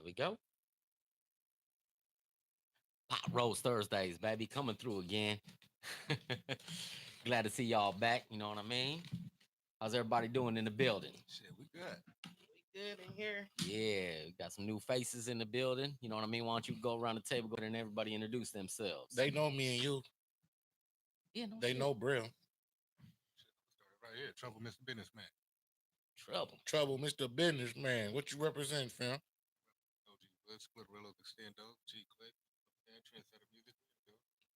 we go. PotRoast Thursdays, baby, coming through again. Glad to see y'all back. You know what I mean? How's everybody doing in the building? Shit, we good. We good in here. Yeah, we got some new faces in the building. You know what I mean? Why don't you go around the table, go ahead and everybody introduce themselves? They know me and you. yeah, no They shit. know Brill. Started right here. Trouble Mr. Businessman. Trouble. Trouble, Mr. Businessman. What you represent, fam? OG Blood, Splitterillo, Extendo, G Click, and Trendsetter Music.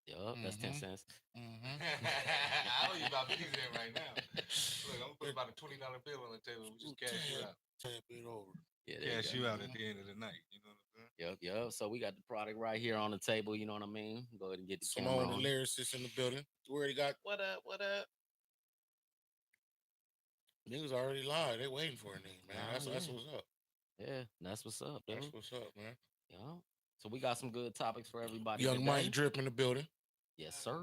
Yup, that's 10 cents. I owe you about 50 cents right now. Look, I'm gonna put about a $20 bill on the table. We just cash you out. Tap it over. Yeah, there Cash you you out at the end of the night. You know what I'm saying? go. Yup. So we got the product right here on the table. You know what I mean? Go ahead and get the camera Simone, the on. lyricist in the building. We already got What up? What up? niggas already live. They waiting for a nigga, man. Nah, That's yeah. what's up. Yeah, that's what's up, dude. That's what's up, man. Yeah. So we got some good topics for everybody Young today. Mike Drip in the building. Yes, sir.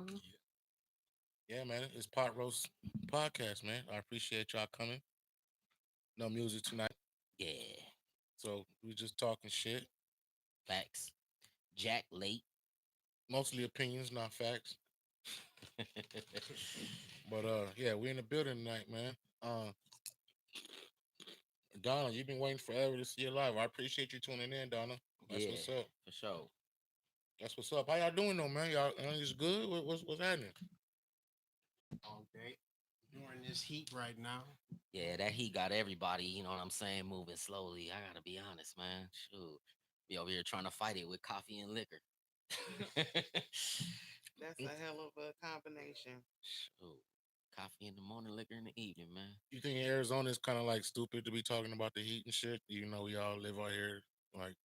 Yeah, man. It's Pot Roast Podcast, man. I appreciate y'all coming. No music tonight. Yeah. So we just talking shit. Facts. Jack late. Mostly opinions, not facts. But yeah, we in the building tonight, man. Donna, you've been waiting forever to see you live. I appreciate you tuning in, Donna. That's yeah, what's up. for sure. That's what's up. How y'all doing though, man? Y'all is good? What's happening? Okay. During this heat right now. Yeah, that heat got everybody, you know what I'm saying, moving slowly. I gotta be honest, man. Shoot. Be over here trying to fight it with coffee and liquor. That's a hell of a combination. Shoot. Coffee in the morning, liquor in the evening, man. You think Arizona is kind of like stupid to be talking about the heat and shit? You know, we all live out here like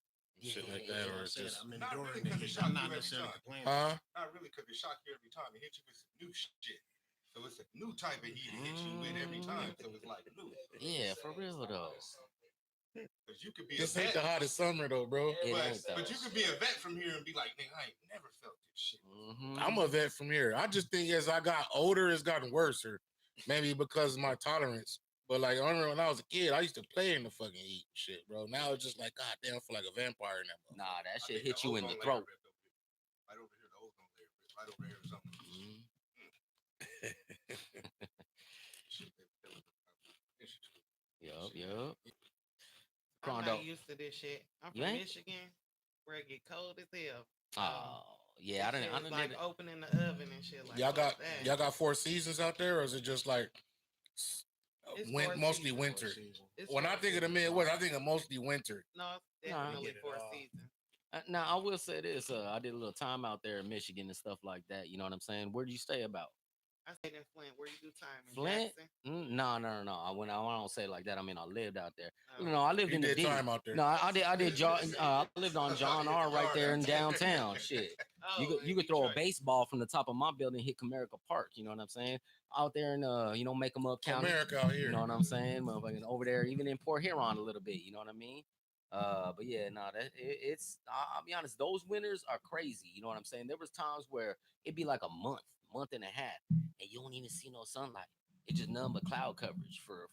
shit like that, or it's just I'm Not enduring really the 'cause it heat. shock I'm you not every necessarily time. complaining. huh? Not really, because it shock you every time. It hits you with some new shit. So it's a new type of heat it hits you with every time. So it's like new. Yeah, for real though. Because you could be This a ain't vet, the hottest summer though, bro. It but, ain't though. but you could be a vet from here and be like, nigga, I ain't never felt this shit. I'm a vet from here. I just think as I got older, it's gotten worse. Or maybe because of my tolerance. But like, I remember when I was a kid, I used to play in the fucking heat and shit, bro. Now it's just like, God damn, I feel like a vampire in that motherfucker. Nah, that I shit think hit you in the ozone layer throat. ripped over here. Right over here, the ozone layer ripped. Right over here or something. Mhm. Shit, that was interesting. Yup. I'm Crondo. not used to this shit. I'm You from ain't? Michigan, where it get cold as hell. Oh, yeah, I This didn't. shit I is didn't. like Did it. opening the oven and shit like y'all got that. y'all got 4 seasons out there, or is it just like It's mostly 4 seasons. winter? It's When I 4 think of the seasons. Midwest, I think of mostly winter. No, it's Nah. definitely Get it 4 all. seasons. Now I will say this. I did a little time out there in Michigan and stuff like that. You know what I'm saying? Where did you stay about? I stayed in Flint. Where you do time in Flint? Jackson? No. I don't say it like that. I mean, I lived out there. Oh. No, I lived You in the did D. time out there. No, I did. I lived on John R. right there in downtown. Shit, you Oh, could in you could throw a Detroit. baseball from the top of my building, hit Comerica Park. You know what I'm saying? Out there in make 'em up county. America out here. You know what I'm saying? Motherfucking over there, even in Port Huron a little bit. You know what I mean? But yeah, no, it's. I'll be honest. Those winters are crazy. You know what I'm saying? There was times where it'd be like a month and a half, and you don't even see no sunlight. It's just nothing but cloud coverage for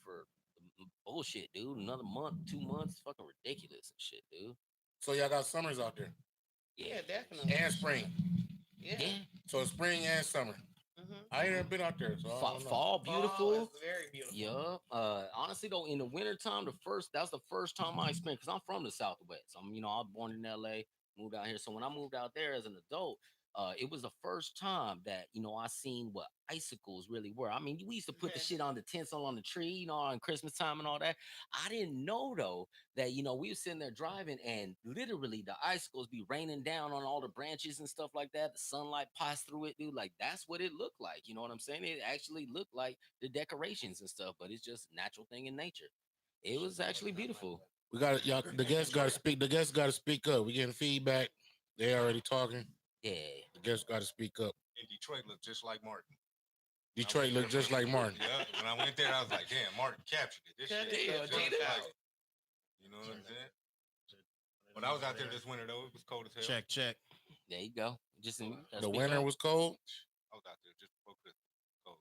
bullshit, dude. Another month, 2 months, fucking ridiculous and shit, dude. So y'all got summers out there Yeah, definitely. and spring. Yeah. So spring and summer. Mm-hmm. I ain't never been out there, so I don't know. Fall beautiful. Fall is very beautiful. Yeah. Honestly though, in the wintertime, that's the first time I experienced because I'm from the Southwest. I was born in LA, moved out here. So when I moved out there as an adult, it was the first time that I seen what icicles really were. I mean, we used to put the shit on the tinsel on the tree, on Christmas time and all that. I didn't know though that we were sitting there driving and literally the icicles be raining down on all the branches and stuff like that. The sunlight passed through it, dude. Like that's what it looked like. You know what I'm saying? It actually looked like the decorations and stuff, but it's just a natural thing in nature. It was actually beautiful. We got y'all. The guests got to speak. The guests got to speak up. We getting feedback. They already talking. Yeah. The guests got to speak up. And Detroit looked just like Martin. Detroit look just like Martin. Yeah, when I went there, I was like, damn, Martin captured it. This Cut shit it, just cut it like out. it. You know what I'm saying? When I was out there this winter, though, it was cold as hell. Check. There you go. Just The winter was cold. I was out there just before Christmas. Cold.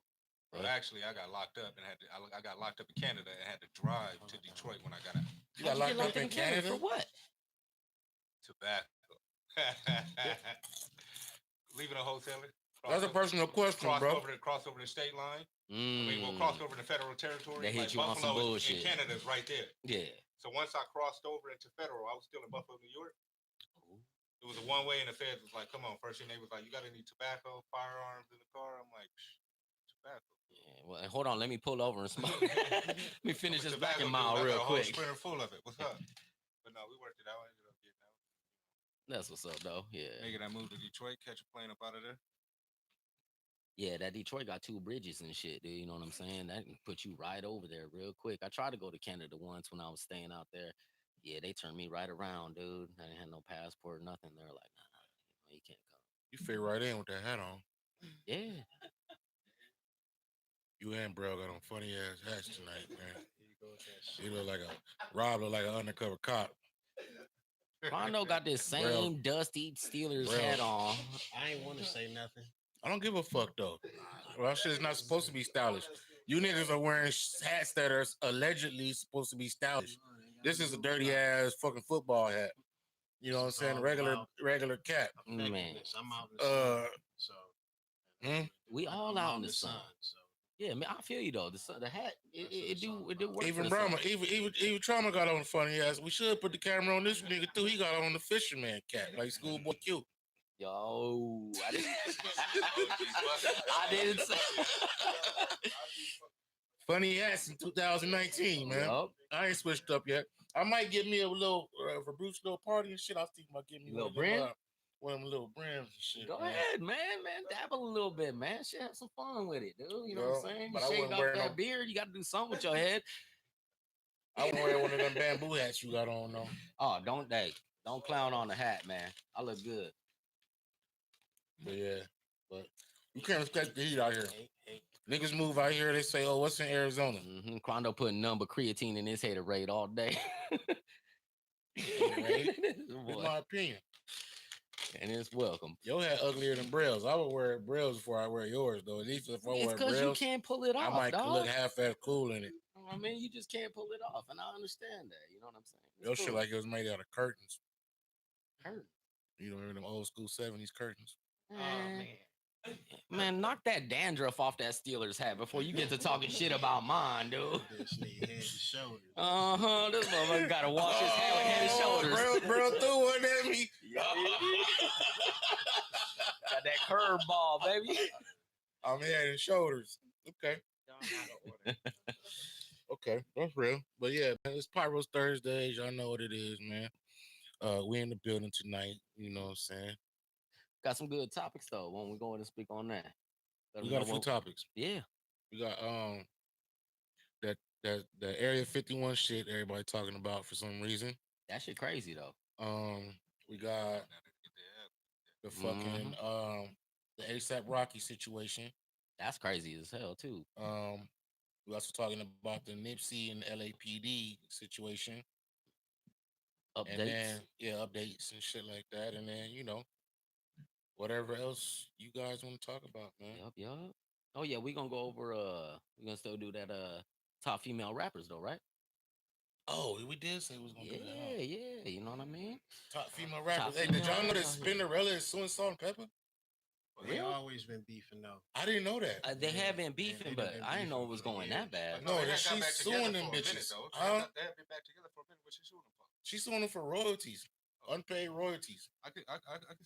But actually, I got locked up and I got locked up in Canada and had to drive to Detroit when I got out. You got locked up in Canada for what? Tobacco. Leaving a wholesaler. That's a personal question, bro. Cross over the state line. I mean, we'll cross over the federal territory. They hit like you on some Buffalo bullshit. in Canada's right there. Yeah. So once I crossed over into federal, I was still in Buffalo, New York. It was a one way, and the feds was like, "Come on." First thing they was like, "You gotta need tobacco, firearms in the car." I'm like, "Tobacco." Yeah. Well, hold on. Let me pull over and smoke. Let me finish this back mile real quick. Sprinter full of it. What's up? But no, we worked it out. I ended up getting out. That's what's up, though. Yeah. Nigga, I moved to Detroit, catch a plane up out of there. Yeah, that Detroit got 2 bridges and shit, dude. You know what I'm saying? That can put you right over there real quick. I tried to go to Canada once when I was staying out there. Yeah, they turned me right around, dude. I didn't have no passport, nothing. They're like, nah, you can't come. You fit right in with that hat on. Yeah. You and bro got on funny ass hats tonight, man. You look like Rob look like an undercover cop. Rondo got this same dusty Steelers hat on. I ain't want to say nothing. I don't give a fuck though. Well, that shit is not supposed to be stylish. You niggas are wearing hats that are allegedly supposed to be stylish. This is a dirty ass fucking football hat. You know what I'm saying? Regular cap. Man, I'm out in the sun, so we all out in the sun. So Yeah, man, I feel you though. The hat, it do work. Even for the Brahma, sun. even Trauma got on funny ass. We should put the camera on this nigga too. He got on the fisherman cap, like Schoolboy Q. Yo, I didn't. I didn't say. Funny ass in 2019, man. Yup. I ain't switched up yet. I might get me a little for Bruce's little party and shit. I was thinking about getting me Little brand? one of them little brands and shit. Go man. ahead, man. Dabble a little bit, man. Shit, have some fun with it, dude. You know what I'm saying? but You I shake wouldn't off wear that no- beard, you got to do something with your head. I won't wear one of them bamboo hats you got on though. Oh, don't clown on the hat, man. I look good. But yeah, but you can't escape the heat out here. hey, Niggas move out here. They say, "Oh, what's in Arizona?" Mm-hmm. Quando putting number creatine in his haterade all day. Haterade? Boy, It's my opinion. and it's welcome. Your hat uglier than Braille's. I would wear Braille's before I wear yours, though. At least if I It's wear because you Braille's, can't pull it I off, might dog. look half as cool in it. I mean, you just can't pull it off, and I understand that. You know what I'm saying? It's Your shit cool. like it was made out of curtains. Hurt. You know, them old school 70s curtains. Man. Man, knock that dandruff off that Steelers hat before you get to talking shit about mine, dude. this nigga head to shoulders. This motherfucker gotta wash his hair with head and shoulders. Bro threw one at me. Got that curveball, baby. I'm head and shoulders. Okay. Okay, that's real. But yeah, man, it's PotRoast Thursdays. Y'all know what it is, man. We in the building tonight. You know what I'm saying? Got some good topics though. When we go in and speak on that, let We them got a know few what- topics. Yeah, We got that Area 51 shit everybody talking about for some reason. that shit crazy though. We got the fucking the ASAP Rocky situation. That's crazy as hell too. We also talking about the Nipsey and LAPD situation. Updates. And then updates and shit like that. And then, whatever else you guys want to talk about, man. Yup. Oh yeah, we gonna go over. We gonna still do that. Top female rappers though, right? Oh, we did say we was gonna do that. Huh? Yeah. You know what I mean? Top female rappers. Hey, female did y'all know that rappers out here. Spinderella is suing Salt and Pepper? They always been beefing though. I didn't know that. They have been Yeah, beefing, they but been I didn't know it beefing was for going years. that bad. No, they that had got she's back together suing them for a minute, bitches. though. Huh? They have been back together for a minute. What she suing them for? She's suing them for royalties, unpaid royalties. I can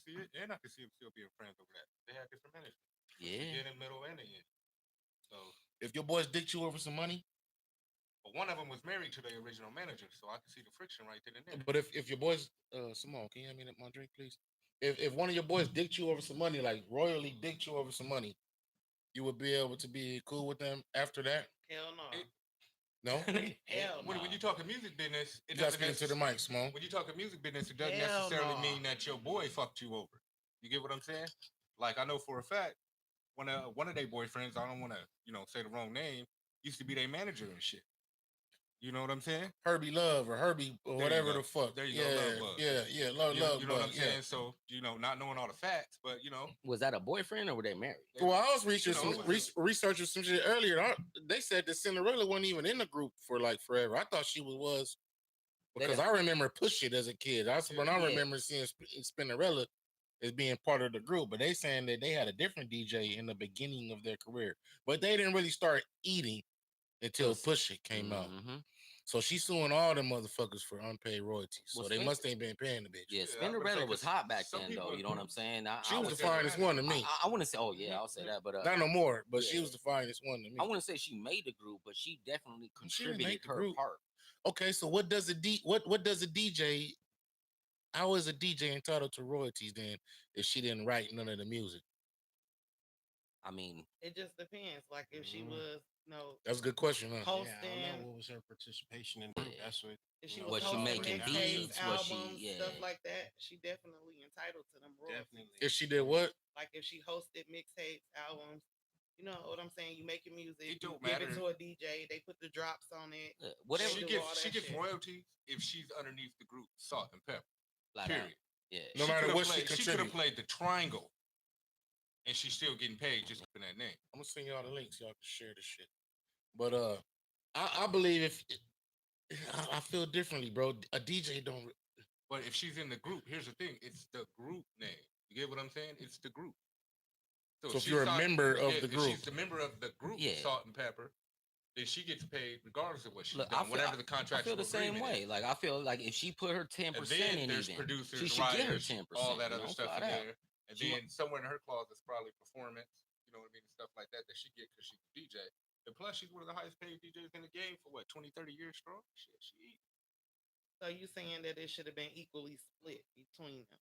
see it, and I can see them still being friends over that. They had different management. Yeah. Beginning, middle, and the end. So, If your boys dicked you over some money, but one of them was married to the original manager, so I can see the friction right then and there. but if your boys, Simone, can you hand me my drink, please? If one of your boys dicked you over some money, like royally dicked you over some money, you would be able to be cool with them after that? Hell no. No? Hell When no. you talk music business, it You guys doesn't speaking to the mic, Simone. When you talk music business, it doesn't Hell necessarily no. mean that your boy fucked you over. You get what I'm saying? Like I know for a fact, one of their boyfriends, I don't want to, say the wrong name, used to be their manager and shit. You know what I'm saying? Herbie Love or Herbie or There you whatever go. the fuck. There you yeah, go, Love Bug. Yeah, Love You Love know what I'm Bug, saying? So, not knowing all the facts, but Was that a boyfriend or were they married? Well, I was researching some shit earlier. They said that Cinderella wasn't even in the group for like forever. I thought she was. Because I remember Push It as a kid. That's when I remember seeing Spinnerella as being part of the group. But they saying that they had a different DJ in the beginning of their career, but they didn't really start eating until Push It came out. So she's suing all them motherfuckers for unpaid royalties. So they must ain't been paying the bitch. Yeah, Spinnerella was hot back then, though. You know what I'm saying? She was the finest one to me. I wouldn't say, I'll say that, but not no more. But she was the finest one to me. I wouldn't say she made the group, but she definitely contributed her part. Okay, so what does a DJ? How is a DJ entitled to royalties then if she didn't write none of the music? I mean, it just depends. Like if she was, that's a good question. Huh? Hosting, I don't know what was her participation in that. That's what. If she was she making beats, albums, stuff like that, she definitely entitled to them royalties. Definitely. If she did what? Like if she hosted mixtapes, albums, you know what I'm saying? You making music, it don't give matter. it to a DJ, they put the drops on it. Whatever she gets royalties if she's underneath the group Salt and Pepper. Period. Yeah. No matter what she could have played the triangle, and she's still getting paid just for that name. I'm gonna send y'all the links. Y'all can share the shit. But I believe if I feel differently, bro. A DJ don't. But if she's in the group, here's the thing: it's the group name. You get what I'm saying? It's the group. So if you're a member of the group, if she's the member of the group, Salt and Pepper, then she gets paid regardless of what she's done, whatever the contract. I feel the same way. Like I feel like if she put her 10% in, there's producers, she should get her 10%. All that other stuff in there, and then somewhere in her clause is probably performance. You know what I mean? Stuff like that she get because she's a DJ. And plus, she's one of the highest paid DJs in the game for what 20, 30 years strong. Shit, she eat. So you saying that it should have been equally split between them?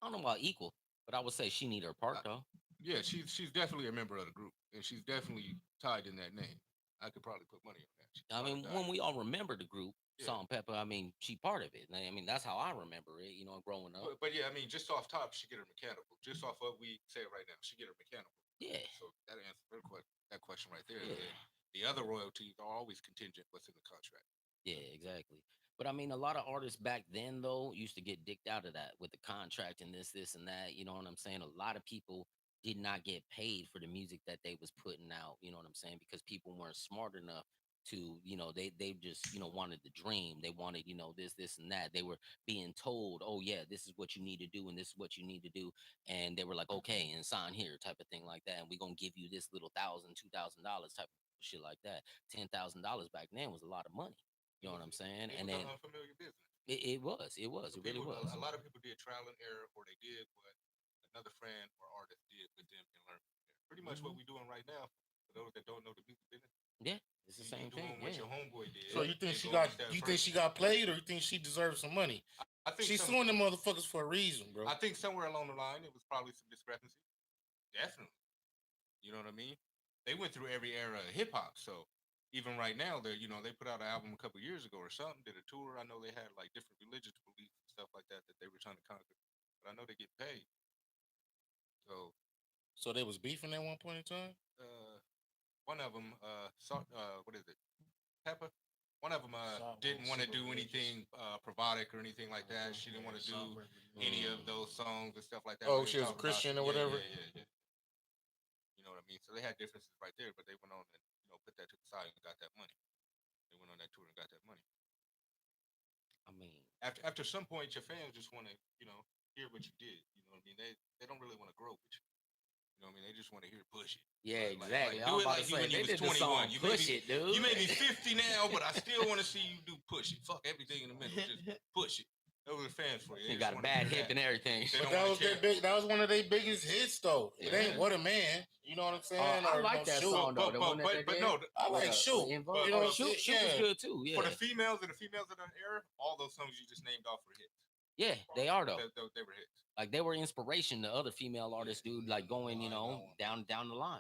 I don't know about equal, but I would say she need her part though. Yeah, she's definitely a member of the group, and she's definitely tied in that name. I could probably put money on that. I mean, when we all remember the group, Salt and Pepper, I mean, she part of it. I mean, that's how I remember it, you know, growing up. But yeah, I mean, just off top, she get her mechanical. Just off what we say right now, she get her mechanical. Yeah. So that answers that question right there. Yeah. The other royalties are always contingent what's in the contract. Yeah, exactly. But I mean, a lot of artists back then, though, used to get dicked out of that with the contract and this, and that. You know what I'm saying? A lot of people did not get paid for the music that they was putting out. You know what I'm saying? Because people weren't smart enough to, you know, they just, you know, wanted the dream. They wanted, you know, this, and that. They were being told, oh yeah, this is what you need to do, and this is what you need to do. And they were like, okay, and sign here, type of thing like that. And we're gonna give you this little $1,000, $2,000 type of shit like that. $10,000 back then was a lot of money. You know what I'm saying? And then unfamiliar business. It really was. A lot of people did trial and error, or they did what another friend or artist did with them and learned from there. Pretty much what we're doing right now. For those that don't know the music business. Yeah, it's the same thing. What your homeboy did. So you think she got played, or you think she deserves some money? I think she's suing them motherfuckers for a reason, bro. I think somewhere along the line it was probably some discrepancy. Definitely. You know what I mean? They went through every era of hip hop, so even right now, they put out an album a couple years ago or something, did a tour. I know they had like different religious beliefs and stuff like that they were trying to conquer, but I know they get paid. So they was beefing at one point in time. One of them, what is it, Pepper? One of them didn't want to do anything provotic or anything like that. She didn't want to do any of those songs and stuff like that. Oh, she was a Christian or whatever. Yeah. You know what I mean? So they had differences right there, but they went on and put that to the side and got that money. They went on that tour and got that money. I mean, after some point, your fans just want to, hear what you did. You know what I mean? They don't really want to grow with you. You know what I mean? They just want to hear push it. Yeah, exactly. Do it like you when you was 21. You push it, dude. You may be 50 now, but I still want to see you do push it. Fuck everything in the middle. Just push it. Those are the fans for you. You got a bad hip and everything. But that was one of their biggest hits, though. It ain't What a Man. You know what I'm saying? I like that song, though. But no, I like Shoot. You know, Shoot was good too. Yeah. For the females of the era, all those songs you just named off were hits. Yeah, they are though. They were hits. Like they were inspiration to other female artists, dude. Like going, down the line.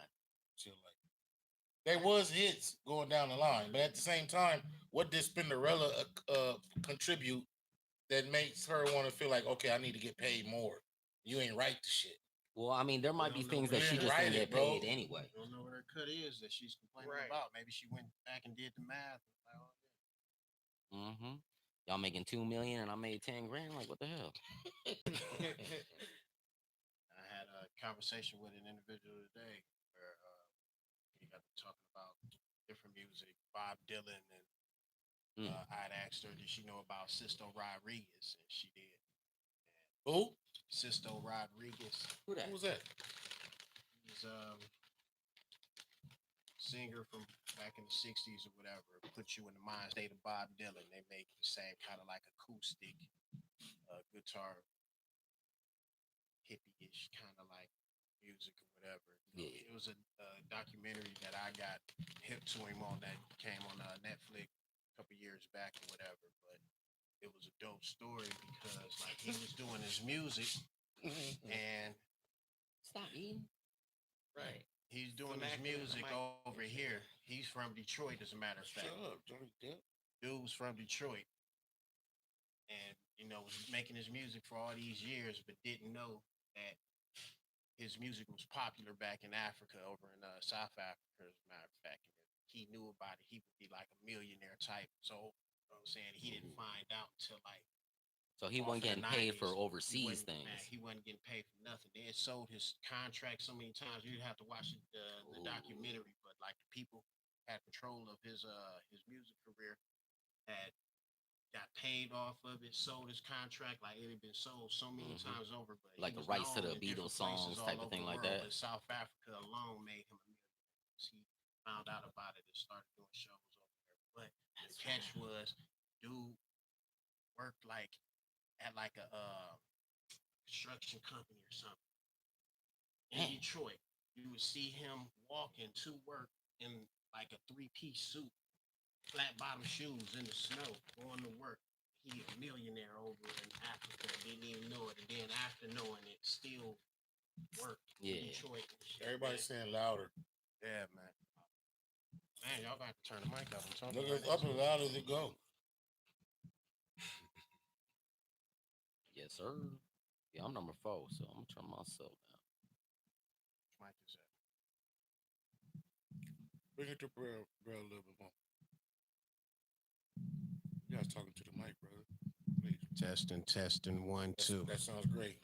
There was hits going down the line, but at the same time, what did Spinderella contribute that makes her want to feel like, okay, I need to get paid more? You ain't write the shit. Well, I mean, there might be things that she just didn't get paid anyway. I don't know what her cut is that she's complaining about. Maybe she went back and did the math. Mm-hmm. Y'all making $2 million and I made $10,000. Like, what the hell? I had a conversation with an individual today where he got to talking about different music, Bob Dylan and I'd asked her, did she know about Sisto Rodriguez? And she did. Who? Sisto Rodriguez. Who that? Who was that? He's singer from back in the 60s or whatever. Put you in the mind state of Bob Dylan. They make the same kind of like acoustic guitar, hippie-ish kind of like music or whatever. Yeah. It was a documentary that I got hip to him on that came on Netflix a couple years back or whatever. But it was a dope story because like he was doing his music and Stop eating. right. He's doing his music over here. He's from Detroit, as a matter of fact. Shut up, Johnny Depp. Dude's from Detroit. And, was making his music for all these years, but didn't know that his music was popular back in Africa, over in South Africa, as a matter of fact. And if he knew about it, he would be like a millionaire type. So, you know what I'm saying? He didn't find out until like, So he wasn't getting paid for overseas things. He wasn't getting paid for nothing. They had sold his contract so many times you'd have to watch the documentary. But like the people had control of his music career, had got paid off of it, sold his contract, like it had been sold so many times over. But like the rights to the Beatles songs type of thing like that. But South Africa alone made him a millionaire. He found out about it and started doing shows over there. But the catch was, dude worked like at like a construction company or something in Detroit. You would see him walking to work in like a 3-piece suit, flat bottom shoes in the snow, going to work. He a millionaire over in Africa, didn't even know it. And then after knowing it, still worked in Detroit. Everybody's saying louder. Yeah, man. Man, y'all got to turn the mic up. Look up as loud as it go. Yes, sir. Yeah, I'm number 4, so I'm gonna turn myself down. Mic is up. Bring it to bro a little bit more. You guys talking to the mic, brother. Please. Testing, 1, 2. That sounds great.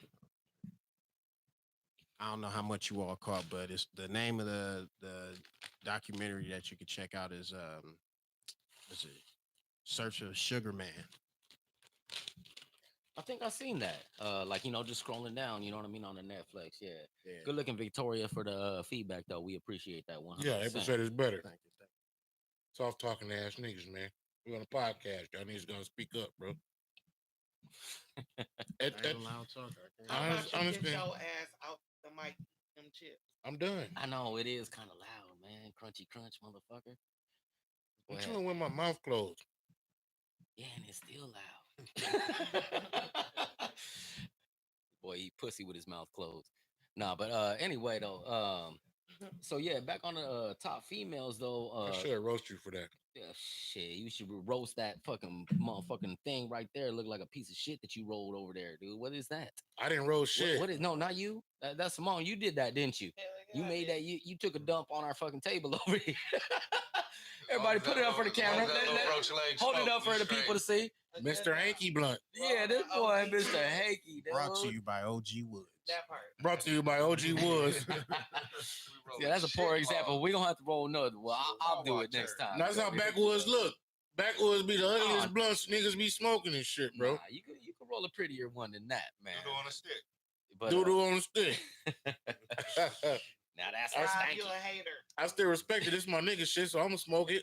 I don't know how much you all caught, but it's the name of the documentary that you can check out is what's it? Search of Sugar Man. I think I seen that. Like just scrolling down. You know what I mean on the Netflix. Yeah. Yeah. Good looking, Victoria, for the feedback though. We appreciate that 100%. Yeah, episode is better. Thank you. Soft talking ass niggas, man. We're on a podcast. Y'all niggas gonna speak up, bro. I ain't a loud talker. How about you get your ass out the mic, them chips? I'm done. I know it is kind of loud, man. Crunchy crunch, motherfucker. I'm chewing with my mouth closed. Yeah, and it's still loud. Boy, he pussy with his mouth closed. Nah, but anyway though, so yeah, back on the top females though. I should roast you for that. Yeah, shit, you should roast that fucking motherfucking thing right there. Look like a piece of shit that you rolled over there, dude. What is that? I didn't roast shit. What is? No, not you. That's Simone. You did that, didn't you? You made that. You took a dump on our fucking table over here. Everybody, put it up for the camera. Hold it up for the people to see. Mr. Hanky Blunt. Yeah, this boy, Mr. Hanky. Brought to you by OG Woods. That part. Brought to you by OG Woods. Yeah, that's a poor example. We don't have to roll another. Well, I'll do it next time. That's how backwoods look. Backwoods be the ugliest blunts niggas be smoking and shit, bro. Nah, you can roll a prettier one than that, man. Doodle on a stick. But, Doodle on a stick. Now that's you a hater. I still respect it. This my nigga shit, so I'm gonna smoke it.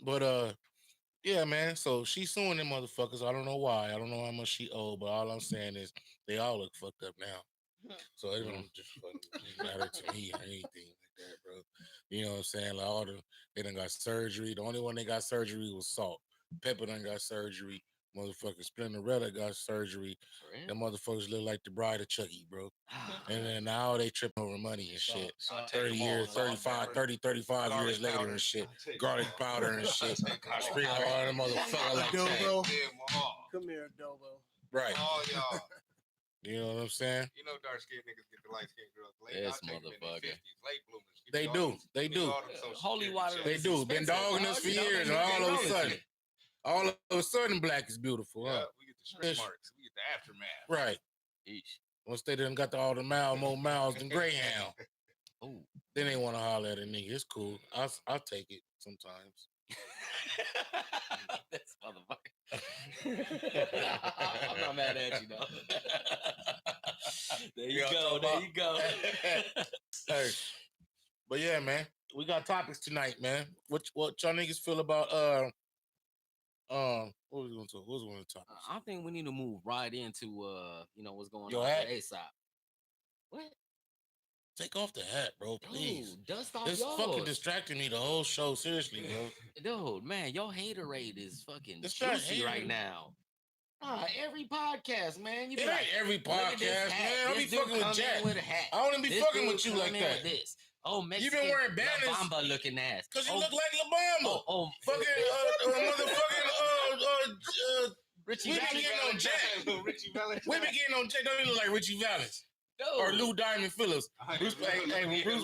But yeah, man. So she's suing them motherfuckers. I don't know why. I don't know how much she owed, but all I'm saying is they all look fucked up now. So it don't just fucking matter to me or anything like that, bro. You know what I'm saying? Like they done got surgery. The only one they got surgery was Salt. Pepper done got surgery. Motherfucking Splinterella got surgery. Them motherfuckers look like the bride of Chucky, bro. And then now they tripping over money and shit. 30 years, 35 years later and shit. Garlic powder and shit. I sprinkle all them motherfuckers like that. Come here, Dobo. Right. All y'all. You know what I'm saying? You know dark skinned niggas get the light skinned girls late. Yes, I'll take them in their motherfucker. 50s, late bloomers. They do. They do. Holy water. They do. Been dogging us for years, and all of a sudden, black is beautiful, huh? Yeah, we get the stretch marks. We get the aftermath. Right. Eesh. Once they done got all the more miles than Greyhound. Ooh. Then they want to holler at a nigga. It's cool. I'll take it sometimes. This motherfucker. I'm not mad at you though. There you go. There you go. Hey, but yeah, man, we got topics tonight, man. What y'all niggas feel about what was we gonna talk? What was we gonna talk? I think we need to move right into what's going Your on hat? with ASAP. What? Take off the hat, bro, please. Dude, dust off It's yours. fucking distracting me the whole show. Seriously, bro. Dude, man, your hater rate is fucking It's not juicy right hating. now. Every podcast, man. You It be like, ain't every "Look at this podcast, hat. man. I don't be This dude fucking with come in Jack. with a hat. I don't be This fucking dude with you come like in that. with this. Oh, You Mexican been wearing banners Bamba looking ass. because you Oh, look like La Bamba. Fucking motherfucking Richie we be Valens. getting on Jack. Richie Valens. We be getting on Jack. Don't even look like Richie Valens Dude. or Lou Diamond Phillips. Bruce,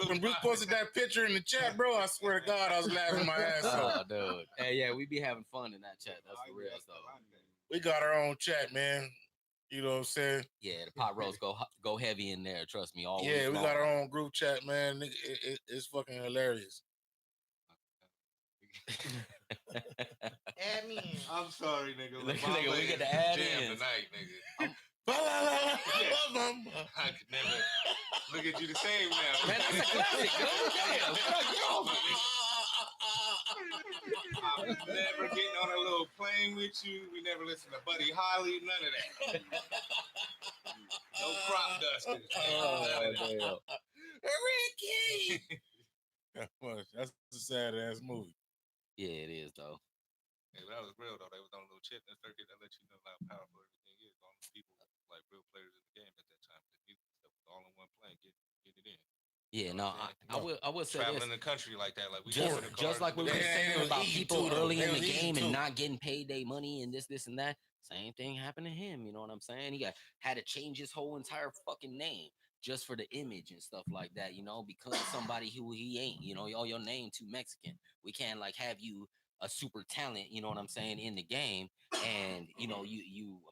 when Bruce posted that picture in the chat, bro, I swear to God, I was laughing my ass off. Dude. Hey, yeah, we be having fun in that chat. That's for real, though. We got our own chat, man. You know what I'm saying? Yeah, the pot roast go heavy in there. Trust me. Always. Yeah, we long. got our own group chat, man. It's fucking hilarious. Add me in. I'm sorry, nigga. Nigga, we get the add jam ins. tonight, nigga. I I could never look at you the same now. Man, that's a classic, dude. Damn, get off of me. I'm never getting on a little plane with you. We never listen to Buddy Holly. None of that. No crop dusters. Oh, Ricky. That's a sad ass movie. yeah, it is though. Hey, but that was real though. They was on a little chip that circuit that let you know how powerful everything is. All the people, like real players in the game at that time. The music stuff was all in one plane. Get it in. Yeah, You no, know what I'm saying? I will say Traveling this. the country like that, like we Just like we were Yeah, saying it was about easy people too, though. early It in the was easy game too. and not getting paid their money and this and that. Same thing happened to him. You know what I'm saying? He had to change his whole entire fucking name just for the image and stuff like that. You know, because somebody who he ain't. You know, your name too Mexican. We can't like have you a super talent. You know what I'm saying in the game, and you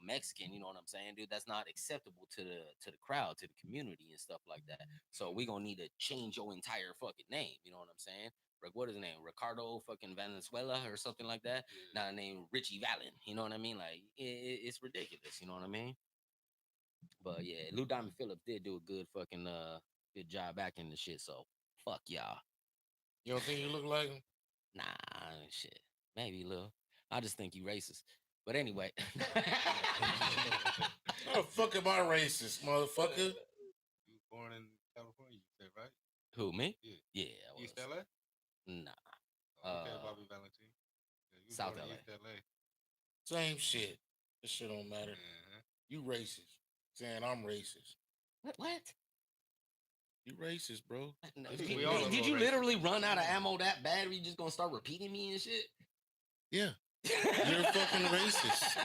a Mexican. You know what I'm saying, dude? That's not acceptable to the crowd, to the community and stuff like that. So we gonna need to change your entire fucking name. You know what I'm saying? Like, what is his name? Ricardo fucking Valenzuela or something like that. Not named Richie Valen. You know what I mean? Like it's ridiculous. You know what I mean? But yeah, Lou Diamond Phillips did do a good fucking good job acting the shit. So fuck y'all. You don't think you look like him? Nah, shit. Maybe a little. I just think you racist. But anyway. How the fuck am I racist, motherfucker? You was born in California, you said, right? Who, me? Yeah. Yeah, I was. East LA? Nah. Okay, Bobby Valentine. Yeah, you was South born in LA. East LA. Same shit. This shit don't matter. Uh-huh. You racist. Saying I'm racist. What? You racist, bro. No, It's did we all a did little you racist. literally run out of ammo that bad? Or you just gonna start repeating me and shit? Yeah. You're fucking racist.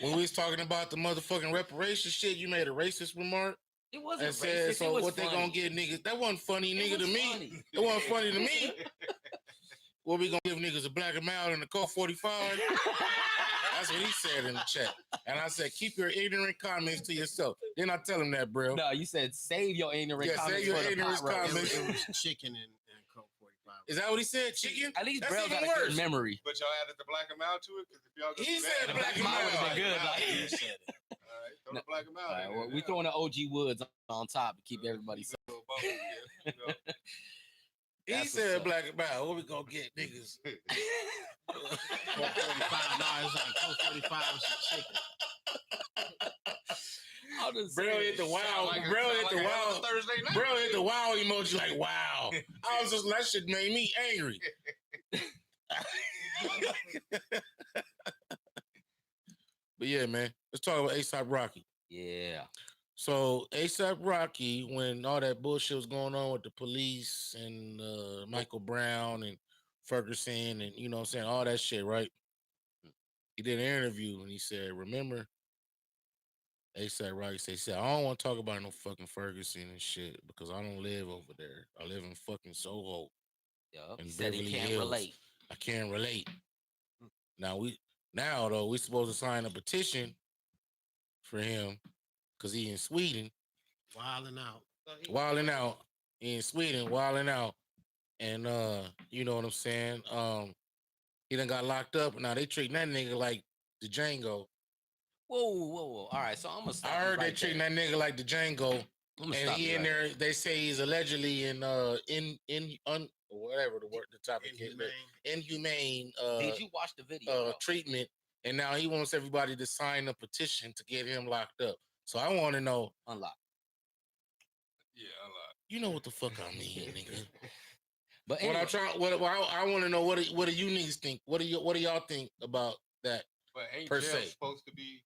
When we was talking about the motherfucking reparation shit, you made a racist remark It wasn't and said, racist. so it was what funny. they gonna get niggas? That wasn't funny, It nigga, was to me. funny. It wasn't funny to me. What we gonna give niggas a black and mild and a Colt 45? That's what he said in the chat. And I said, keep your ignorant comments to yourself. Then I tell him that, bro. No, you said save your ignorant Yeah, comments save your for the ignorant pot roast. comments. It was chicken and Coke 45. Is that what he said? Chicken? At least That's Braille even got a worse. good memory. But y'all added the black and mild to it? Because if y'all go He do said that, black and mild would've been good, like- He said it. All right, throw No. the black and mild All right, in well, there we now. throwing the OG Woods on top to keep everybody You safe. know, bubble, yeah, you know. He That's what's said up. black and mild. What we gonna get, niggas? Coke 45. No, it's like Coke 45 with some chicken. I'll just Bro say hit the it. wow. Like a- Bro sound hit like the a hell of a wow. Thursday night. Bro hit the wow emoji like wow. I was just that shit made me angry. But yeah, man, let's talk about ASAP Rocky. Yeah. So ASAP Rocky, when all that bullshit was going on with the police and Michael Brown and Ferguson and you know what I'm saying, all that shit, right? He did an interview and he said, remember, ASAP Rocky said, I don't want to talk about no fucking Ferguson and shit because I don't live over there. I live in fucking Soho. Yup. In He said he Beverly can't Hills. relate. I can't relate. Now though, we supposed to sign a petition for him because he in Sweden. Wilding out. Wilding out. He in Sweden, wilding out. And you know what I'm saying? He done got locked up. Now they treating that nigga like the Django. Whoa. All right, so I'm gonna stop. I heard right they treating there. that nigga like the Django. I'm gonna And stop he you in right there. They say he's allegedly in whatever the word, the topic is, inhumane Did you watch the video? treatment. And now he wants everybody to sign a petition to get him locked up. So I want to know. Unlock. Yeah, unlock. You know what the fuck I mean, nigga. But anyway, I want to know what do you niggas think? What do y'all think about that? But ain't per jail se supposed to be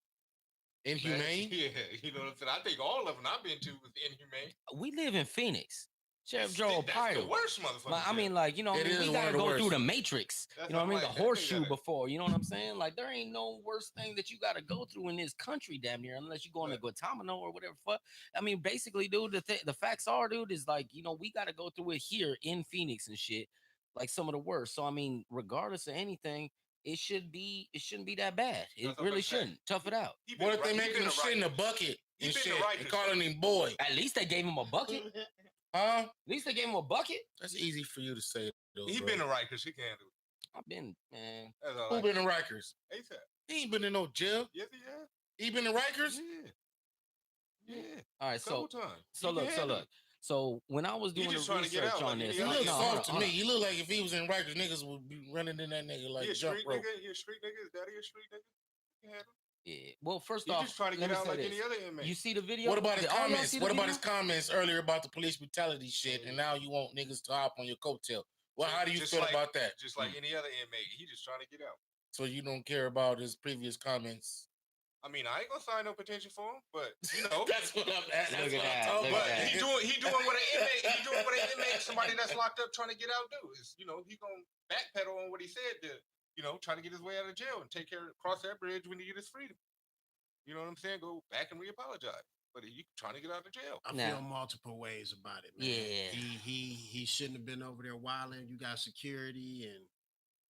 inhumane? Yeah, you know what I'm saying. I think all of them I've been to was inhumane. we live in Phoenix. Sheriff Joe That's the Pyle. worst motherfucker. Like, I mean, like, you know, It is we one gotta of the go through worst. the matrix. That's You know what I mean? what The I'm like, that horseshoe nigga- before. You know what I'm saying? Like, there ain't no worse thing that you gotta go through in this country, damn near, unless you go into Guantanamo or whatever. Fuck. I mean, basically, dude, the facts are, dude, is like, you know, we gotta go through it here in Phoenix and shit, like some of the worst. So I mean, regardless of anything, it shouldn't be that bad. It That's what really I'm saying. shouldn't. Tough it out. He been What if they he making been him a shit in a righteous. bucket He and been shit the and righteous. calling him boy? At least they gave him a bucket. Huh? At least they gave him a bucket. That's easy for you to say, though. He bro. been a Rikers. He can't do it. I've been, man. That's all Who I been in Rikers? ASAP. He ain't been in no jail. Yes, he has. He been in Rikers. Yeah. All right, Couple so times. so He can look, so handle look. it. So when I was He doing just the trying to get research out on like this, He any look No, soft to me. He look like if he was in Rikers, niggas would be running in that nigga like He a jump street rope. nigga. He a street nigga. His daddy a street nigga. He can handle it. Yeah. Well, first He off, just trying to let get me out say like this. any other inmate. You see the video? What about his Did all y'all comments? see the What about video? his comments earlier about the police brutality shit? And now you want niggas to hop on your coattail. Well, how do you Just feel like- about that? Just like any other inmate, he just trying to get out. So you don't care about his previous comments? I mean, I ain't gonna sign no petition for him, but you know, That's what I'm asking. Look at that, talking look about. at that. he doing what an inmate, somebody that's locked up trying to get out do. Is he gonna backpedal on what he said to try to get his way out of jail and cross that bridge when he get his freedom. You know what I'm saying? Go back and re-apologize. But he trying to get out of jail. I Now- feel multiple ways about it, man. Yeah. He shouldn't have been over there wilding. You got security and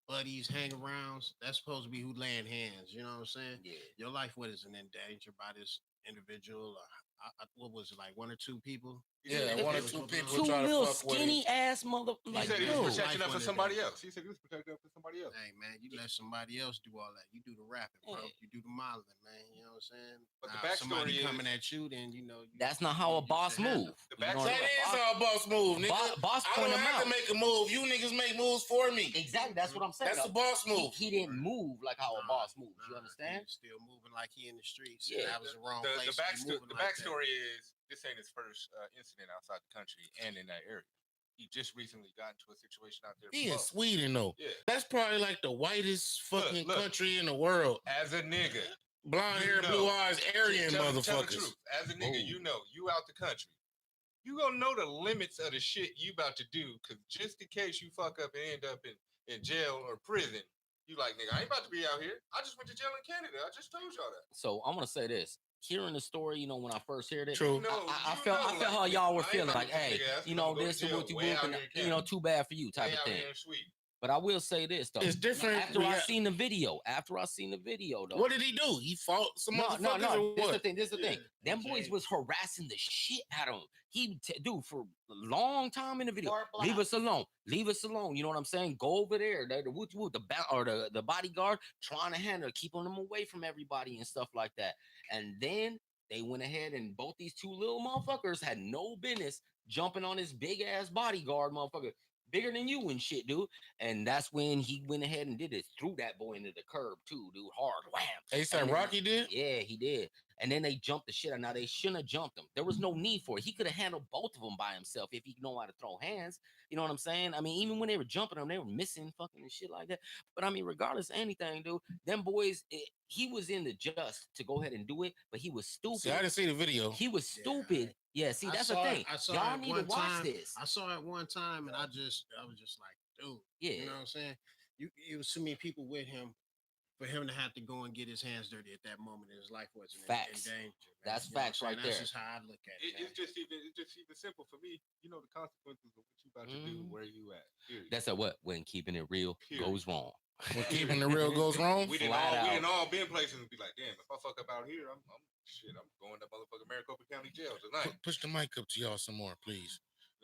buddies, hang arounds. That's supposed to be who laying hands. You know what I'm saying? Yeah. Your life wasn't in danger by this individual. What was it, like one or two people? Yeah, one or two people Two try to little fuck with skinny him. ass mother. He Like, said he yo, was protecting Life us for wasn't somebody there. else. He said he was protecting us for somebody else. Hey man, you let somebody else do all that. You do the rapping, bro. Yeah. You do the modeling, man. You know what I'm saying? But the Now, if somebody backstory coming is- at you, then you know that's not how a you boss should handle move. The You know back- what That I'm saying? is how a boss move, nigga. Boss I point don't him have out. to make a move. You niggas make moves for me. Exactly. That's what I'm saying. That's the boss move. He didn't move like how a boss moves. You Nah, understand? he still moving like he in the streets. Yeah. That was the wrong The place. to be moving the like that. backstory is this ain't his first incident outside the country and in that area. He just recently got into a situation out there. He in before. Sweden though. Yeah. That's probably like the whitest fucking Look. country in the world. As a nigga, Blonde You hair, know. blue eyes, Aryan tell the motherfuckers. truth. As a nigga, Whoa. you out the country. You gonna know the limits of the shit you about to do, cause just in case you fuck up and end up in jail or prison, you like, nigga, I ain't about to be out here. I just went to jail in Canada. I just told y'all that. So I'm gonna say this. Hearing the story, when I first heard it, True. I felt how like, y'all were I ain't feeling. about Like, to hey, nigga ass you gonna know, go to this is jail what you way out whooping, here in Canada. too bad for you type Way of out thing. here in Sweden. But I will say this though. It's different. After I seen the video, though. What did he do? He fought some motherfuckers or This what? This is the thing. Yeah, Them boys Jay. was harassing the shit out of him. Dude, for a long time in the video. Or Leave black. us alone. Leave us alone. You know what I'm saying? Go over there. The bodyguard trying to handle, keeping them away from everybody and stuff like that. And then they went ahead and both these two little motherfuckers had no business jumping on this big ass bodyguard motherfucker. Bigger than you and shit, dude. And that's when he went ahead and did it. Threw that boy into the curb too, dude. Hard. Wham. ASAP And then- Rocky did? Yeah, he did. And then they jumped the shit out. Now they shouldn't have jumped him. There was no need for it. He could have handled both of them by himself if he know how to throw hands. You know what I'm saying? I mean, even when they were jumping him, they were missing fucking and shit like that. But I mean, regardless of anything, dude, them boys, he was in the just to go ahead and do it, but he was stupid. See, I didn't see the video. He was Yeah, stupid. Yeah, see, I that's the saw it- thing. I saw Y'all it need to one watch time. this. I saw it one time, and I was just like, dude. Yeah. You know what I'm saying? It was so many people with him for him to have to go and get his hands dirty at that moment in his life wasn't Facts. in danger. Man. That's You know what I'm facts saying? right That's there. just how I look at it. man. It's just even simple for me. You know the consequences of what you about to do, where you at. Period. That's a what? When keeping it real Period. goes wrong. When keeping the real goes wrong. we didn't flat out. all been places and be like, damn, if I fuck up out here, I'm going to motherfucking Maricopa County Jail tonight. Push the mic up to y'all some more, please.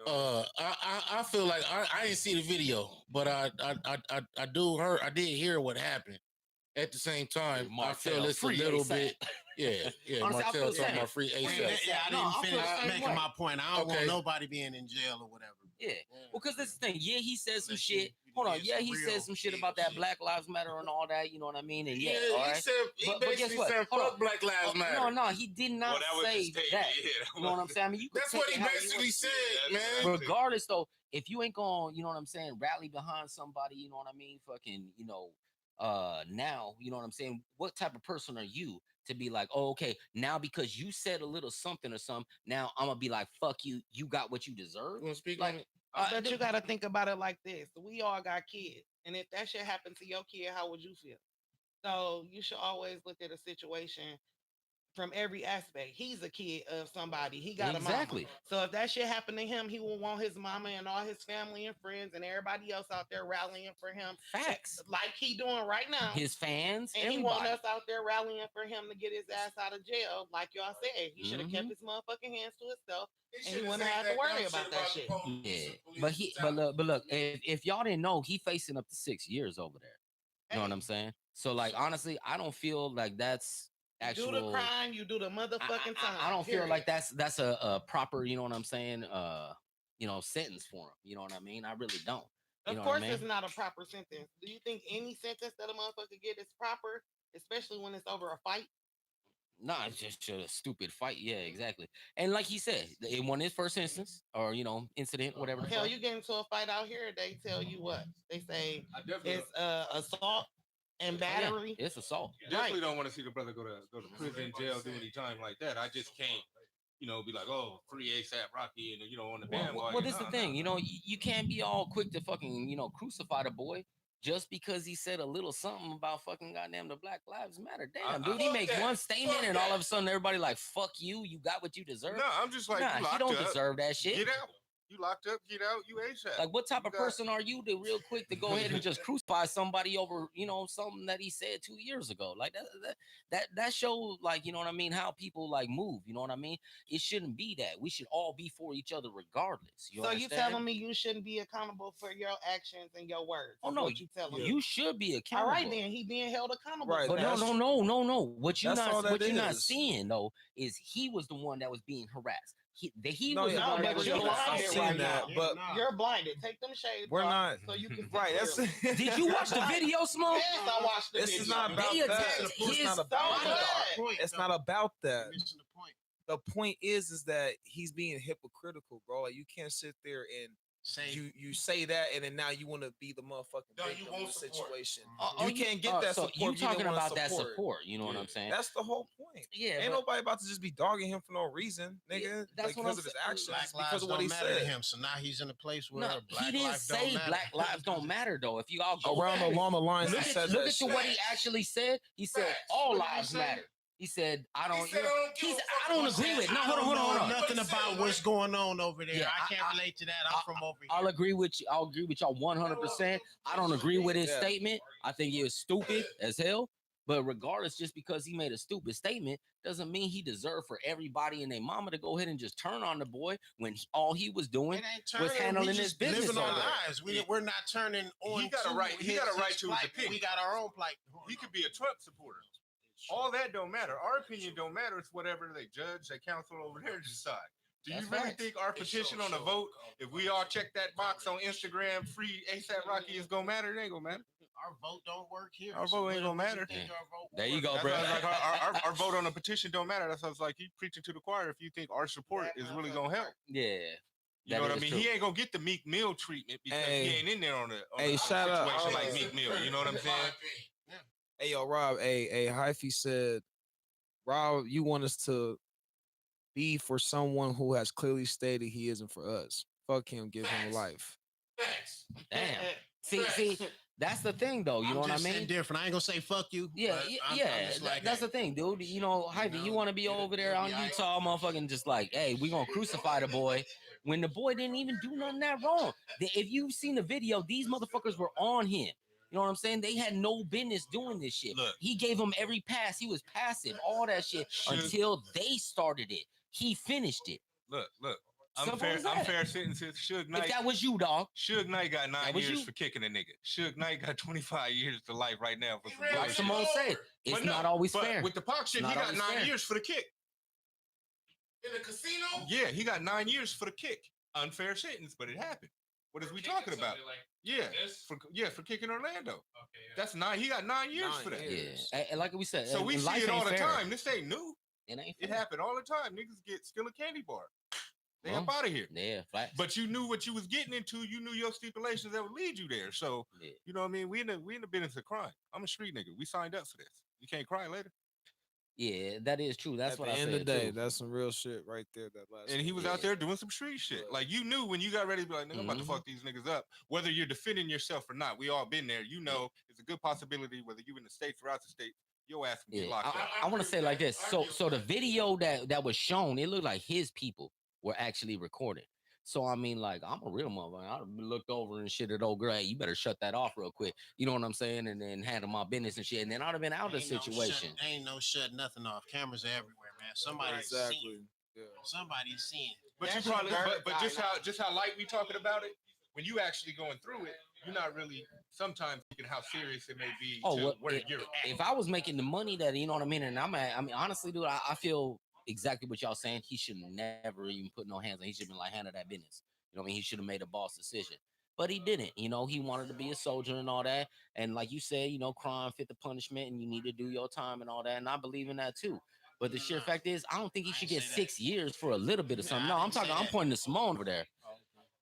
I feel like I didn't see the video, but I did hear what happened. At the same time, I feel it's a little bit. Yeah. Honestly, I feel Martell the talking same. about free Yeah, ASAP. I No, I didn't feel finish the same making way. my point. I don't want Okay. nobody being in jail or whatever. Yeah. Well, because this is the thing. Yeah, he said some Unless shit. you Hold on. did Yeah, some he real said some shit ill about that shit. Black Lives Matter and all that. You know what I mean? And Yeah, all he right. said he But guess basically what? said Hold fuck on. Black Lives Matter. No, he did not that was say his statement. that. Yeah, You know what I'm saying? I mean, you could That's take what it he how you basically want. said, Yeah, man. Regardless, though, if you ain't gonna, you know what I'm saying, rally behind somebody, you know what I mean, fucking, now, you know what I'm saying, what type of person are you to be like, oh, okay, now because you said a little something or something, now I'm gonna be like, fuck you, you got what you deserve. You want to speak Like, on it? But you got to think about it like this. We all got kids. And if that shit happened to your kid, how would you feel? So you should always look at a situation from every aspect. He's a kid of somebody. He got a mama. Exactly. So if that shit happened to him, he will want his mama and all his family and friends and everybody else out there rallying for him. Facts. Like he doing right now. His fans, And he want everybody. us out there rallying for him to get his ass out of jail. Like y'all said, he should have kept his motherfucking hands to himself, and he wouldn't have had to worry about that shit. Yeah, but look, if y'all didn't know, he facing up to 6 years over there. You know what I'm saying? So like, honestly, I don't feel like that's actual. Do the crime, you do the motherfucking time. I don't feel period. like that's a proper, you know what I'm saying, sentence for him. You know what I mean? I really don't. You Of know course, what I mean? it's not a proper sentence. Do you think any sentence that a motherfucker get is proper, especially when it's over a fight? Nah, it's just a stupid fight. Yeah, exactly. And like he said, it won his first instance or incident, whatever. the Hell, fuck. you get into a fight out here, they tell you what? They say it's assault and Oh, yeah, battery. it's assault. Definitely don't want to see the brother go to prison, jail, do any time like that. I just can't, be like, oh, free ASAP Rocky, and on the bandwagon. Well, this is the thing. You can't be all quick to fucking crucify the boy just because he said a little something about fucking goddamn the Black Lives Matter. Damn, dude, he makes one statement and all of a sudden everybody like, fuck you, you got what you deserve. No, I'm just like, Nah, you he locked don't up, deserve that shit. Get out. You locked up, get out, you ASAP. Like, what type You of got- person are you to real quick to go ahead and just crucify somebody over, something that he said 2 years ago? Like that shows, like, you know what I mean, how people like move. You know what I mean? It shouldn't be that. We should all be for each other regardless. You So understand? you telling me you shouldn't be accountable for your actions and your words? Oh no, you telling me? You should be All accountable. right, then he being held accountable. Right, for But that. no. What you're That's all not that not is. seeing though is he was the one that was being harassed. He No, was yeah, the no, one that but was you're being blinded I've harassed. seen right that, now. but You're blinded. Take them shades we're off not so you can see right. That's clearly. Did you watch the video, Smoke? Yes, I watched the this video. is not about They that. attacked It's his not about bodyguard. that. It's not about that. You're missing the point. The point is that he's being hypocritical, bro. Like, you can't sit there and Say you say that, and then now you want to be the motherfucking No, you victim want of the support. situation. Oh, You can't get that so support. you if didn't talking wanna about that support? You know what I'm saying? That's the whole point. Yeah, Ain't but- nobody about to just be dogging him for no reason, nigga. Yeah, like, that's what because I'm of his saying. actions, Black because lives of what don't he matter to said. him. So now he's in a place where No, black he didn't lives don't say matter. black lives don't matter though. If you all go Around back, along the lines, he look said at that shit. what he actually said. He said Facts. all What did he lives say? matter. He said I don't. He said, I don't agree with. No, hold on. Nothing about what's going on over there. Yeah, I can't relate to that. I'm from over here. I'll agree with you. I'll agree with y'all 100%. I don't agree with his Yeah. statement. I think he was stupid as hell. But regardless, just because he made a stupid statement doesn't mean he deserved for everybody and their mama to go ahead and just turn on the boy when all he was doing It ain't was turning. handling We his just business living our over there. lives. We're not turning on. He got a to right- he got a right to his plight. opinion. We got our own plight. He could be a Trump supporter. All that don't matter. Our opinion don't matter. It's whatever they judge, they council over there decide. Do you That's really facts. think our petition on the vote, if we all check that box on Instagram, free ASAP Rocky, is gonna matter? It ain't gonna matter. Our vote don't work here. Our vote ain't what gonna do you matter. think our vote There you work? go, That's bro. why I was like, our vote on the petition don't matter. That's why I was like, he preaching to the choir. If you think our support is really gonna help, Yeah. you know what I mean? He ain't gonna get the Meek Mill treatment because Hey. he ain't in there on the Hey, shout out. situation like Meek Mill. You know what I'm saying? Hey, yo, Rob. Hey, Hyphy said, Rob, you want us to be for someone who has clearly stated he isn't for us. Fuck him, give him a life. Damn. See, that's the thing though. You know what I mean? Indifferent. I ain't gonna say fuck you. Yeah, but I'm just like, that's hey, the thing, dude. You know, Hyphy, you want to be over there on Utah, motherfucking just like, hey, we gonna crucify the boy when the boy didn't even do nothing that wrong. If you've seen the video, these motherfuckers were on him. You know what I'm saying? They had no business doing this shit. Look. He gave them every pass. He was passive, all that shit until they started it. He finished it. Look. Simple as that. Unfair sentences. Suge If Knight. that was you, dog. Suge Knight got 9 was years you. for kicking a nigga. Suge Knight got 25 years to life right now for some ran Like bullshit. Simone said, it's But no, not always but fair. with the Pac shit, Not he got always 9 fair. years for the kick. In the casino? Yeah, he got 9 years for the kick. Unfair sentence, but it happened. What is we talking about? For kicking Orlando. Okay, yeah. That's 9. He got 9 years 9 for that. years. Yeah, and like we said, So we and see life it all ain't the fair. time. This ain't new. It ain't It fair. happened all the time. Niggas get steal a candy bar. They Well, up out of here. Yeah, facts. But you knew what you was getting into. You knew your stipulations that would lead you there. So Yeah. you know what I mean. We in the business of crime. I'm a street nigga. We signed up for this. You can't cry later. Yeah, that is true. That's At what the I end said of the day, too. that's some real shit right there. That last. And he was out Yeah. there doing some street shit. Right. Like you knew when you got ready to be like, nigga, I'm about to Mhm. fuck these niggas up. Whether you're defending yourself or not, we all been there. You know, it's a good possibility whether you in the states or out the state, your ass can get Yeah, locked up. I want to say like this. So the video that was shown, it looked like his people were actually recording. So I mean, like, I'm a real motherfucker. I looked over and shit at old girl. Hey, you better shut that off real quick. You know what I'm saying? And then handle my business and shit. And then I'd have been out of the situation. Ain't no shut nothing off. Cameras are everywhere, man. Somebody's seeing. Exactly. Yeah. Somebody's seeing. But That you probably, shit hurt, but just dog. how light we talking about it. When you actually going through it, you're not really sometimes thinking how serious it may be Oh, to well, where you're at. If I was making the money that, you know what I mean, and I mean, honestly, dude, I feel exactly what y'all saying. He should never even put no hands on. He should have been like, handle that business. You know what I mean? He should have made a boss decision. But he didn't. You know, he wanted to be a soldier and all that. And like you said, you know, crime fit the punishment and you need to do your time and all that. And I believe in that too. But the sheer fact is, I don't think he should get 6 years for a little bit of something. No, I'm talking, I'm pointing to Simone over there.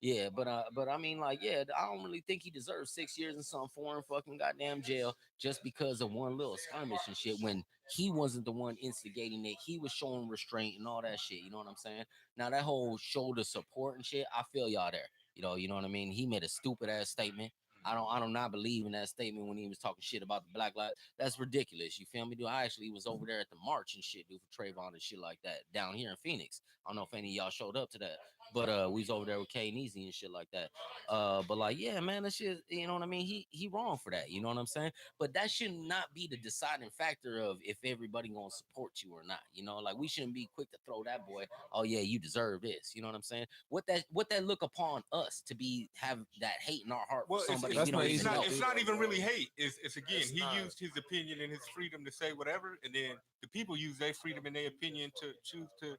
Yeah, but I mean, like, yeah, I don't really think he deserves 6 years in some foreign fucking goddamn jail just because of one little skirmish and shit. When he wasn't the one instigating it, he was showing restraint and all that shit. You know what I'm saying? Now that whole shoulder support and shit, I feel y'all there. You know what I mean. He made a stupid ass statement. I do not believe in that statement when he was talking shit about the black lives. That's ridiculous. You feel me, dude? I actually was over there at the march and shit, dude, for Trayvon and shit like that down here in Phoenix. I don't know if any of y'all showed up to that. But we was over there with K and Easy and shit like that. But like, yeah, man, that shit, you know what I mean? He wrong for that, you know what I'm saying? But that should not be the deciding factor of if everybody gonna support you or not. You know, like we shouldn't be quick to throw that boy, oh yeah, you deserve this. You know what I'm saying? What that look upon us to be have that hate in our heart for Well, somebody that's we don't not even easy. know. it's not even really hate. It's again, It's he not. used his opinion and his freedom to say whatever, and then the people use their freedom and their opinion to choose to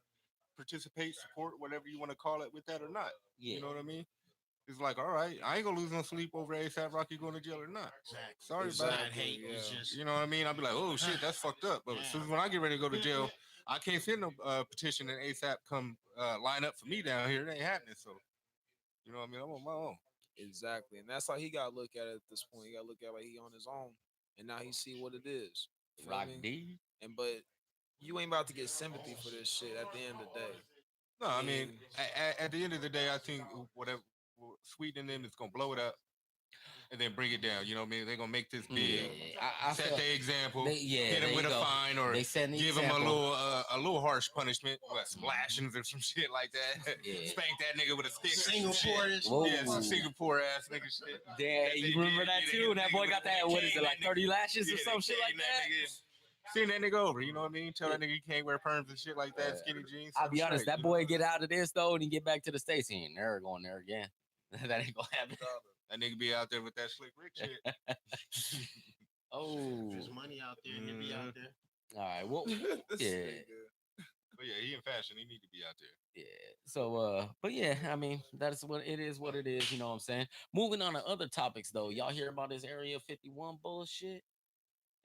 participate, support, whatever you want to call it, with that or not. Yeah. You know what I mean? It's like, all right, I ain't gonna lose no sleep over ASAP Rocky going to jail or not. Exactly. Sorry It's about not it. hate. It's Yeah. just You know what I mean? I'll be like, oh shit, that's fucked up. But as soon as when I get ready to go to jail, I can't send no petition and ASAP come line up for me down here. It ain't happening. So, you know what I mean? I'm on my own. Exactly. And that's how he got to look at it at this point. He got to look at it like he on his own. And now he see what it is. You feel Rock me? D. And but you ain't about to get sympathy for this shit at the end of the day. No, I mean, at the end of the day, I think whatever sweeten them is gonna blow it up and then bring it down. You know what I mean? They're gonna make this big, Yeah, I set feel the example, yeah, hit there him with you a go. fine or They set an give him example. a little harsh punishment, what splashings or some shit like that. Yeah. Spank that nigga with a stick. or some Singapore. shit. Whoa. Yeah, some Singapore ass nigga shit. Yeah, That you they remember did, that you know, too? hit That the boy nigga got with that, the what is cane, it, like that nigga- 30 lashes or Yeah, some they shit like cane that? nigga and send that nigga over, you know what I mean? Tell that nigga he can't wear perms and shit like that, Yeah. skinny jeans. I'll be something honest, straight, that you know? boy get out of this though and he get back to the States. He ain't never going there again. That ain't gonna happen. That nigga be out there with that slick Rick shit. Oh, There's money out there. He'll be out there. all right. Well, This yeah, nigga. But yeah, he in fashion. He need to be out there. yeah. So, but yeah, I mean, that's what it is. What it is. You know what I'm saying? Moving on to other topics though. Y'all hear about this Area 51 bullshit?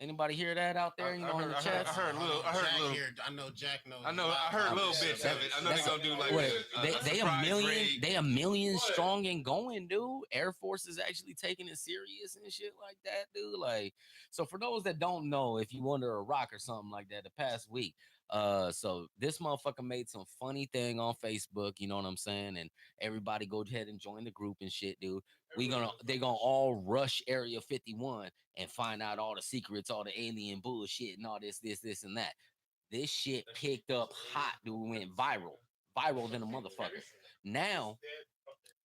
Anybody hear that out there? You know, in the chat. I heard a little. I know Jack knows. I heard little bits of it. I know they're gonna do like Wait, a they a surprise million, raid. they a million strong and going, dude. Air Force is actually taking it serious and shit like that, dude. Like, so for those that don't know, if you under a rock or something like that, the past week, so this motherfucker made some funny thing on Facebook, you know what I'm saying? And everybody go ahead and join the group and shit, dude. They gonna all rush Area 51 and find out all the secrets, all the alien bullshit and all this, and that. This shit picked up hot, dude. Went viral than a motherfucker. Now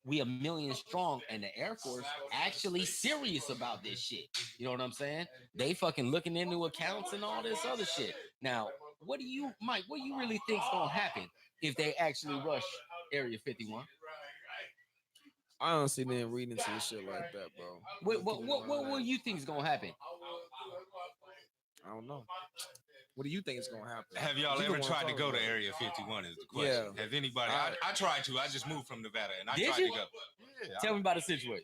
we a million strong, and the Air Force actually serious about this shit. You know what I'm saying? They fucking looking into accounts and all this other shit. Now, what do you, Mike? What do you really think's gonna happen if they actually rush Area 51. I honestly didn't read into this shit like that, bro. What do you think is gonna happen? I don't know. What do you think is gonna happen? Have y'all You the ever one tried to talking go to about it. Area 51 is the question. Yeah. Has anybody? I tried to. I just moved from Nevada and I Did tried you? to go. Yeah, Tell me about the situation.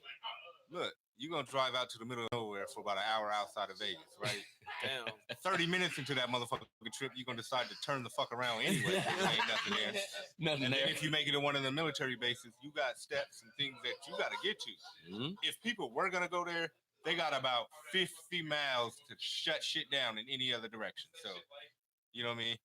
Look, you're going to drive out to the middle of nowhere for about an hour outside of Vegas, right? Damn. 30 minutes into that motherfucking trip, you're going to decide to turn the fuck around anyway. There ain't nothing there. Nothing And there. then if you make it to one of the military bases, you got steps and things that you got to get to. Mhm. If people were going to go there, they got about 50 miles to shut shit down in any other direction. So, you know what I mean?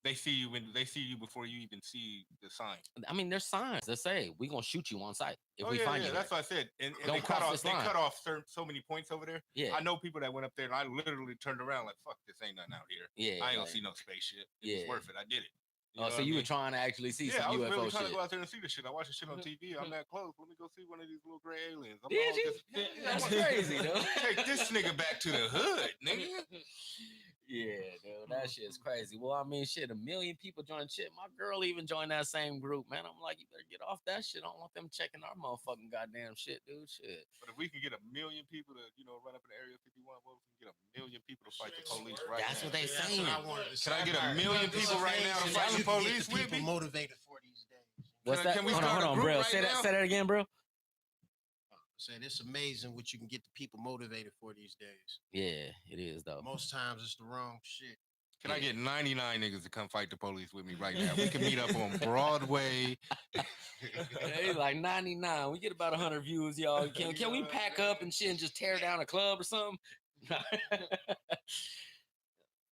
They see you before you even see the sign. I mean, there's signs that say we're gonna shoot you on sight if we find you. That's what I said. And Don't they cut cross off. this They line. cut off so many points over there. Yeah. I know people that went up there, and I literally turned around like, "Fuck, this ain't nothing out here. Yeah, I ain't gonna like- see no spaceship. It Yeah. was worth it. I did it." Oh, so you were trying to actually see Yeah, I some was UFO really trying shit. to go out there and see this shit. I watched the shit on TV. I'm that close. Let me go see one of these little gray aliens. I'm Did all you? That's crazy, though. Take this nigga back to the hood, nigga. Yeah, dude, that shit's crazy. Well, I mean, shit, 1 million people joined shit. My girl even joined that same group, man. I'm like, you better get off that shit. I don't want them checking our motherfucking goddamn shit, dude. Shit. But if we can get 1 million people to, run up in Area 51, what if we can get 1 million people to fight the police right That's now? what they saying. Can I get 1 million people right now to fight the police with me? Motivated for these days. What's that? Can we Hold start a on, group bro. right Say now? that again, bro. Saying it's amazing what you can get the people motivated for these days. Yeah, it is though. Most times it's the wrong shit. Can I get 99 niggas to come fight the police with me right now? We can meet up on Broadway. It's like 99. We get about 100 views, y'all. Can we pack up and shit and just tear down a club or something?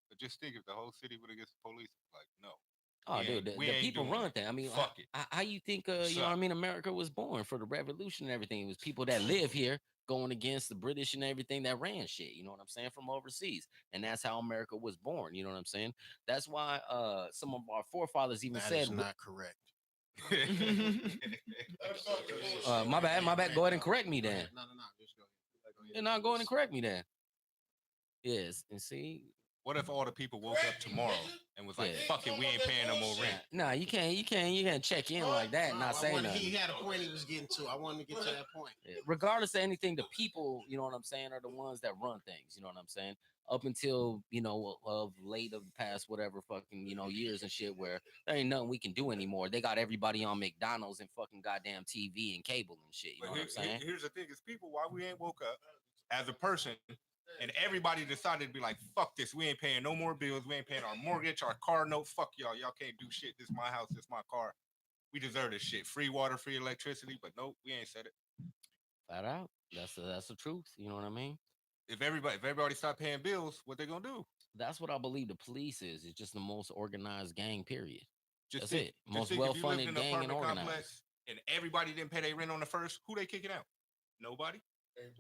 But just think if the whole city would have against the police, like, no. Oh, We dude, ain't- the we ain't people doing run it. that. I mean, Fuck it. how you think, you know what I Suck. mean, America was born for the revolution and everything. It was people that live here going against the British and everything that ran shit, you know what I'm saying, from overseas. And that's how America was born, you know what I'm saying? That's why some of our forefathers even That said, is not correct. my bad. Go ahead and correct me then. No. Just go ahead. You're not going to correct me then. Yes, and see, What if all the people woke up tomorrow and was like, Yeah. fuck it, we ain't paying no more rent? nah, you can't check in like that and not say nothing. He had a point he was getting to. I wanted to get to that point. Yeah, regardless of anything, the people, you know what I'm saying, are the ones that run things, you know what I'm saying? Up until, of late of the past, whatever fucking, years and shit where there ain't nothing we can do anymore. They got everybody on McDonald's and fucking goddamn TV and cable and shit, you know what I'm saying? Here's the thing is people, why we ain't woke up as a person and everybody decided to be like, fuck this, we ain't paying no more bills, we ain't paying our mortgage, our car note, fuck y'all can't do shit, this my house, this my car. We deserve this shit. Free water, free electricity, but nope, we ain't said it. Flat out. That's the truth, you know what I mean? If everybody stop paying bills, what they gonna do? That's what I believe the police is. It's just the most organized gang, period. Just That's it. Most think if you lived well-funded in an gang and apartment organized. complex and everybody didn't pay their rent on the first, who they kicking out? Nobody.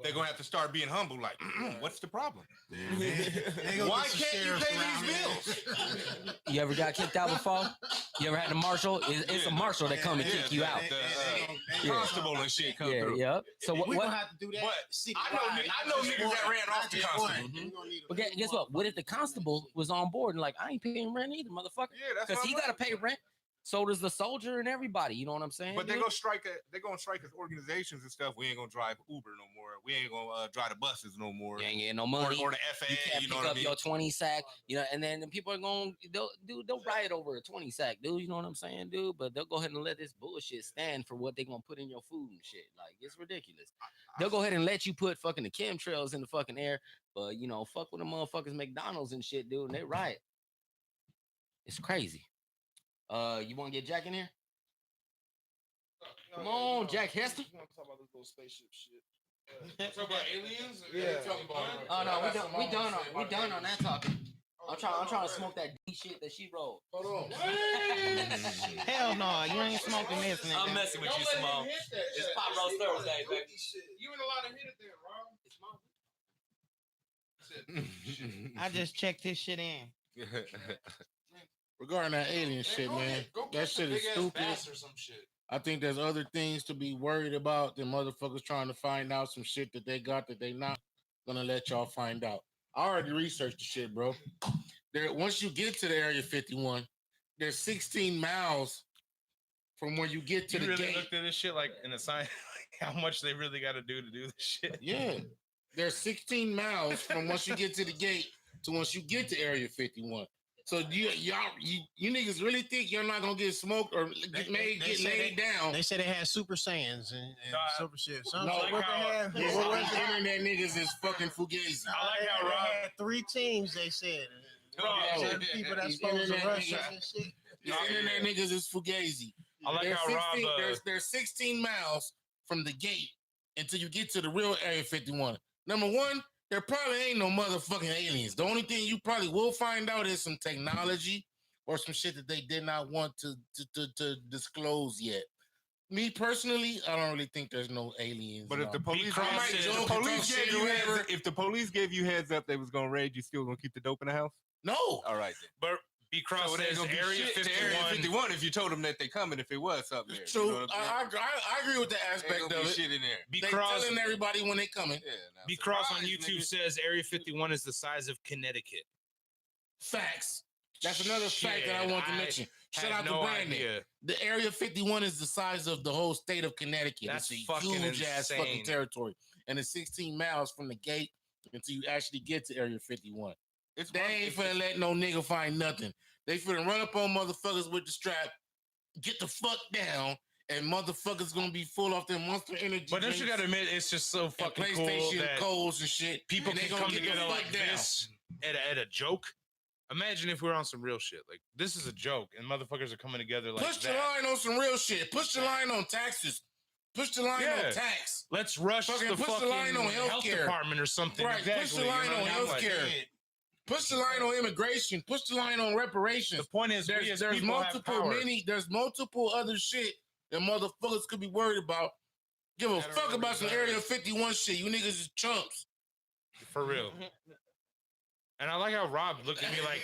They're gonna have to start being humble. Like, what's the problem? Why can't you pay these bills? You ever got kicked out before? You ever had a marshal? It's a marshal that come and kick you out. The constable and shit come Yeah, through. yep. So We what? gonna have to do that. But I know niggas that ran off the constable. But guess what? What if the constable was on board and like, I ain't paying rent either, motherfucker? Yeah, that's Because what he I'm got to like. pay rent. So does the soldier and everybody. You know what I'm saying? But dude? they're gonna strike as organizations and stuff. We ain't gonna drive Uber no more. We ain't gonna drive the buses no more. You ain't getting no money. Or the FAA. You can't You know pick what I up mean? your 20 sack, and then the people are they'll riot over a 20 sack, dude. You know what I'm saying, dude? But they'll go ahead and let this bullshit stand for what they gonna put in your food and shit. Like, it's ridiculous. They'll go ahead and let you put fucking the chemtrails in the fucking air, but fuck with the motherfuckers McDonald's and shit, dude, and they riot. It's crazy. You wanna get Jack in here? Come on, Jack Hester. We want to talk about this little spaceship shit. Talk about aliens? Yeah. Oh no, we done on that topic. I'm trying to smoke that D shit that she rolled. Hold on. Hell no, you ain't smoking this, nigga. I'm messing with you, Simone. It's PotRoast Thursday, baby. You ain't allowed to hit it there, Rob. I just checked his shit in. Regarding that alien shit, man, that shit is stupid. Or some shit. I think there's other things to be worried about than motherfuckers trying to find out some shit that they got that they not gonna let y'all find out. I already researched the shit, bro. Once you get to the Area 51, there's 16 miles from when you get to You the really gate. looked at this shit like in a sign, like how much they really got to do this shit. Yeah, there's 16 miles from once you get to the gate to once you get to Area 51. So you niggas really think you're not gonna get smoked or get laid down? They said they had Super Saiyans and Super shit. No, like what how- they have? These What was it? internet niggas is fucking fugazi. I like how They Rob. had 3 teams. They said. Oh, Certain people that's these supposed to internet rush niggas- us and shit. These internet niggas is fugazi. I like There's how 16, Rob. there's 16 miles from the gate until you get to the real Area 51. Number one, there probably ain't no motherfucking aliens. The only thing you probably will find out is some technology or some shit that they did not want to disclose yet. Me personally, I don't really think there's no aliens. But if the police, Cross gave, said- if the police gave you heads, if the police gave you heads up, they was gonna raid. You still gonna keep the dope in the house? no. All right then. But B Cross So it ain't says gonna be Area shit to 51. Area 51 if you told them that they coming. If it was something there, So you know what I'm saying? I agree with the Ain't aspect gonna of be it. shit in there. B They Cross. telling everybody when they coming. Yeah, now, B Cross on surprise, YouTube nigga. says Area 51 is the size of Connecticut. Facts. That's another fact that I Shit, want to I mention. Shout Had out no to Brandon. idea. The Area 51 is the size of the whole state of Connecticut. That's it's a fucking huge ass fucking insane. territory. And it's 16 miles from the gate until you actually get to Area 51. It's They one- ain't it's- finna let no nigga find nothing. They finna run up on motherfuckers with the strap, get the fuck down, and motherfuckers gonna be full off their Monster Energy. But don't you drinks gotta admit, it's just so and fucking PlayStation cool that codes and shit. people and they can gonna come get the together fuck like down. this at a joke. Imagine if we were on some real shit. Like, this is a joke, and motherfuckers are coming together like Push the that. line on some real shit. Push the line on taxes. Push the line Yeah. on tax. Let's rush Fucking the push the fucking line on health healthcare. department or something. Right, Exactly. push the line you know on what I mean? Like, healthcare. Push the line on immigration. Push the line on reparations. the point is, we as There's people have multiple power. there's multiple other shit that motherfuckers could be worried about. Give a That fuck already about some deserves. Area 51 shit. You niggas is chumps. For real. And I like how Rob looked at me like,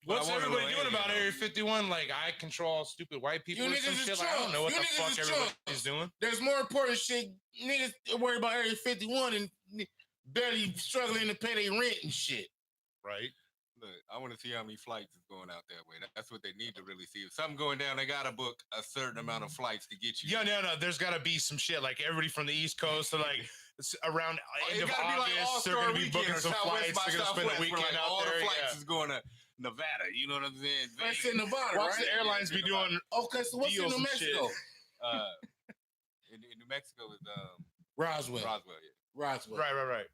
what's I wonder everybody what doing alien about is. Area 51? Like, I control all stupid white people You or some niggas is shit. Like, I don't know what chumps. the You niggas fuck is everybody's chumps. doing. There's more important shit. Niggas worried about Area 51 and barely struggling to pay their rent and shit. Right? Look, I want to see how many flights is going out that way. That's what they need to really see. If something going down, they gotta book a certain amount of flights to get you. Yeah, no. There's got to be some shit. Like, everybody from the East Coast to, like, around end It of gotta be like August, they're All-Star going to be Weekend booking or some Southwest flights. by They're going to spend a Southwest, where, weekend like, out all there. the flights Yeah. is going to Nevada. You know what I'm saying? That's in Nevada, Watch right? the airlines be doing Okay, so what's in deals New and shit. Mexico? Uh, in New Mexico is Roswell. Roswell. Yeah. Roswell. Right.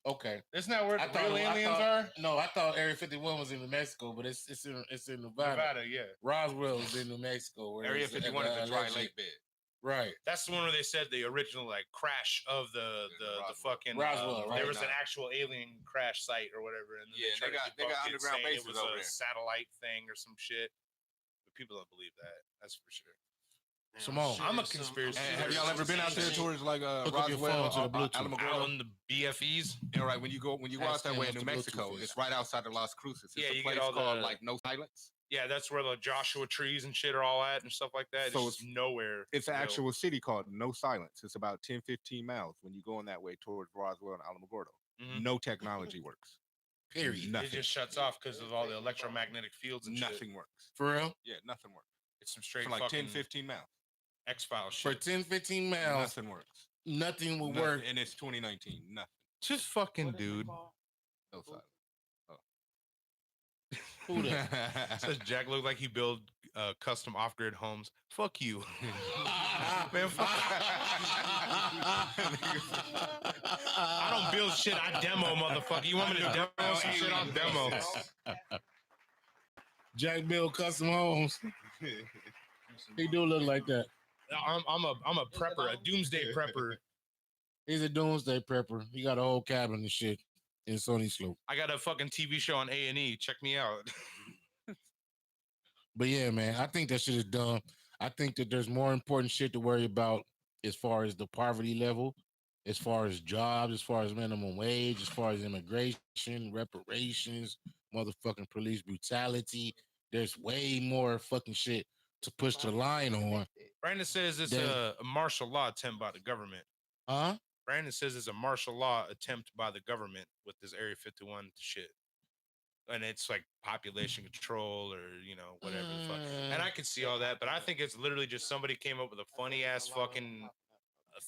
Okay. Isn't that where I the thought, real aliens are? No, I thought Area 51 was in New Mexico, but it's in Nevada. Nevada, yeah. Roswell is in New Mexico. Where Area it's, 51 is a dry alleged- lake bed. Right. That's the one where they said the original like crash of the Roswell. fucking Roswell, right There was now. an actual alien crash site or whatever, and then Yeah, tried they to got debunk it, underground saying bases it was over a there. satellite thing or some shit. But people don't believe that. That's for sure. Simone. I'm a conspiracy And have y'all ever been out there towards like Hook up your Roswell, phone to the Bluetooth. Alamogordo? Out on the BFEs. Yeah, right. When you go out that way in New Ask them what the Mexico, Bluetooth is. it's right outside of Las Cruces. It's Yeah, a you place get all called the- like No Silence. Yeah, that's where the Joshua trees and shit are all at and stuff like that. So It's just nowhere. It's an you know. actual city called No Silence. It's about 10, 15 miles when you go in that way towards Roswell and Alamogordo. Mhm. No technology works. Period. It Nothing. just shuts off because of all the electromagnetic fields and shit. Nothing works. For real? Yeah, nothing works. It's some straight For like fucking 10, 15 miles. X-Files For shit. 10, 15 miles, Nothing works. nothing will Nothing. work. And it's 2019. Nothing. Just fucking What is it dude. called? No Silence. Who that? Says Jack looked like he build custom off-grid homes. Fuck you. Man, fuck. I don't build shit. I demo, motherfucker. You want me to demo some shit? I'll demo. Jack Bill Custom Homes. He do look like that. I'm a prepper, a doomsday prepper. He's a doomsday prepper. He got a whole cabin and shit in Sony Slope. I got a fucking TV show on A&E. Check me out. But yeah, man, I think that shit is dumb. I think that there's more important shit to worry about as far as the poverty level, as far as jobs, as far as minimum wage, as far as immigration, reparations, motherfucking police brutality. There's way more fucking shit to push the line on. Brandon says it's Damn. a martial law attempt by the government. Huh? Brandon says it's a martial law attempt by the government with this Area 51 shit. and it's like population control or whatever the fuck. And I can see all that, but I think it's literally just somebody came up with a funny ass fucking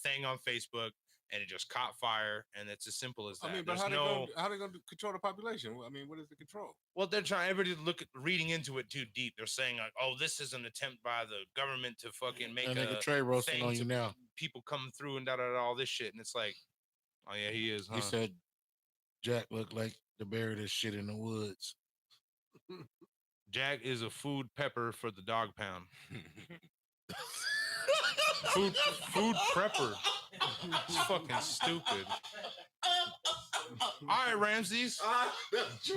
thing on Facebook, and it just caught fire, and it's as simple as that. I mean, but There's how they gonna control the population? I mean, what is the control? Well, they're trying. Everybody reading into it too deep. They're saying like, "Oh, this is an attempt by the government to fucking make That nigga a Trey roasting thing on you to now. people coming through and all this shit." And it's like, oh yeah, he is. Huh? He said Jack looked like the buried his shit in the woods. Jack is a food pepper for the dog pound. food prepper. It's fucking stupid. All right, Ramses.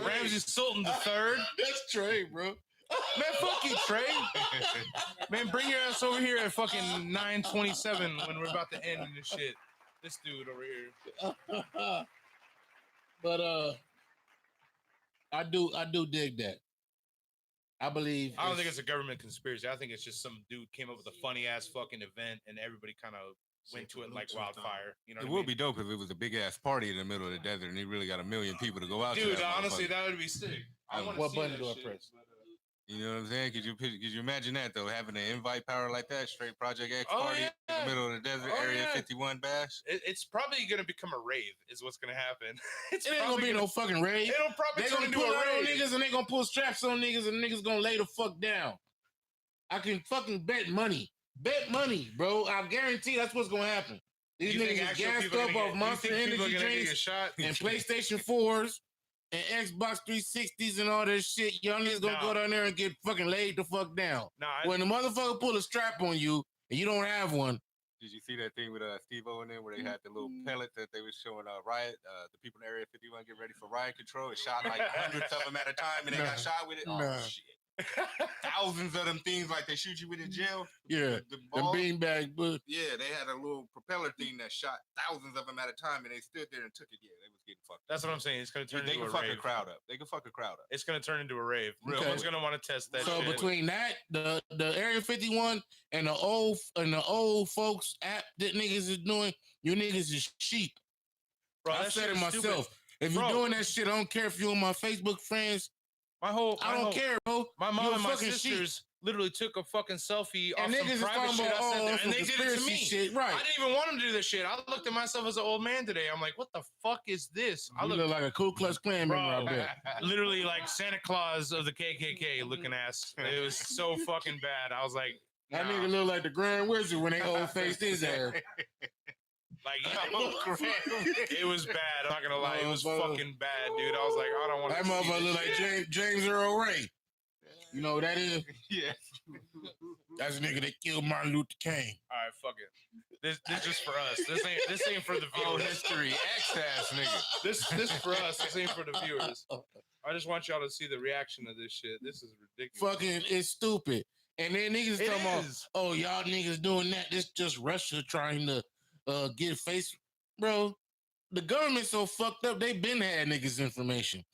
Ramses Sultan the Third. That's Trey, bro. Man, fuck you, Trey. Man, bring your ass over here at fucking 9:27 when we're about to end this shit. This dude over here. But I do dig that. I believe. I don't think it's a government conspiracy. I think it's just some dude came up with a funny ass fucking event and everybody kind of went to it like wildfire. You know, It would be dope if it was a big ass party in the middle of the desert and he really got 1 million people to go out. Dude, to that honestly, motherfucker. that would be sick. I want to What see button that do I shit, press? but, You know what I'm saying? Could you imagine that though? Having an invite power like that, straight Project X Oh, party in yeah. the middle of the desert, Oh, Area yeah. 51 bash. It's probably gonna become a rave, is what's gonna happen. It ain't gonna be no fucking raid. It'll probably They turn gonna into pull a out on rave. niggas and they gonna pull straps on niggas and niggas gonna lay the fuck down. I can fucking bet money. Bet money, bro. I guarantee that's what's gonna happen. These You think niggas is actual gassed people are up gonna off get- Monster you think people are Energy gonna get drinks shot? and PlayStation 4s and Xbox 360s and all this shit. Y'all niggas gonna go down there and get fucking laid the fuck down. Nah, When the motherfucker pull a strap on you and you don't have one, Did you see that thing with Steve-O in there where they had the little pellet that they was showing riot, the people in Area 51 get ready for riot control? It shot like hundreds of them at a time and they got shot with it. Oh Nah. shit. Thousands of them things like they shoot you with in jail. yeah, The the balls. beanbag, but Yeah, they had a little propeller thing that shot thousands of them at a time and they stood there and took it. Yeah, they was getting fucked. that's what I'm saying. It's gonna turn They into can a fuck a rave. crowd up. They can fuck a crowd up. It's gonna turn into a rave. Real Someone's quick. gonna want to test that so shit. between that, the Area 51 and the old folks app that niggas is doing, you niggas is sheep. Bro, I that said shit it is myself. stupid. If you're Bro. doing that shit, I don't care if you're on my Facebook friends. I I don't care, bro. My You mom a and my fucking sheep. sisters literally took a fucking selfie And off niggas is some private talking shit about, I sent oh, them, some and they did it to conspiracy me. shit, right. I didn't even want them to do this shit. I looked at myself as an old man today. I'm like, what the fuck is this? I You look look like a Ku Klux Klan member, I Bro. bet. literally like Santa Claus of the KKK looking ass. It was so fucking bad. I was like, That nah. nigga look like the Grand Wizard when they old faced his ass. Like, it was bad. I'm not gonna lie, it was Motherfucker. fucking bad, dude. I was like, I don't want That to. motherfucker look like James Earl Ray. You know who that is? Yeah. That's a nigga that killed Martin Luther King. All right, fuck it. This just for us. This ain't for the Oh, viewers. history. X-ass nigga. This for us. This ain't for the viewers. I just want y'all to see the reaction of this shit. This is ridiculous. Fucking, it's stupid. And then niggas It talking about, is. oh, y'all niggas doing that. This just Russia trying to get face. Bro, the government so fucked up, they been had niggas information.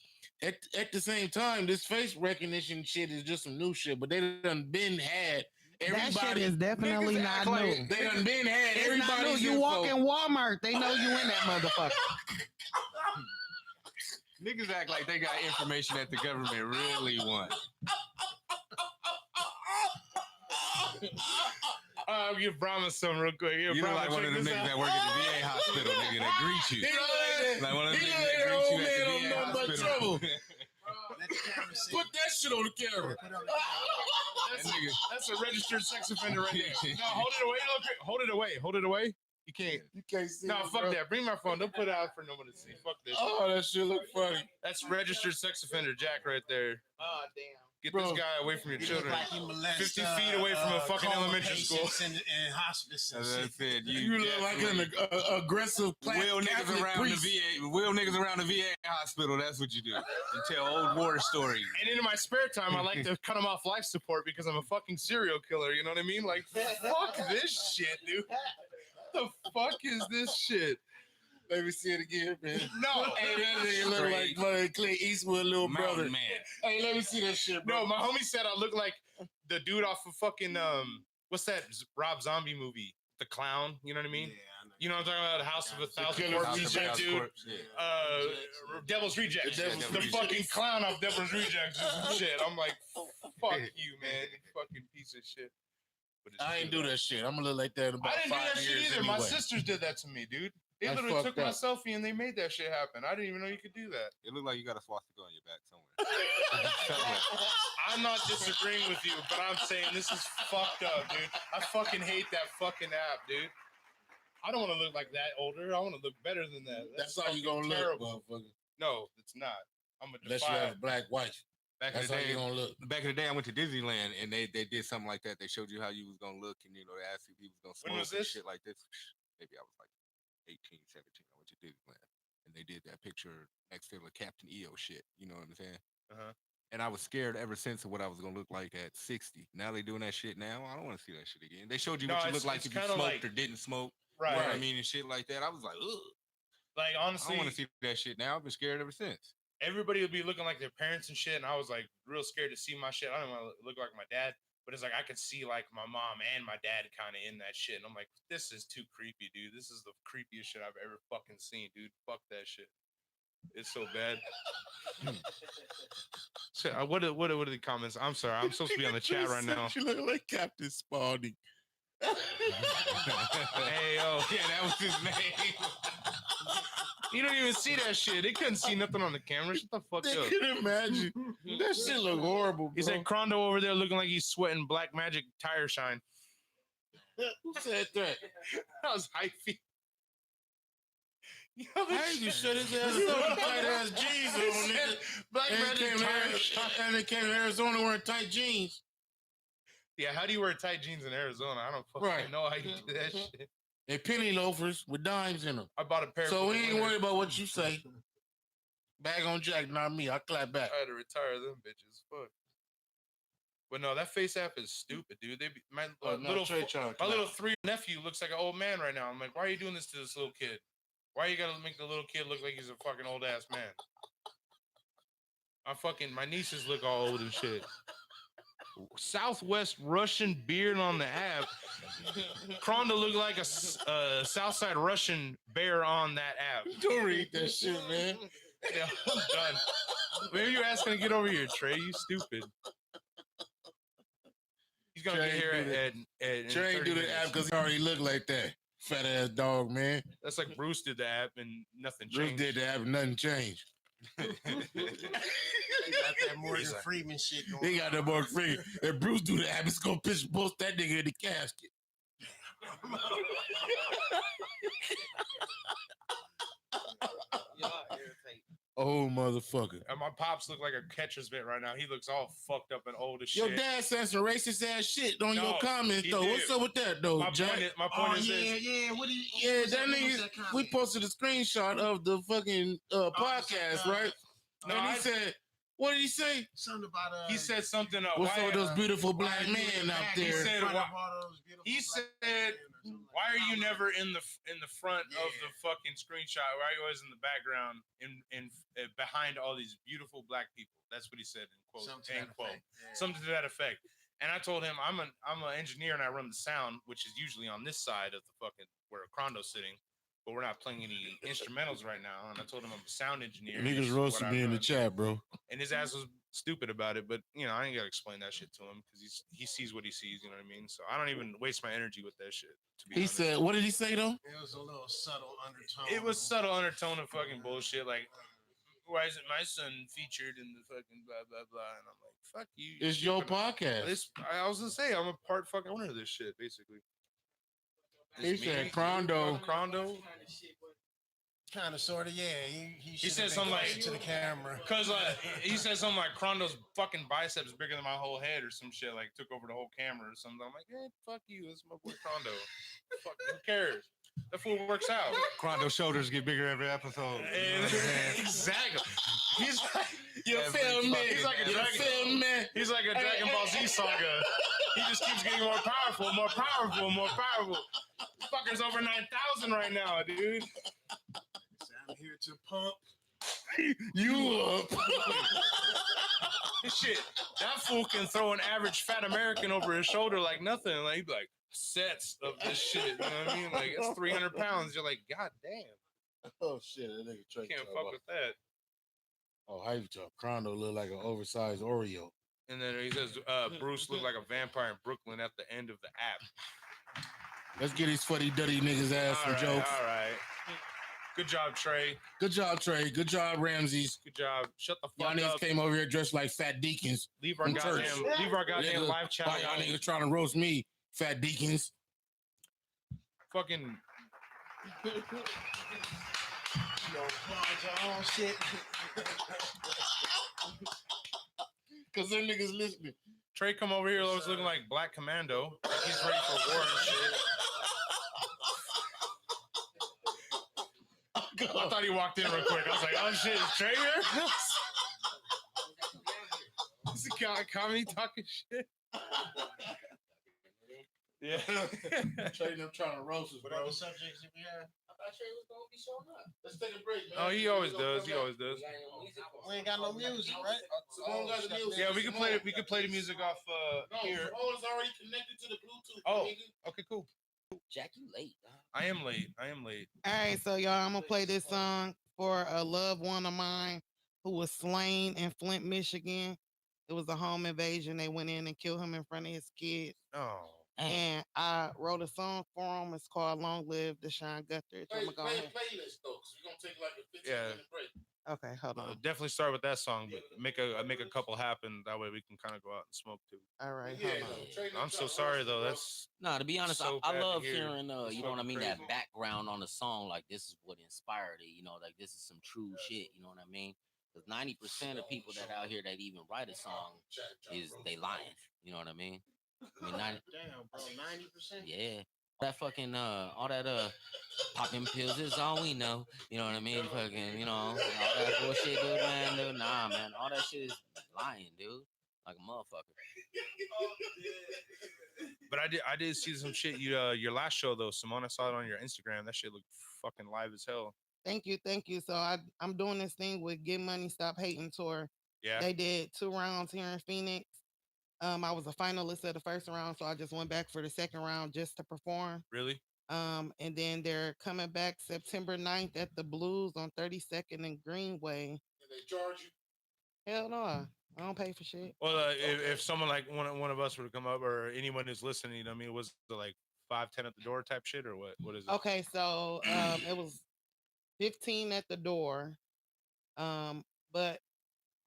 At the same time, this face recognition shit is just some new shit, but they done been had That shit everybody. is definitely Niggas not act like- new. They done been had It's not new. everybody's You info. walk in Walmart, they know you in that motherfucker. Niggas act like they got information that the government really want. I'll give Brahma some real quick. Here, You know, Brahma, like one check of them this niggas out. that work at the VA hospital, nigga, that greet you. He look Like one of them he niggas look that like greet you old at man the on VA nothing but hospital. trouble. Let the camera see. Put that shit on the camera. Put it on the camera. That nigga. That's a registered sex offender right there. No, hold it away. Look, hold it away. Hold it away. You can't. You can't see No, it, fuck bro. that. Bring my phone. Don't put it out for no one to see. Fuck this. Oh, that shit look funny. That's registered sex offender Jack right there. Oh, damn. Get Bro. this guy away from your He look children. like he molest, 50 feet away from a fucking coma elementary school. patients in hospice and As I shit. said, You look like an aggressive wheel niggas Catholic around priest. the VA. Wheel niggas around the VA hospital. That's what you do. You tell old war stories. And in my spare time, I like to cut him off life support because I'm a fucking serial killer. You know what I mean? Like, fuck this shit, dude. What the fuck is this shit? Let me see it again, man. No. Hey, that nigga look like fucking Clint Eastwood, little brother. Mountain man. Hey, let me see that shit, bro. No, my homie said I look like the dude off of fucking what's that Rob Zombie movie? The Clown, you know what I mean? You know what I'm talking about? House of a Thousand Killer Corpses, Rejects, dude. Yeah. Devil's Rejects. The Devil's The Rejects. fucking clown off Devil's Rejects and shit. I'm like, fuck you, man. You fucking piece of shit. But it's I ain't true. do that shit. I'm gonna look like that in about I didn't do 5 that shit years either. My anyway. sisters did that to me, dude. They That's literally took fucked my up. selfie and they made that shit happen. I didn't even know you could do that. It looked like you got a swastika on your back somewhere. I'm not disagreeing with you, but I'm saying this is fucked up, dude. I fucking hate that fucking app, dude. I don't want to look like that older. I want to look better than that. That's how you fucking gonna terrible. look, motherfucker. No, it's not. I'm a Unless you have a black wife. Back in That's the how day, you gonna look. back in the day, I went to Disneyland and they did something like that. They showed you how you was gonna look, and they asked you if you was gonna When smoke was and this? shit like this. Maybe I was like 18, 17. I went to Disneyland and they did that picture next to the Captain EO shit. You know what I'm saying? Uh-huh. And I was scared ever since of what I was gonna look like at 60. Now they doing that shit now. I don't want to see that shit again. They showed you No, what you it's- look like it's if you kinda smoked like- or didn't smoke. Right. You know what I mean? And shit like that. I was like, ugh. Like, I honestly, don't want to see that shit now. I've been scared ever since. everybody would be looking like their parents and shit, and I was like real scared to see my shit. I don't want to look like my dad, but it's like I could see like my mom and my dad kind of in that shit, and I'm like, this is too creepy, dude. This is the creepiest shit I've ever fucking seen, dude. Fuck that shit. It's so bad. So, what are the comments? I'm sorry, I'm supposed to be on the chat right now. You look like Captain Spaulding. Hey yo, Yeah, that was his name. you don't even see that shit. They couldn't see nothing on the camera. Shut the fuck They up. can imagine. That shit look horrible, bro. He said Crondo over there looking like he's sweating black magic tire shine. Who said that? That was hyphy. Yo, this How you shit- shut his ass up with tight ass jeans He on, said nigga? black And magic came, tire shine. and they came to Arizona wearing tight jeans. Yeah, how do you wear tight jeans in Arizona? I don't fucking Right. know how you do that shit. And penny loafers with dimes in them. I bought a pair. So for we the ain't winter. worried about what you say. Bag on Jack, not me. I clap back. I had to retire them bitches. Fuck. But no, that face app is stupid, dude. They be, my little Trey trying to my clap. little 3 nephew looks like an old man right now. I'm like, why are you doing this to this little kid? Why you gotta make the little kid look like he's a fucking old ass man? My nieces look all old and shit. Southwest Russian beard on the app. Kronda look like a Southside Russian bear on that app. Don't read that shit, man. Yeah, I'm done. Maybe you're asking to get over here, Trey. You stupid. He's gonna Trey get here do that. at Trey ain't do the app because he already looked like that. Fat ass dog, man. That's like Bruce did the app and nothing Bruce changed. did the app and nothing changed. He got that Morgan Freeman shit going He got that more free. If Bruce do the app, it's gonna post that nigga in the casket. Y'all irritate. Oh, motherfucker. And my pops look like a catcher's mitt right now. He looks all fucked up and old as Your shit. dad said some racist ass shit on No, your comments, he though. did. What's up with that, though, My Jack? point is this. yeah. What do you? Yeah, what's that what's nigga, that we comment? posted a screenshot of the fucking podcast, right? No, and he I- said, what did he say? Something about He said something. What's up with those beautiful why black are you in men the out back? He there? said, In front why- of all those beautiful He black said, men or something like "Why are you that. never in the front of Yeah. the fucking screenshot? Why are you always in the background in behind all these beautiful black people?" That's what he said in quote. Something to End that quote. effect. Yeah. Something to that effect. And I told him I'm an engineer and I run the sound, which is usually on this side of the fucking where Crondo's sitting, but we're not playing any instrumentals right now. And I told him I'm a sound engineer. and this Niggas is roasted what I me in the run. chat, bro. And his ass was stupid about it, but you know I ain't gotta explain that shit to him because he sees what he sees. You know what I mean? So I don't even waste my energy with that shit. To be He honest. said, what did he say, though? It was a little subtle undertone. It was subtle undertone of fucking bullshit. Like, why isn't my son featured in the fucking blah blah blah? And I'm like, fuck you. you It's your stupid. podcast. I was gonna say I'm a part fucking owner of this shit, basically. He It's said me, Crondo. Crondo. Kind of, sort of, yeah. He should said have been something like- closer to the camera. Cause he said something like Crondo's fucking biceps bigger than my whole head or some shit. Like took over the whole camera or something. I'm like, hey, fuck you. That's my boy Crondo. Fuck, who cares? That fool works out. Crondo's shoulders get bigger every episode. And- exactly. He's like, You Every feel me? He's like a You dragon. feel me? He's like a Dragon Ball Z saga. He just keeps getting more powerful, more powerful, more powerful. Fucker's over 9,000 right now, dude. I'm here to pump. You up. Shit, that fool can throw an average fat American over his shoulder like nothing. Like he'd be like, sets of this shit. You know what I mean? Like it's 300 pounds. You're like, God damn, Oh shit, that nigga Trey can't talking fuck about- with that. Oh, how you talk? Crondo look like an oversized Oreo. And then he says Bruce looked like a vampire in Brooklyn at the end of the app. Let's get these fuddy duddy niggas ass some jokes. All right. Good job, Trey. Good job, Trey. Good job, Ramses. Good job. Shut the Y'all fuck niggas up. came over here dressed like fat deacons. Leave our from goddamn, church. leave our live channel. Why y'all niggas trying to roast me, fat deacons? Fucking. Yo, your own shit. Cause them niggas listening. Trey come over here always looking like Black Commando. Like he's ready for war and shit. I thought he walked in real quick. I was like, oh shit, is Trey here? This is comedy talking shit. Yeah. Trey them trying to roast us, What bro. other subjects did we have? I thought Trey was gonna be showing up. Let's take a break, man. Oh, he always does. He always does. We ain't got no music, right? Simone got the music. Yeah, we can play it. We can play the music off No, here. Simone's already connected to the Bluetooth. Oh. nigga. Okay, cool. Jack, you late. Dog. I am late. I am late. All right, so y'all, I'm gonna play this song for a loved one of mine who was slain in Flint, Michigan. It was a home invasion. They went in and killed him in front of his kids. Oh. And I wrote a song for him. It's called "Long Live Deshaun Guthridge." Play, I'm gonna go play a ahead. playlist though, cause we're gonna take like a 15 Yeah. minute break. Okay, hold on. Definitely start with that song, but make a couple happen. That way we can kind of go out and smoke too. All right, Yeah, hold on. no, Trey them I'm so trying to sorry roast us, though. bro. That's Nah, to be honest, so I bad to love hear. hearing It's you know what I fucking mean, that crazy. background on the song. Like this is what inspired it, you know, like this is some true shit, you know what I mean? Because 90% of people that out here that even write a song is they lying. You know what I mean? I mean 90, Damn, bro, 90%. yeah. That fucking all that popping pills is all we know. You know what I mean? Fucking, you know, all that bullshit, dude, man, dude. Nah, man, all that shit is lying, dude. Like a motherfucker. But I did see some shit. Your last show though, Simone. I saw it on your Instagram. That shit looked fucking live as hell. Thank you, thank you. So I'm doing this thing with Get Money, Stop Hating tour. Yeah. They did 2 rounds here in Phoenix. I was a finalist of the first round, so I just went back for the second round just to perform. Really? And then they're coming back September 9th at the Blues on 32nd and Greenway. And they charge you. Hell no, I don't pay for shit. Well, if someone like one of us were to come up, or anyone who's listening, you know, I mean, was it like 5-10 at the door type shit, or what? What is it? Okay, so it was 15 at the door. But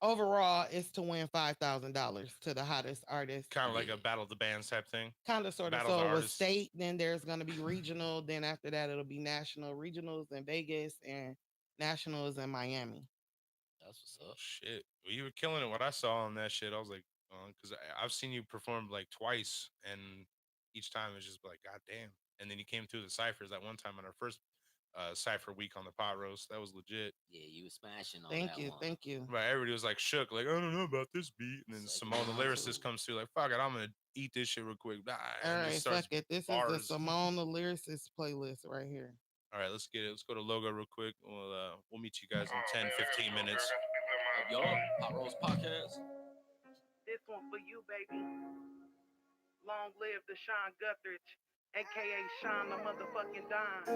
overall it's to win $5,000 to the hottest artist. Kind of like a battle of the bands type thing. Kind of sort of. Battle of So the it was artists. state, then there's gonna be regional, then after that it'll be national. Regionals in Vegas and nationals in Miami. That's what's up. Shit, well, you were killing it. What I saw on that shit, I was like, because I've seen you perform like twice, and each time it's just like, god damn. And then you came through the ciphers that one time on our first cipher week on the PotRoast. That was legit. Yeah, you was smashing on Thank that you, one. thank you. Right, everybody was like shook, like I don't know about this beat. And then Second Simone, the round, lyricist, too. comes through like, fuck it, I'm gonna eat this shit real quick. All And right, just starts fuck it. This is bars. the Simone the Lyricist playlist right here. All right, let's get it. Let's go to logo real quick. We'll meet you guys in 10-15 minutes. Yo, PotRoast podcast. This one for you, baby. Long live Deshaun Guthridge, aka Sean the motherfucking Don.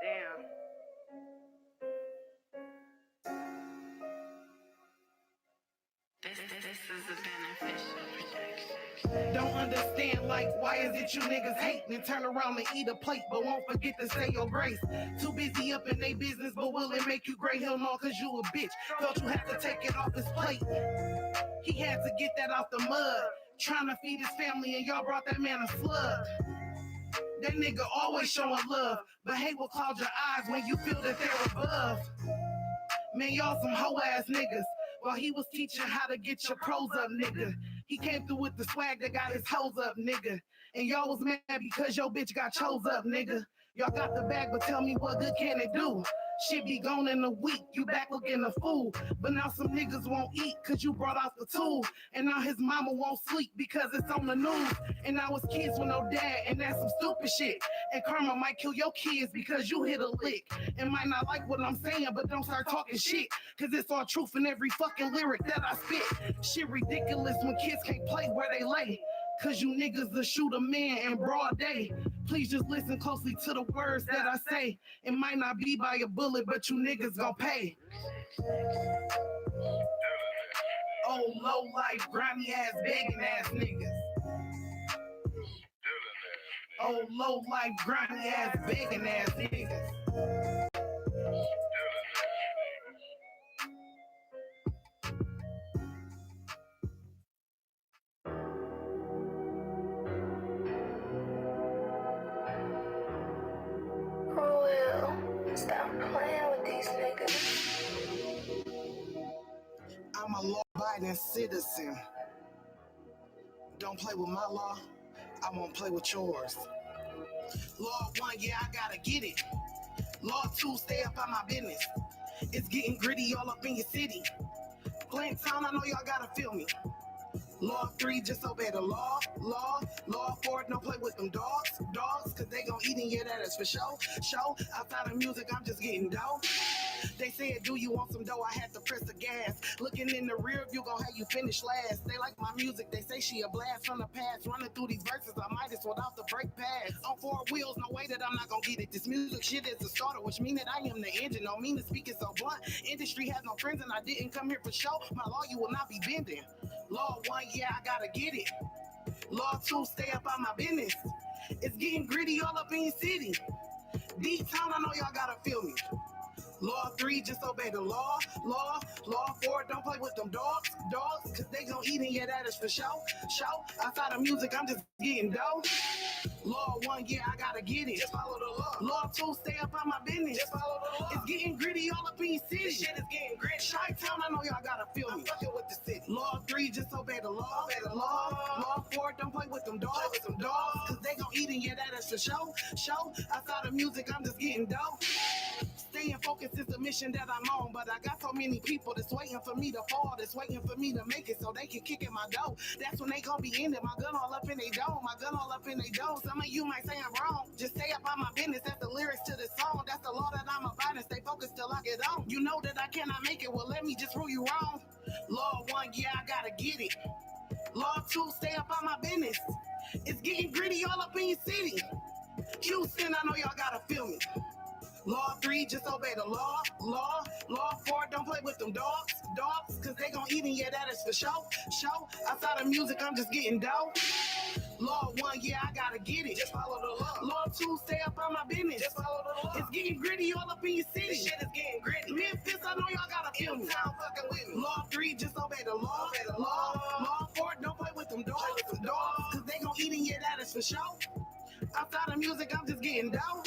Damn. This is a beneficial projection. Don't understand, like, why is it you niggas hating and turn around and eat a plate, but won't forget to say your grace? Too busy up in they business, but will it make you great? Hell no, cause you a bitch. Felt you had to take it off his plate. He had to get that out the mud. Trying to feed his family, and y'all brought that man a slug. That nigga always showing love, but hate will cloud your eyes when you feel that they're above. Man, y'all some hoe ass niggas. While he was teaching how to get your pros up, nigga. He came through with the swag that got his hoes up, nigga. And y'all was mad because your bitch got chose up, nigga. Y'all got the bag, but tell me what good can it do? Shit be gone in a week, you back looking a fool. But now some niggas won't eat cause you brought out the tool. And now his mama won't sleep because it's on the news. And now it's kids with no dad, and that's some stupid shit. And karma might kill your kids because you hit a lick. And might not like what I'm saying, but don't start talking shit. Cause it's all truth in every fucking lyric that I spit. Shit ridiculous when kids can't play where they lay. Cause you niggas will shoot a man in broad day. Please just listen closely to the words that I say. It might not be by a bullet, but you niggas gon' pay. Oh, low life, grimy ass, begging ass niggas. Oh, low life, grimy ass, begging ass niggas. Stop playing with these niggas. I'm a law-abiding citizen. Don't play with my law, I won't play with yours. Law 1, yeah, I gotta get it. Law 2, stay up on my business. It's getting gritty all up in your city. Glen Town, I know y'all gotta feel me. Law 3, just obey the law. Law 4, don't play with them dogs, cause they gon' eat in your that is for show. Outside of music, I'm just getting dough. They said, do you want some dough? I had to press the gas. Looking in the rear view, gon' have you finish last. They like my music, they say she a blast from the past. Running through these verses, I might as well off the brake pads. On 4 wheels, no way that I'm not gon' get it. This music shit is a starter, which mean that I am the engine. Don't mean to speak it so blunt. Industry has no friends and I didn't come here for show. My law, you will not be bending. Law 1, yeah, I gotta get it. Law 2, stay up on my business. It's getting gritty all up in your city. D-Town, I know y'all gotta feel me. Law 3, just obey the law. Law 4, don't play with them dogs, cause they gon' eat in your that is for show. Outside of music, I'm just getting dough. Law 1, yeah, I gotta get it. Just follow the law. Law 2, stay up on my business. Just follow the law. It's getting gritty all up in your city. This shit is getting gritty. Chi-Town, I know y'all gotta feel me. I'm fucking with the city. Law 3, just obey the law. Law 4, don't play with them dogs, cause they gon' eat in your that is for show. Outside of music, I'm just getting dough. Staying focused is the mission that I'm on, but I got so many people that's waiting for me to fall, that's waiting for me to make it so they can kick in my dough. That's when they gon' be in it. My gun all up in they dome, Some of you might say I'm wrong. Just stay up on my business. That's the lyrics to the song. That's the law that I'm abiding. Stay focused till I get on. You know that I cannot make it. Well, let me just rule you wrong. Law 1, yeah, I gotta get it. Law 2, stay up on my business. It's getting gritty all up in your city. Houston, I know y'all gotta feel me. Law 3, just obey the law. Law 4, don't play with them dogs, cause they gon' eat in your that is for show. Outside of music, I'm just getting dough. Law 1, yeah, I gotta get it. Just follow the law. Law 2, stay up on my business. Just follow the law. It's getting gritty all up in your city. This shit is getting gritty. Memphis, I know y'all gotta feel me. Fucking with me. Law 3, just obey the law. Law 4, don't play with them dogs, cause they gon' eat in your that is for show. Outside of music, I'm just getting dough.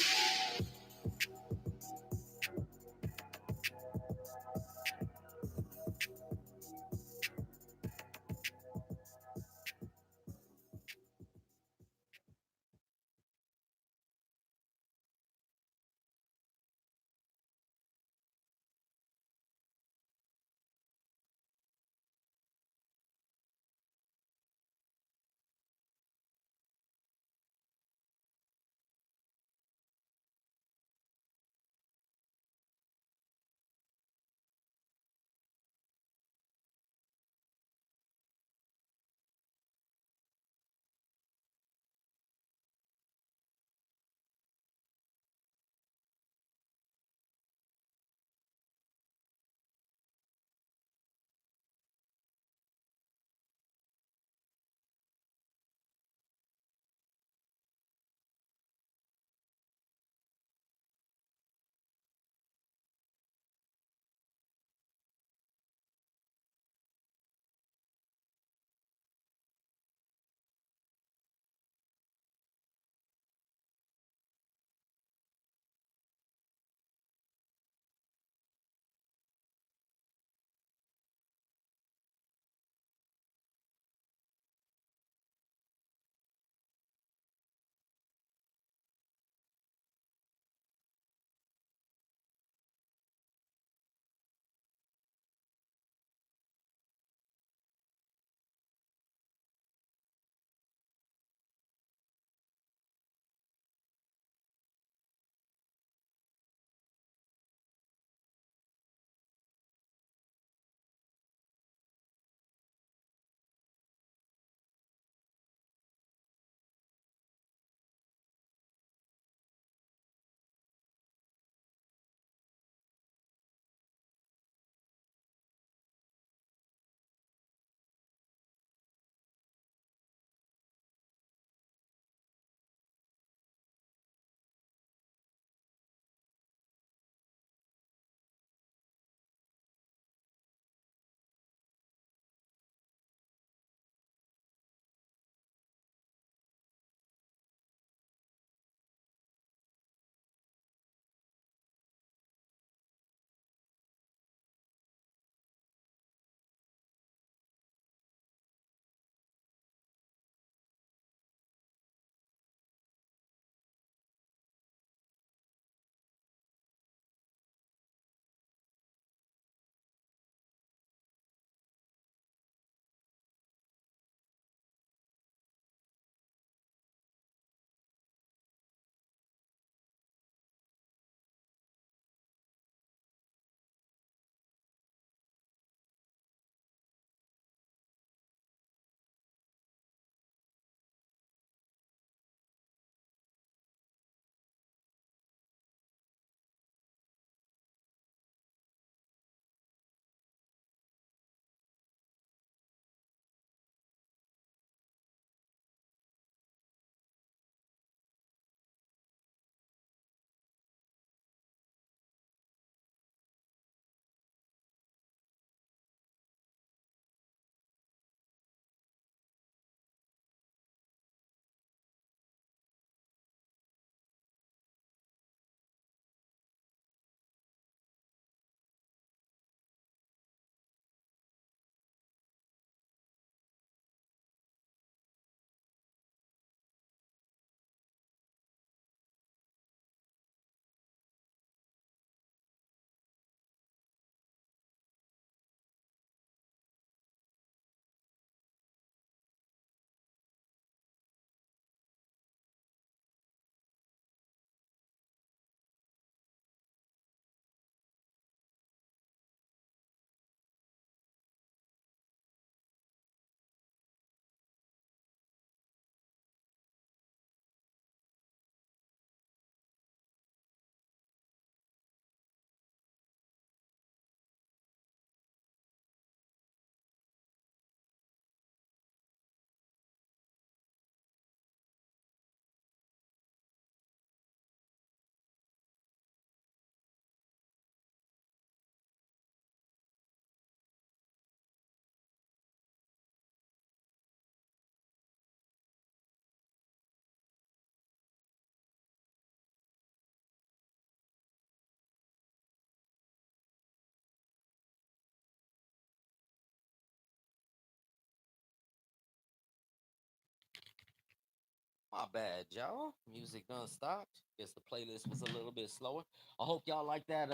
My bad, y'all. Music done stopped. Guess the playlist was a little bit slower. I hope y'all like that.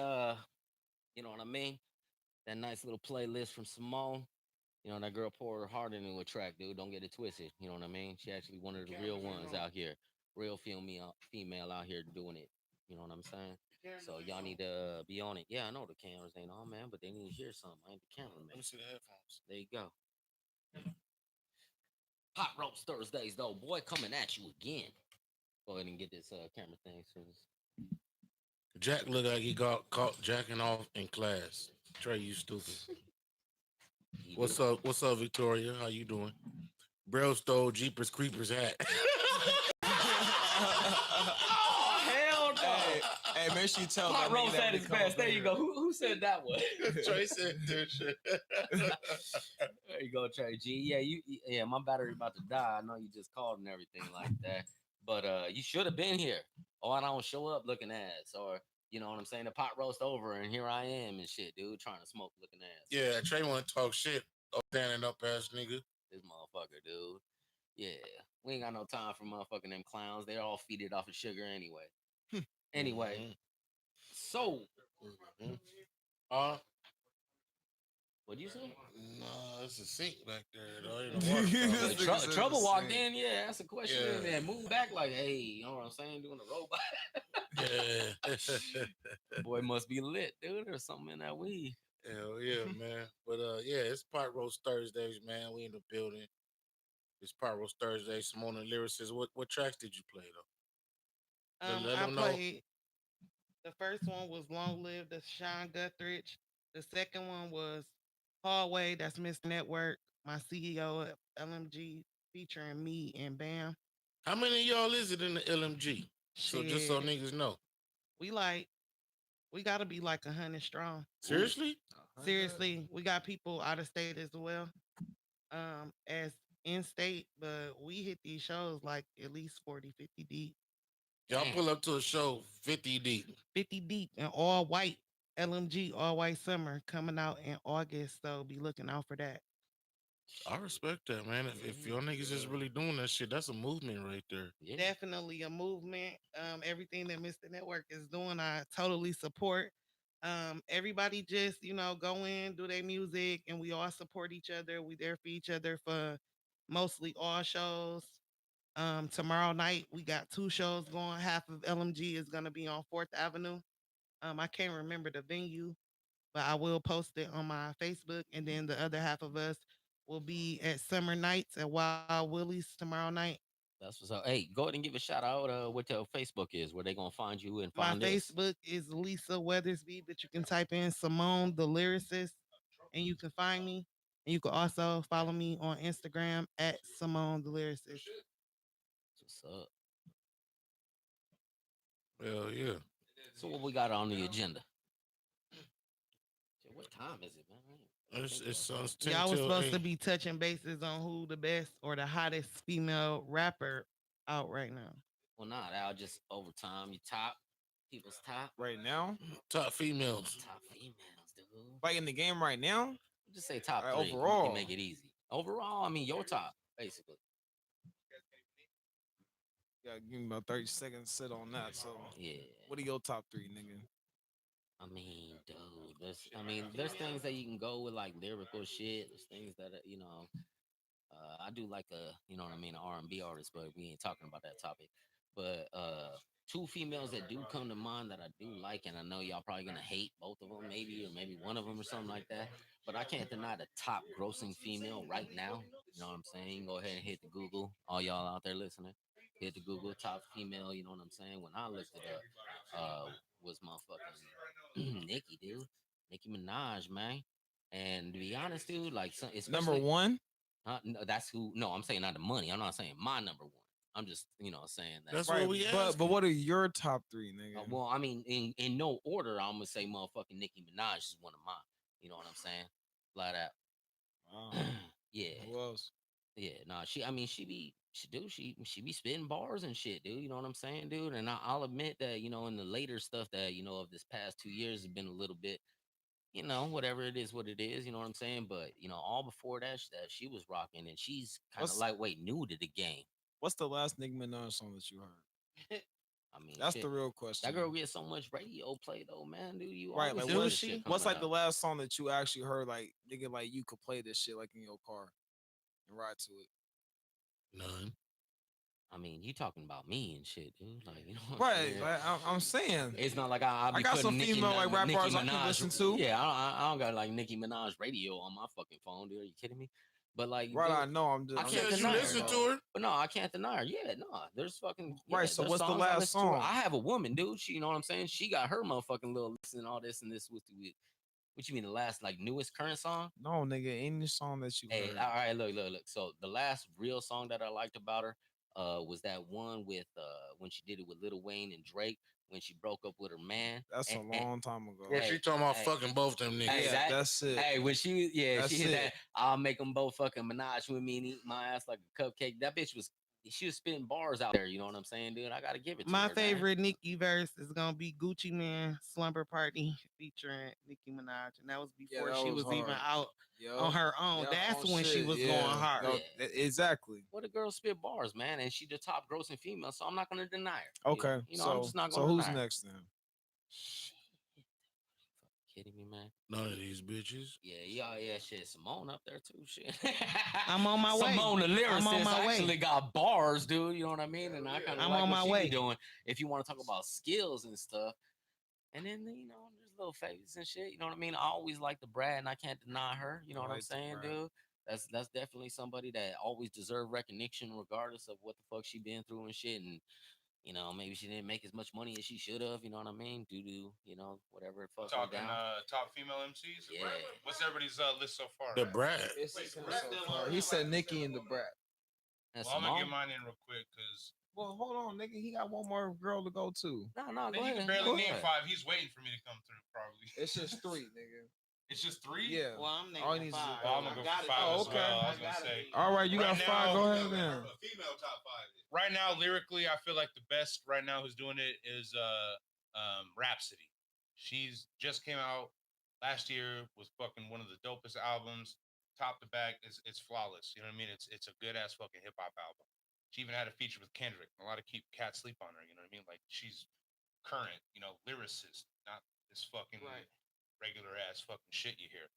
You know what I mean? That nice little playlist from Simone. You know, that girl poured her heart into a track, dude. Don't get it twisted. You know what I mean? She actually one of the real ones out here. Real female out here doing it. You know what I'm saying? So y'all need to be on it. Yeah, I know the cameras ain't on, man, but they need to hear something. I ain't the cameraman. Let me see the headphones. There you go. Hot Roast Thursdays, though, boy, coming at you again. Go ahead and get this camera thing. Jack looked like he got caught jacking off in class. Trey, you stupid. What's up? What's up, Victoria? How you doing? Braille stole Jeepers Creepers hat. Oh, hell no. Hey, make sure you tell Hot that nigga Roast that at when he his come best. up There you here. go. Who said that one? Trey said this shit. There you go, Trey G. Yeah, my battery about to die. I know you just called and everything like that. But you should have been here. Or I don't show up looking ass. Or you know what I'm saying? The pot roast over and here I am and shit, dude, trying to smoke looking ass. Yeah, Trey want to talk shit. Standing up ass nigga. This motherfucker, dude. Yeah. We ain't got no time for motherfucking them clowns. They're all feeded off of sugar anyway. Anyway. So what'd you say? Nah, it's a sink back there, though. Ain't no water But fountain. Trouble walked in, yeah, that's a question. Yeah. And moved back like, hey, you know what I'm saying? Doing the robot. Yeah. Boy must be lit, dude. There's something in that weed. Hell yeah, man. But yeah, it's Pot Roast Thursdays, man. We in the building. It's Pot Roast Thursday. Simone and Lyricist. What tracks did you play though? Let I them know. played the first one was Long Live the Sean Guthridge. The second one was Hallway, that's Mr. Network, my CEO at LMG, featuring me and Bam. How many of y'all is it in the LMG? So just so Shit. niggas know. We gotta be like 100 strong. Seriously? Seriously, we got people out of state as well, as in state, but we hit these shows like at least 40, 50 deep. Y'all pull up to a show 50 deep. 50 deep and all white. LMG All White Summer coming out in August, so be looking out for that. I respect that, man. If y'all niggas is really doing that shit, that's a movement right there. Yeah. Definitely a movement. Everything that Mr. Network is doing, I totally support. Everybody just, go in, do their music, and we all support each other. We there for each other for mostly all shows. Tomorrow night we got two shows going. Half of LMG is gonna be on 4th Avenue. I can't remember the venue, but I will post it on my Facebook. And then the other half of us will be at Summer Nights at Wild Willie's tomorrow night. That's what's up. Hey, go ahead and give a shout out what your Facebook is, where they gonna find you and My find this. Facebook is Lisa Weathersby, but you can type in Simone the Lyricist and you can find me. And you can also follow me on Instagram at Simone the Lyricist. What's up? Hell yeah. So what we got on the agenda? Shit, what time is it, man? It's 10 Y'all was till supposed to 8. be touching bases on who the best or the hottest female rapper out right now. Well, nah, that was just over time. You top people's top. Right now, Top females. Top females, dude. fighting the game right now. Just say top All right, three. We overall. can make it easy. Overall, I mean your top, basically. Yeah, give me about 30 seconds to sit on that. So, Yeah. what are your top three, nigga? I mean, dude, there's things that you can go with like lyrical shit. There's things that I do like you know what I mean, an R&B artist, but we ain't talking about that topic. But two females that do come to mind that I do like, and I know y'all probably gonna hate both of them, maybe or maybe one of them or something like that. But I can't deny the top grossing female right now. You know what I'm saying? Go ahead and hit the Google. All y'all out there listening, hit the Google top female. You know what I'm saying? When I looked it up, was motherfucking Nicki, dude. Nicki Minaj, man. And to be honest, dude, like Number especially one. no, that's who. No, I'm saying not the money. I'm not saying my number one. I'm just saying that. That's Right, what we but asking. what are your top three, nigga? Well, I mean, in no order, I'm gonna say motherfucking Nicki Minaj is one of mine. You know what I'm saying? Flat out. Wow. Yeah, Who else? yeah. Nah, she be spitting bars and shit, dude. You know what I'm saying, dude? And I'll admit that in the later stuff that of this past 2 years has been a little bit. Whatever it is, what it is, you know what I'm saying? But all before that, that she was rocking, and she's kind of What's- lightweight new to the game. What's the last Nicki Minaj song that you heard? I mean, That's shit, the real question. that girl gets so much radio play though, man. Dude, you Right, always like hear what's this shit what's coming like the out. last song that you actually heard, like nigga, like you could play this shit like in your car and ride to it. None. I mean, you talking about me and shit, dude. Like, you know what I'm Right, saying? like, I'm saying. It's not like I be got some putting Nicki, female, like, rap Nicki artists I Minaj. can listen to. Yeah, I don't got like Nicki Minaj radio on my fucking phone, dude. Are you kidding me? But like, Right, dude, I know. I'm just. I I'm can't just Says you deny saying, her listen though. to her. But no, I can't deny her. Yeah, no, there's fucking Right, so there's what's the songs I last listen to her. song? I have a woman, dude. She, you know what I'm saying? She got her motherfucking little listen and all this and this with what you mean the last like newest current song? No, nigga, any song that you Hey, heard. all right, look. So the last real song that I liked about her was that one with when she did it with Lil Wayne and Drake when she broke up with her man. That's a And long time ago. Where she talking about hey, fucking both them niggas. hey, Yeah, that's it. Hey, when she That's she hit it. that, I'll make them both fucking menage with me and eat my ass like a cupcake. That bitch was she was spitting bars out there. You know what I'm saying, dude? I gotta give it to My her. Man. favorite Nicki verse is gonna be Gucci Man Slumber Party featuring Nicki Minaj, and that was before that she was was even hard. out Yo, on her own. yeah, That's on when she shit, was yeah. going hard. No, exactly. What a girl spit bars, man, and she the top grossing female, so I'm not gonna deny her. Okay, you know I'm just not gonna. so who's deny her. next then? Shit. Kidding me, man? None of these bitches. Yeah, shit. Simone up there too, shit. I'm on my way. Simone, the lyricist, I'm on my way. actually got bars, dude. You know what I mean? And I kind of I'm like on what my she way. be doing. If you want to talk about skills and stuff, and then you know, there's little favors and shit. You know what I mean? I always like the Brad, and I can't deny her. You know what I'm saying, dude? That's definitely somebody that always deserve recognition, regardless of what the fuck she been through and shit. And you know, maybe she didn't make as much money as she should have. You know what I mean? Due to you know whatever it fuck went Talking down. top female MCs. Yeah. What's everybody's list so far? The Brad. He said Nicki and the Brat. And Well, I'm gonna Simone? get mine in real quick because Well, hold on, nigga. He got one more girl to go to. No, go he ahead. can barely Go name ahead. 5. He's waiting for me to come through, probably. It's just 3, nigga. It's just 3? Yeah. Well, I'm All he naming needs is 5. Well, I'm gonna go for 5 Oh, as okay. well. I was gonna say. All right, you got Right 5. now- Go ahead then. A female top 5. Right now, lyrically, I feel like the best right now who's doing it is Rhapsody. She's just came out last year with fucking one of the dopest albums, top to back. It's flawless. You know what I mean? It's a good ass fucking hip hop album. She even had a feature with Kendrick. A lot of cats sleep on her. You know what I mean? Like she's current. You know, lyricist, not this fucking regular ass fucking shit you hear.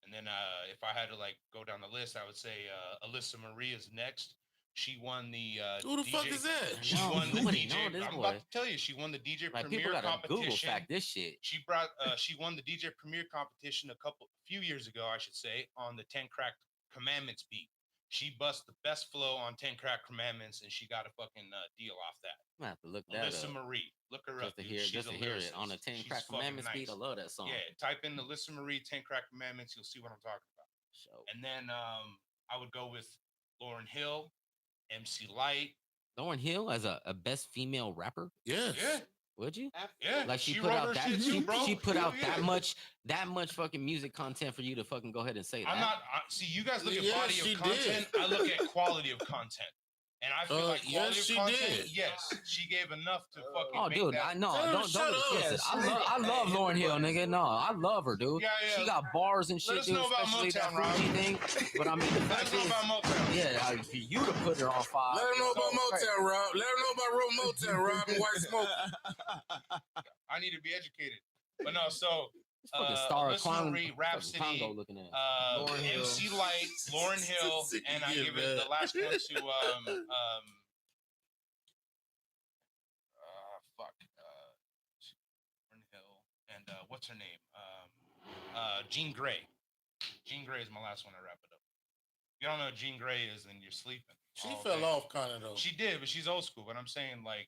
And then if I had to like go down the list, I would say Alyssa Marie is next. She won the Who the DJ, fuck is that? She No, won the nobody DJ. know this I'm boy. about to tell you, she won the DJ Like Premier people gotta Google competition. fact this shit. She won the DJ Premier competition a few years ago, I should say, on the 10 Crack Commandments beat. She bust the best flow on 10 Crack Commandments, and she got a fucking deal off that. I'm gonna have to look that Alyssa up. Marie, look her up. Just to dude. hear, She's just a to hear it lyricist. on the 10 She's Crack fucking Commandments beat. I nice. love that song. Yeah, type in Alyssa Marie 10 Crack Commandments, you'll see what I'm talking about. So, And then I would go with Lauryn Hill, MC Light. Lauryn Hill as a best female rapper, Yes. Yeah, would you? yeah. Like she put wrote out her that shit too, bro. she put out Yeah. that much fucking music content for you to fucking go ahead and say that. I'm not. See, you guys look at Yes, body she of content. did. I look at quality of content. And I feel like yes, quality she of content, did. yes, she gave enough to fucking Oh, make dude, that. no, Tell her don't shut up. listen. Yeah, I love Lauryn Hill, nigga. No, I love her, dude. Yeah, yeah. She got bars and shit, Let us dude. know about Especially that Motown, Rob. Fuji thing. But I mean, the Let fact us know is, about Motown. yeah, for you to put her on 5. Let her know about so great. Motown, Rob. Let her know about Real Motown, Rob, and White Smoke. I need to be educated. But no, so This fucking Star Alyssa Clown, Marie, fucking Rhapsody, Congo looking at. Lauryn Hill. MC Light, Lauryn Hill, and I Yeah, give it man. the last one to fuck Lauryn Hill and what's her name? Jean Grey. Jean Grey is my last one to wrap it up. If you don't know who Jean Grey is, then you're sleeping. She all fell day. off kind of though. She did, but she's old school. But I'm saying like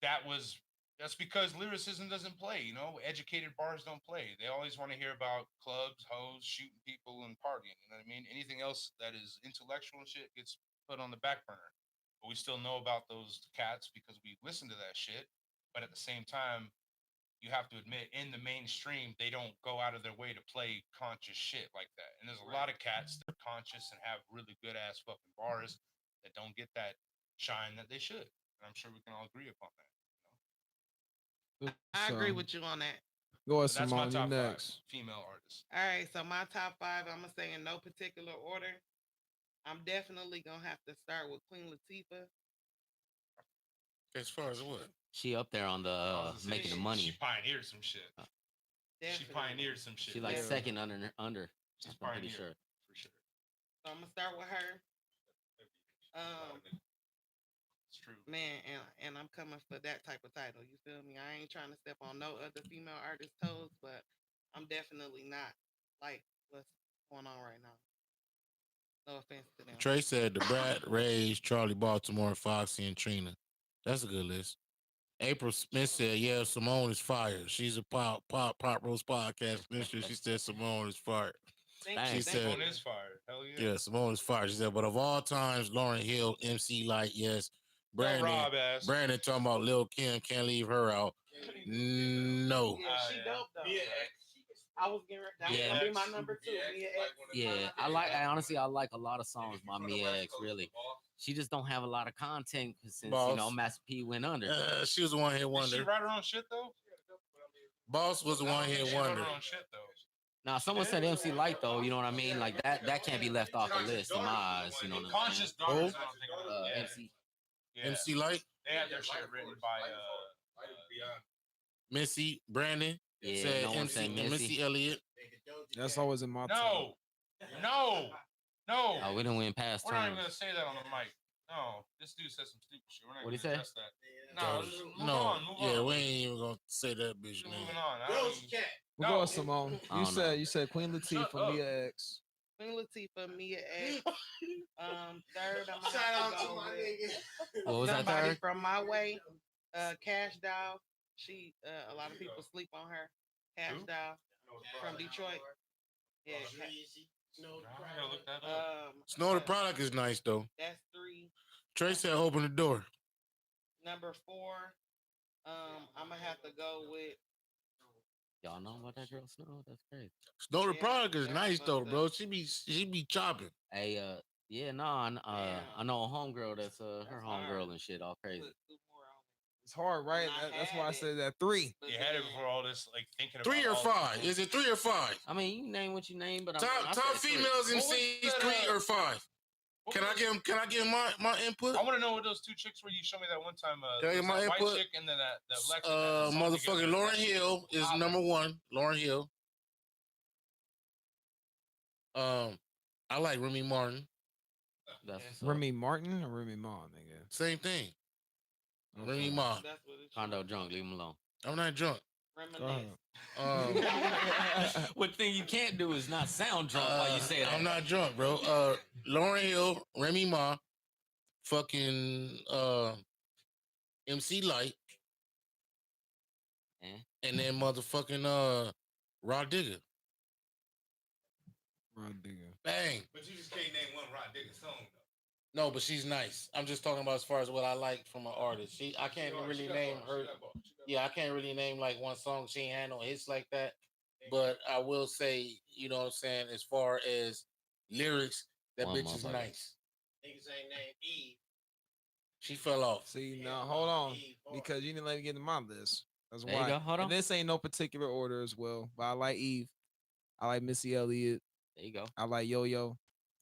that's because lyricism doesn't play. You know, educated bars don't play. They always want to hear about clubs, hoes, shooting people, and partying. You know what I mean? Anything else that is intellectual and shit gets put on the back burner. But we still know about those cats because we listen to that shit. But at the same time, you have to admit, in the mainstream, they don't go out of their way to play conscious shit like that. And there's a lot of cats that are conscious and have really good ass fucking bars that don't get that shine that they should. And I'm sure we can all agree upon that. I agree So, with you on that. Go ahead, So that's my Simone. You top 5 next. female artists. All right, so my top 5, I'm gonna say in no particular order. I'm definitely gonna have to start with Queen Latifah. As far as what? She up there on the I was gonna say, making the she money. pioneered some shit. She Definitely. pioneered some shit. She like Yeah. second under. She's I'm pretty pioneered sure. for sure. So I'm gonna start with her. It's true. Man, and I'm coming for that type of title. You feel me? I ain't trying to step on no other female artist toes, but I'm definitely not like what's going on right now. No offense to them. Trey said the Brad Rays, Charlie Baltimore, Foxy, and Trina. That's a good list. April Smith said, "Yeah, Simone is fired. She's a pop roast podcast listener. She said Simone is fired. Thank Dang. you. She Thank said, Simone is fired. Hell yeah. yeah, Simone is fired. She said, but of all times, Lauren Hill, MC Light, yes. No Brandon, Rob ass. Brandon talking about Lil Kim, can't leave her out. No. Yeah, she yeah. dope though. Mia X. I was getting ready. That was Yeah. gonna be my number two. Mia X. Yeah, I honestly I like a lot of songs by Mia X. Really, she just don't have a lot of content since Boss. Master P went under. She was a one hit Did she wonder. write her own shit though? Boss was a I don't one think hit she wrote wonder. her own shit though. Now, someone said MC Light though. You know what I mean? Like that can't be left off the list in my eyes. You know what I'm Conscious saying? Daughters. I don't think of it. Yeah. MC. Yeah. MC Light, They had their shit written by Missy, Brandon, Yeah, said no one MC, said and Missy. Missy Elliott. That's always in my top. No. Oh, we didn't win past We're not even turns. gonna say that on the mic. No, this dude said some stupid shit. We're not What'd he gonna say? address that. No, just move No, on. Move yeah, on. we ain't even gonna say that bitch Just name. moving on. I Rose don't- Cat. We'll No. go with Simone. I don't know. You said Queen Shut Latifah, up. Mia X. Queen Latifah, Mia X. Third, I'm gonna Shout have out to to go my with nigga. What was that somebody third? from my way. Cash Doll. She a lot of people sleep on her. Cash Who? Doll from Detroit. Yeah. I gotta look that up. Snow the product is nice though. That's three. Trey said open the door. Number four. I'm gonna have to go with. Y'all know about that girl Snow? That's crazy. Snow the Yeah, product is that's nice though, fucked bro. up. She be chopping. Hey, yeah, no, I know a homegirl that's her That's homegirl hard. and shit, all crazy. Put two more on it. It's hard, right? And I That's why I had said that 3. But You had it then- before all this, like thinking about 3 or all the 5? people. Is it 3 or 5? I mean, you name what you name, but I Top said three. females What was MCs, that, 3 or 5? What Can I was- give my input? I want to know what those two chicks were. You showed me that one time. Can I get was my that white input? chick and then that Lex. that song Motherfucking together. Lauren Hill is Holla. number 1. Lauren Hill. I like Remy Martin. That's what's up. Remy Martin or Remy Ma, nigga? Same thing. Okay. Remy Ma. That's what it's Condo drunk, leave him alone. I'm not drunk. Go Reminisce. ahead. What thing you can't do is not sound drunk while you say that. I'm not drunk, bro. Lauren Hill, Remy Ma, fucking MC Light, and then motherfucking Rod Digger. Rod Digger. Bang. But you just can't name one Rod Digger song though. No, but she's nice. I'm just talking about as far as what I like from an artist. I can't really name her. Yeah, I can't really name like one song. She ain't had no hits like that. But I will say, you know what I'm saying, as far as lyrics, that One bitch is motherfucker. nice. Niggas ain't named Eve. She fell off. See, now hold on, because you didn't let me get in my list. That's There you why. go, hold on. And this ain't no particular order as well, but I like Eve. I like Missy Elliott. There you go. I like Yo Yo.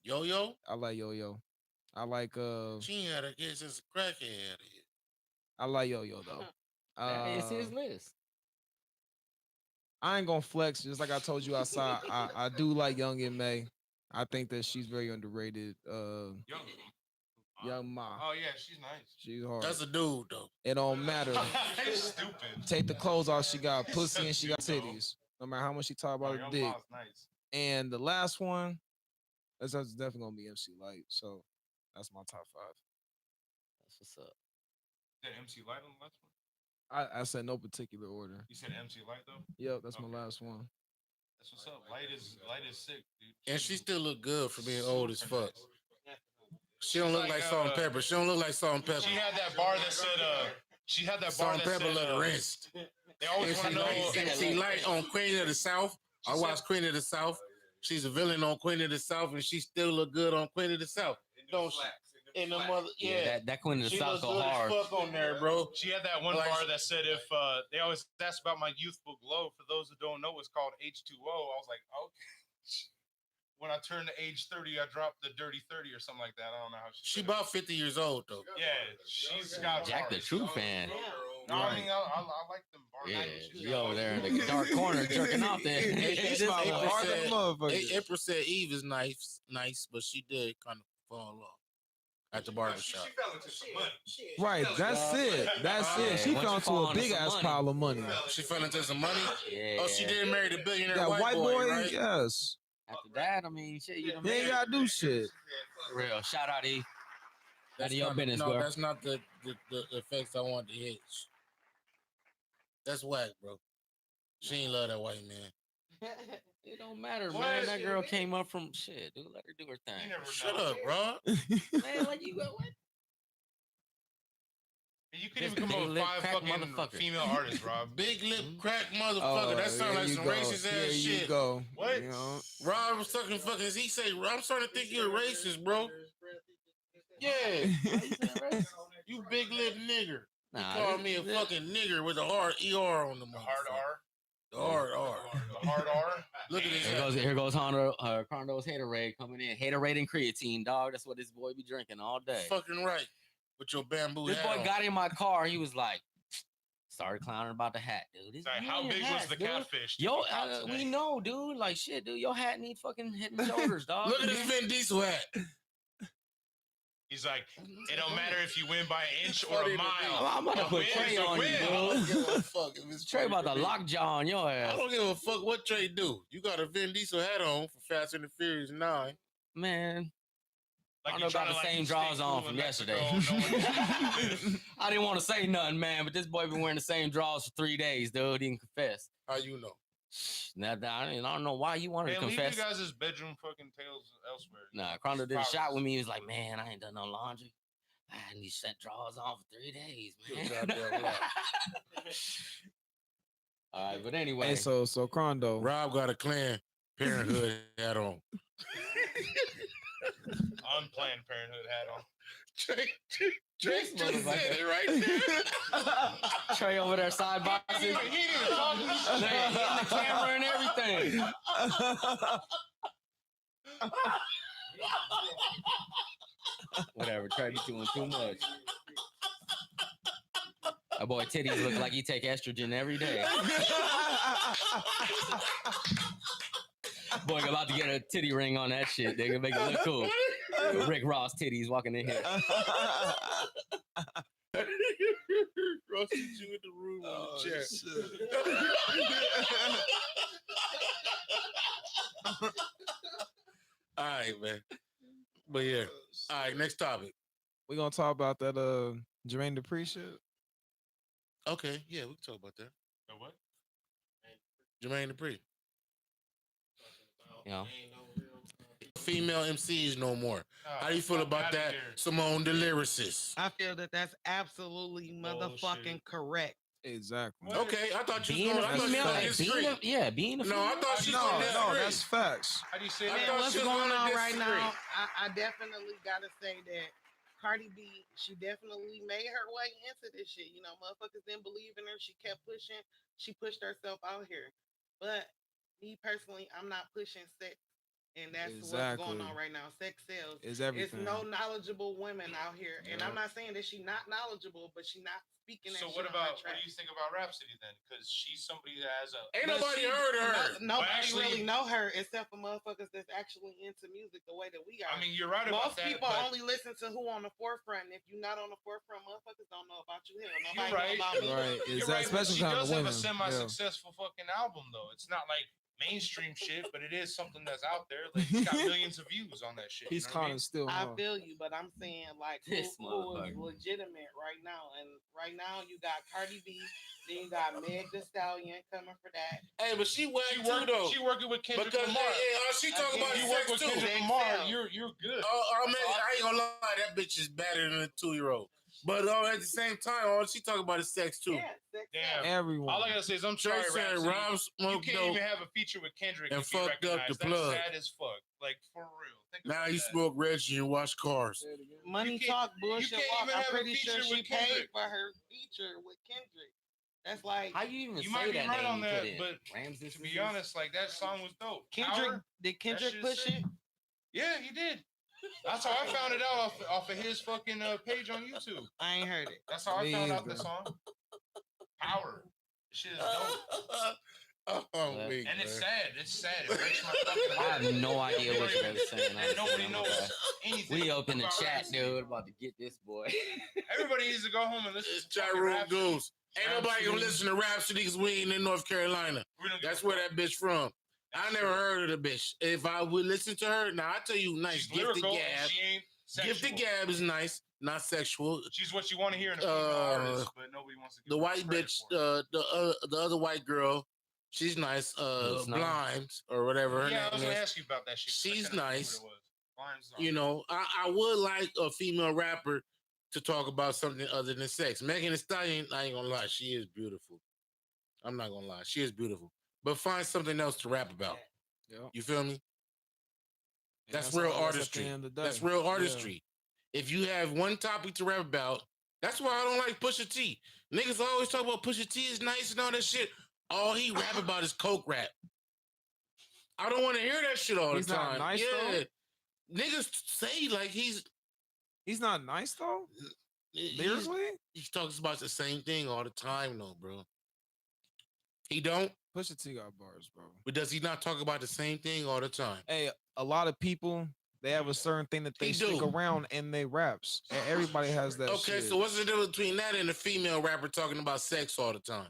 Yo Yo, I like Yo Yo. I like she ain't had a hit since a crackhead. I like Yo Yo though. It's his list. I ain't gonna flex, just like I told you outside. I do like Young and May. I think that she's very underrated. Young Ma. Oh yeah, she's nice. She's hard. That's a dude though. It don't matter. He's stupid. Take the clothes off, she got pussy and she got Dude, though. titties. No matter how much she talk Oh, about her Young dick. Ma's nice. And the last one, that's definitely gonna be MC Light. So that's my top 5. That's what's up. You said MC Light on the last one? I said no particular order. You said MC Light though? Yep, that's my Okay. last one. That's what's up. Light is sick, dude. And she still look good for being old as Super fuck. nice. She don't look Like, like salt and pepper. She don't look like salt and pepper. She had that bar that said she had that bar Salt and that pepper said look rinsed. they always want to know MC Light on Queen of the South. I watched Queen of the South. She's a villain on Queen of the South, and she still look good on Queen of the South. Don't she? In the mother, yeah. That Queen of the She South looks go good hard. as fuck on there, bro. she had that one Like- bar that said if they always ask about my youthful glow. For those who don't know, it's called H2O. I was like, okay. when I turned to age 30, I dropped the dirty 30 or something like that. I don't know how She about 50 years old though. Yeah, she's got Jack the bars. true fan. No, I mean, I like them bars. Yeah, She's you got over bars. there in the dark corner jerking off there. He's This smiling boy- hard as a motherfucker. Empress said Eve is nice, but she did kind of fall off at the barbershop. She fell into some money. Right, that's it. That's Yeah, it. She once fell you into fall a into big some ass money. pile of money. She fell into some money. Yeah. Oh, she did marry the billionaire That white boy, right? yes. After that, I mean, shit, you done He ain't made gotta do shit. it. For real. Shout out E. Out of your kinda- business, no, girl. that's not the effects I want to hit. That's whack, bro. She ain't love that white man. It don't matter, What? man. That girl came up from shit, dude. Let her do her You thing. never Shut know. up, bro. Man, like you go what? You could This even come up big with lip 5 crack fucking motherfucker. female artists, Rob. Big lip Mhm. crack motherfucker. Oh, that sounds there like you some go. racist There ass you shit. go. What? You know? Rob was fucking. He say, I'm starting to think you're a racist, bro. Yeah. You big lip nigger. You Nah, call this- me a this- fucking nigger with a hard ER on the The hard motherfucker. R. The hard R. The hard R. Look at this. Here goes Condo's Haterade coming in. Haterade and creatine, dog. That's what this boy be drinking all day. Fucking right. With your bamboo This hat boy on. got in my car. He was like, started clowning about the hat, dude. This, Like, you how ain't big was hats, the dude. catfish? Yo, that you caught we today? know, dude. Like shit, dude. Your hat need fucking head and shoulders, dog. Look at this Vin Diesel hat. He's like, it don't matter if you win by an inch or Funny a to me. mile. I'm about to A put win Trey is a on you, win. I dude. don't give a fuck if it's Trey funny about to to me. lockjaw on your I ass. don't give a fuck what Trey do. You got a Vin Diesel hat on for Fast and the Furious 9. Man, I don't you're know about trying the to, same stay draws on cool from in yesterday. Mexico, no one- I didn't want to say nothing, man, but this boy been wearing the same draws for 3 days, dude. He can confess. How you know? Now, I don't know why you wanted Hey, to leave confess. you guys' bedroom fucking tales elsewhere. Nah, Crondo did a shot with me. He was like, man, I ain't done no laundry. I had these set drawers on for 3 days, man. Good goddamn luck. All right, but anyway. Hey, so Crondo. Rob got a Planned Parenthood hat on. Unplanned Parenthood hat on. Trey just said it right there. Trey over there side boxing. He didn't even talk to me. Hitting the camera and everything. Whatever, Trey be doing too much. That boy titties look like he take estrogen every day. Boy about to get a titty ring on that shit. They gonna make it look cool. Rick Ross titties walking in here. Ross hit you in the room on the chair. All right, man. But yeah. All right, next topic. We gonna talk about that Jermaine Dupri shit. Okay, yeah, we can talk about that. The what? Jermaine Dupri. You know, Female MCs no more. How do you feel fuck about outta that, here. Simone the lyricist? I feel that that's absolutely motherfucking Bullshit. correct. Exactly. Okay, I thought you being was a going female, to disagree. being a No, I thought she was No, going to disagree. that's facts. How do you say I that? thought What's she was going gonna on right disagree. now? I definitely gotta say that Cardi B, she definitely made her way into this shit. You know, motherfuckers didn't believe in her. She kept pushing. She pushed herself out here. But me personally, I'm not pushing sex. And that's what's going on Exactly. right now. Sex sells. It's It's everything. no knowledgeable women out here. And I'm Yeah. not saying that she not knowledgeable, but she not speaking that So shit what on her about what track. do you think about Rhapsody then? Because she's somebody that has a Ain't But nobody she- heard of her. Nobody actually- really know her except for motherfuckers that's actually into music the way that we are. I mean, you're right about Most that. people but only listen to who on the forefront. And if you're not on the forefront, motherfuckers don't know about you. Hell, nobody You're know right. about me. Right. You're Is right, that but especially she kind does of have women? a semi-successful fucking album though. It's not like mainstream shit, but it is something that's out there. Like it's got millions of views on that shit. He's you know what I kind mean? of still. I huh? feel you, but I'm saying like who This is motherfucker. legitimate right now. And right now you got Cardi B, then you got Meg Thee Stallion coming for that. Hey, but she whack She too, though. She working with Kendrick Because Lamar. she talk Again, about You you work sex with too. Kendrick Sex Lamar, sells. you're good. I ain't gonna lie, that bitch is better than a 2-year-old. But at the same time, all she talk about is sex too. Yeah, sex Damn. sells. Everyone. All I gotta say is I'm Trey sorry, said Rhapsody. Rob You smoked can't dope. even have a feature with Kendrick and and be fucked up recognized. the That's plug. sad as fuck. Like for real. Think Now about you that. smoke Reggie and wash cars. Money You can't- talk, bullshit can't walk. even I'm have a pretty sure feature she with paid Kendrick. for her feature with Kendrick. That's like How you even You say might be that right name? on You put that, in but Ramses. to be honest, like that song was dope. Kendrick. Power, Did Kendrick shit push sick. it? Yeah, he did. That's how I found it out off of his fucking page on YouTube. I ain't heard it. That's how I Me found out the either. song. Power. Shit is dope. Oh, weak, And it's man. sad. It's sad. It breaks my fucking I heart. have no idea what you're saying. And nobody honestly. knows anything. We up in the about chat, Rhapsody. dude. About to get this boy. Everybody needs to go home and listen It's to chat fucking room Rhapsody. goose. Ain't nobody gonna listen to Rhapsody because we ain't in North Carolina. We don't give That's a where fuck. that bitch from. I never heard of the bitch. If I would listen to her, now I tell you, nice. She's Gifted lyrical. Gab. She ain't sexual. Gifted Gab is nice, not sexual. She's what you want to hear in a female artist, but nobody wants to give The her white credit bitch, for it. the other white girl, she's nice. Snow. Blimes or whatever her Yeah, I was name gonna is. ask you about that shit. She's I couldn't remember nice. what it was. Lime's You know, I would like a female rapper to talk about something other than sex. Megan Thee Stallion, I ain't gonna lie, she is beautiful. I'm not gonna lie, she is beautiful. But find something else to rap about. Yep. You feel me? And That's real all it is at the artistry. end of the That's day. real Yeah. artistry. If you have one topic to rap about, that's why I don't like Pusha T. Niggas always talk about Pusha T is nice and all that shit. All he rap about is coke rap. I don't want to hear that shit all He's the not time. nice, yeah. Niggas say like he's not nice though. he's- Lyrically, he talks about the same thing all the time though, bro. He don't, Pusha T got bars, bro. but does he not talk about the same thing all the time? Hey, a lot of people they have a certain thing that they He stick do. around and they raps. And everybody has that. Okay, shit. so what's the difference between that and a female rapper talking about sex all the time?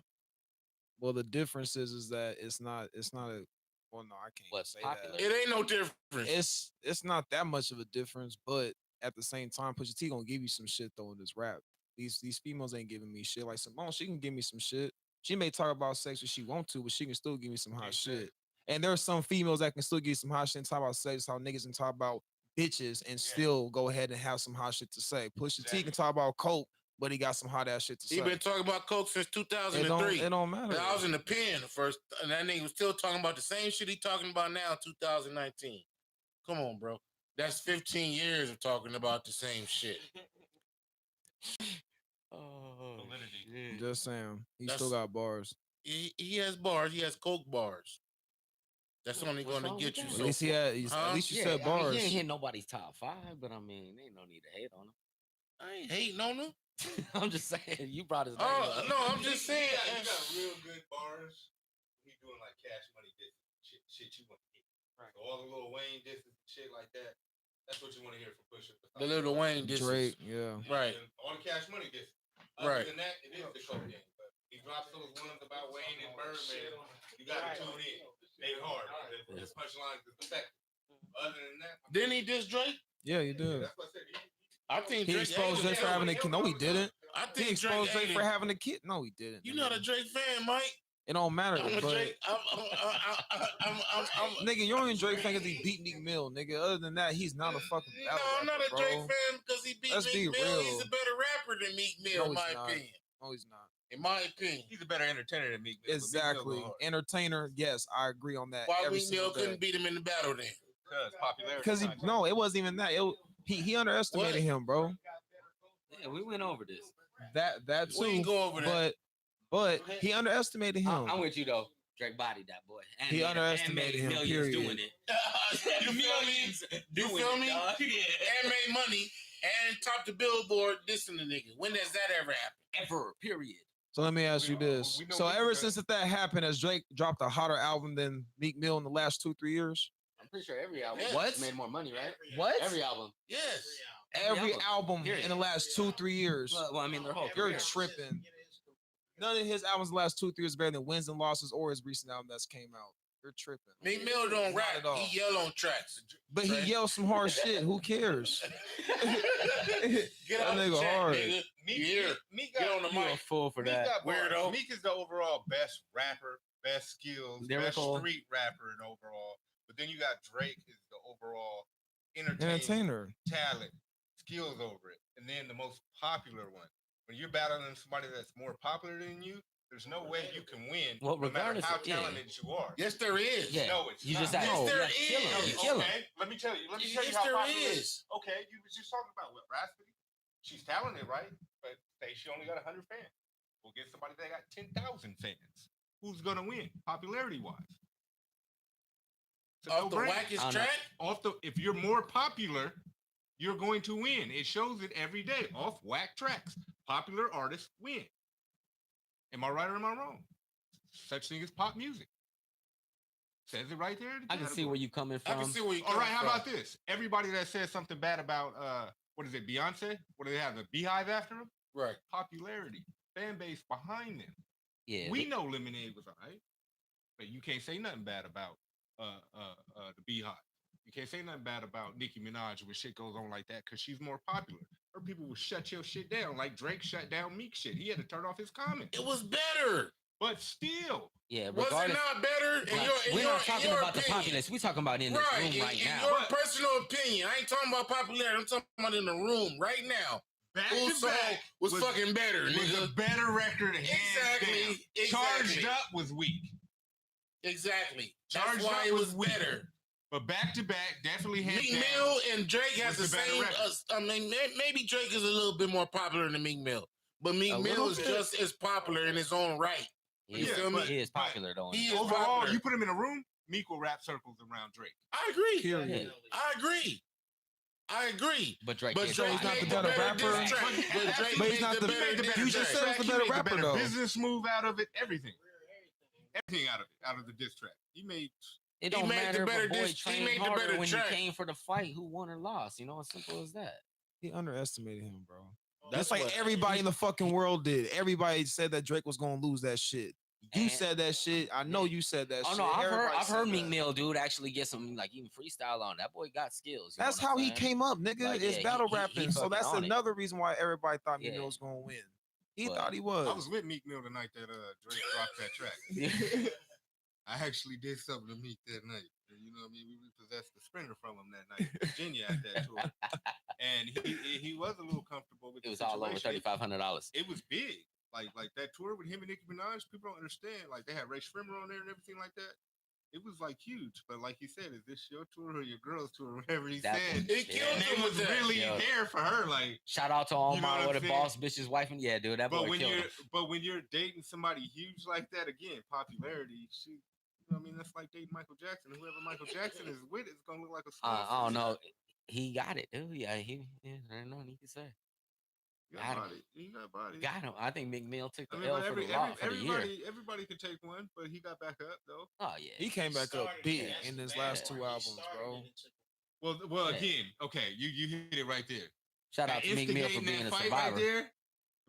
Well, the difference is that it's not a. Well, no, I can't What's say popular? that. It ain't no difference. It's not that much of a difference, but at the same time, Pusha T gonna give you some shit though in this rap. These females ain't giving me shit. Like Simone, she can give me some shit. She may talk about sex if she want to, but she can still give me some hot shit. And there are some females that can still give you some hot shit and talk about sex, how niggas can talk about bitches and still go ahead and have some hot shit to say. Pusha T can talk about coke, but he got some hot ass shit to He say. been talking about coke since It 2003. don't matter. And I was in the pen first, and that nigga was still talking about the same shit he talking about now, 2019. Come on, bro. That's 15 years of talking about the same shit. Oh, Validity. Just saying, he That's- still got bars. He has bars. He has coke bars. That's only What's going to wrong get with you that? so At least he far. had. Huh? At least you yeah, said I mean, bars. he ain't hit nobody's top 5, but I mean, ain't no need to hate on him. I ain't hating on him. I'm just saying, you brought his name Oh up. no, I'm just saying. You got real good bars. He doing like Cash Money distance shit you want to hear. Right. So all the Lil Wayne distance shit like that. That's what you want to hear from Pusha. The Lil Wayne distance. Drake, yeah. Right. And all the Cash Money distance. Right. Other than that, it is the cocaine. But he drops those ones about Wayne and Birdman. You got to tune in. They hard. The punchline is effective. Other than that, Didn't he diss Drake? Yeah, you did. that's what I said. I think He Drake exposed Drake for having a kid. No, he didn't. I He think exposed Drake Drake for having a kid. No, he didn't. You're not a Drake fan, Mike. It don't matter. I'm a But Drake. nigga, you're only Drake fan because he beat Meek Mill, nigga. Other than that, he's not a fucking No, battle I'm not rapper, a Drake bro. fan because he beat Let's be Meek Mill. real. He's a better rapper than Meek Mill, No, in he's my not. opinion. No, he's not. In my opinion. He's a better entertainer than Meek Mill. but Meek Mill's Exactly. go hard. Entertainer, yes, I agree on that. Why every Meek Mill single day. couldn't beat him in the battle then? Because popularity. Because he no, it wasn't even that. He underestimated What? him, bro. Yeah, we went over this. That We too. can go over that. But he underestimated him. I'm with you though. Drake bodied that boy. And He made- underestimated and made him, millions period. doing it. You feel me? Millions You doing feel it, me? dog. And made money and topped the billboard dissing the nigga. When does that ever happen? Ever. Period. So let me ask you this. we know So Meek ever is since that happened, has Drake dropped a hotter album than Meek Mill in the last 2-3 years? I'm pretty sure every album What? made more money, right? What? Every album. Yes. Every album Period. in the last 2-3 years. Well, I mean, their whole You're career. tripping. None of his albums the last 2-3 years better than Wins and Losses or his recent album that's came out. You're tripping. Meek Mill don't Not rap. at all. He yell on tracks. But he Right. yells some hard shit. Who cares? Get That out the nigga chat, hard. nigga. Meek, You here? Meek Get on got, the You a mic. fool for Meek that. got bars. Weirdo. Meek is the overall best rapper, best skills, Lyrical. best street rapper and overall. But then you got Drake is the overall Entertainer. talent, skills over it. And then the most popular one. When you're battling somebody that's more popular than you, there's no way you can win Well, no matter regardless how of- yeah. talented you are. Yes, there is. Yeah. No, it's You not. just have Yes, to there kill him. is. You kill him. Okay, let me tell you. Let me tell you Yes, how there popular is. Okay, you was just talking about what Rhapsody. She's talented, right? But say she only got 100 fans. We'll get somebody that got 10,000 fans. Who's gonna win, popularity wise? Off the wackest track? If you're more popular, you're going to win. It shows it every day. Off whack tracks, popular artists win. Am I right or am I wrong? Such thing as pop music. Says it right there. I can see where you coming from. I can see where you All coming right, how from. about this? Everybody that says something bad about what is it, Beyonce? What do they have? The Beehive after them? Right. Popularity, fan base behind them. Yeah, We know Lemonade was all right, but you can't say nothing bad about the Beehive. You can't say nothing bad about Nicki Minaj when shit goes on like that because she's more popular. Her people will shut your shit down like Drake shut down Meek shit. He had to turn off his comments. It was better. But still. Yeah, was it not better? We're not talking about the populace. We're talking about in the room right now. In your personal opinion, I ain't talking about popularity. I'm talking about in the room right now. Whose song was fucking better, nigga? Was a better record. Exactly. Charged Up was weak. Exactly. Charged That's why Up it was weaker. better. But back to back, definitely hands Meek down. Mill and Drake has the was the better same. record. I mean, maybe Drake is a little bit more popular than Meek Mill, but Meek Mill is just as popular in his own right. You feel me? He is popular though. He is Overall, popular. you put him in a room, Meek will wrap circles around Drake. I agree. Period. I agree. But Drake Drake's not the made better rapper. diss track. But Drake But he's made not the the better diss You just track. said it's the better rapper though. Business move out of it, everything out of the diss track. He made. It don't made the matter better if a boy diss- he trained made the harder better when track. he came for the fight, who won or lost. You know, as simple as that. He underestimated him, bro. That's That's like what- everybody in the fucking world did. Everybody said that Drake was gonna lose that shit. You And- said that shit. I know you said that Oh shit. no, I've Everybody heard said Meek that. Mill, dude, actually get some like even freestyle on. That boy got skills. You know That's what how I'm he saying? came up, nigga. Like, It's yeah, battle he rapping. So fucking that's on it. another reason why everybody thought Meek Yeah. Mill was gonna win. He But- thought he I was. was with Meek Mill the night that Drake dropped that track. I actually did something to Meek that night. You know what I mean? We repossessed the Sprinter from him that night in Virginia at that tour. And he was a little comfortable with It the was all over situation. $3,500. It was big. Like that tour with him and Nicki Minaj, people don't understand. Like they had Ray Shrimmer on there and everything like that. It was like huge. But like he said, is this your tour or your girl's tour? Whatever he That- said. He killed And him it with was that. really Yeah. there for her. Like Shout out to all You know my what what I'm a boss bitch's wife and yeah, dude, that but boy when killed you're him. dating somebody huge like that, again, popularity, you know what I mean, that's like dating Michael Jackson. Whoever Michael Jackson is with is gonna look like a slut. I don't know. He got it, dude. Yeah, there's no need to say. He Got got him. body. He got body. Got him. I think Meek Mill took the I mean, L but for the year. everybody could take one, but he got back up though. Oh yeah. He came back up Started big it. That's in the his bad last part. two He albums, started bro. it and took it. Well, Yeah. again, okay, you hit it right there. Shout out to Meek Mill for Instigating being that a fight survivor. right there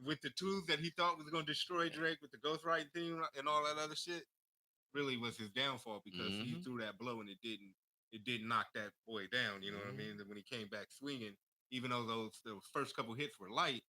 with the tools that he thought was gonna destroy Drake with the ghostwriting thing and all that other shit, really was his downfall because he Mhm. threw that blow and it didn't knock that boy down. You know what I Mhm. mean? When he came back swinging, even though those first couple hits were light,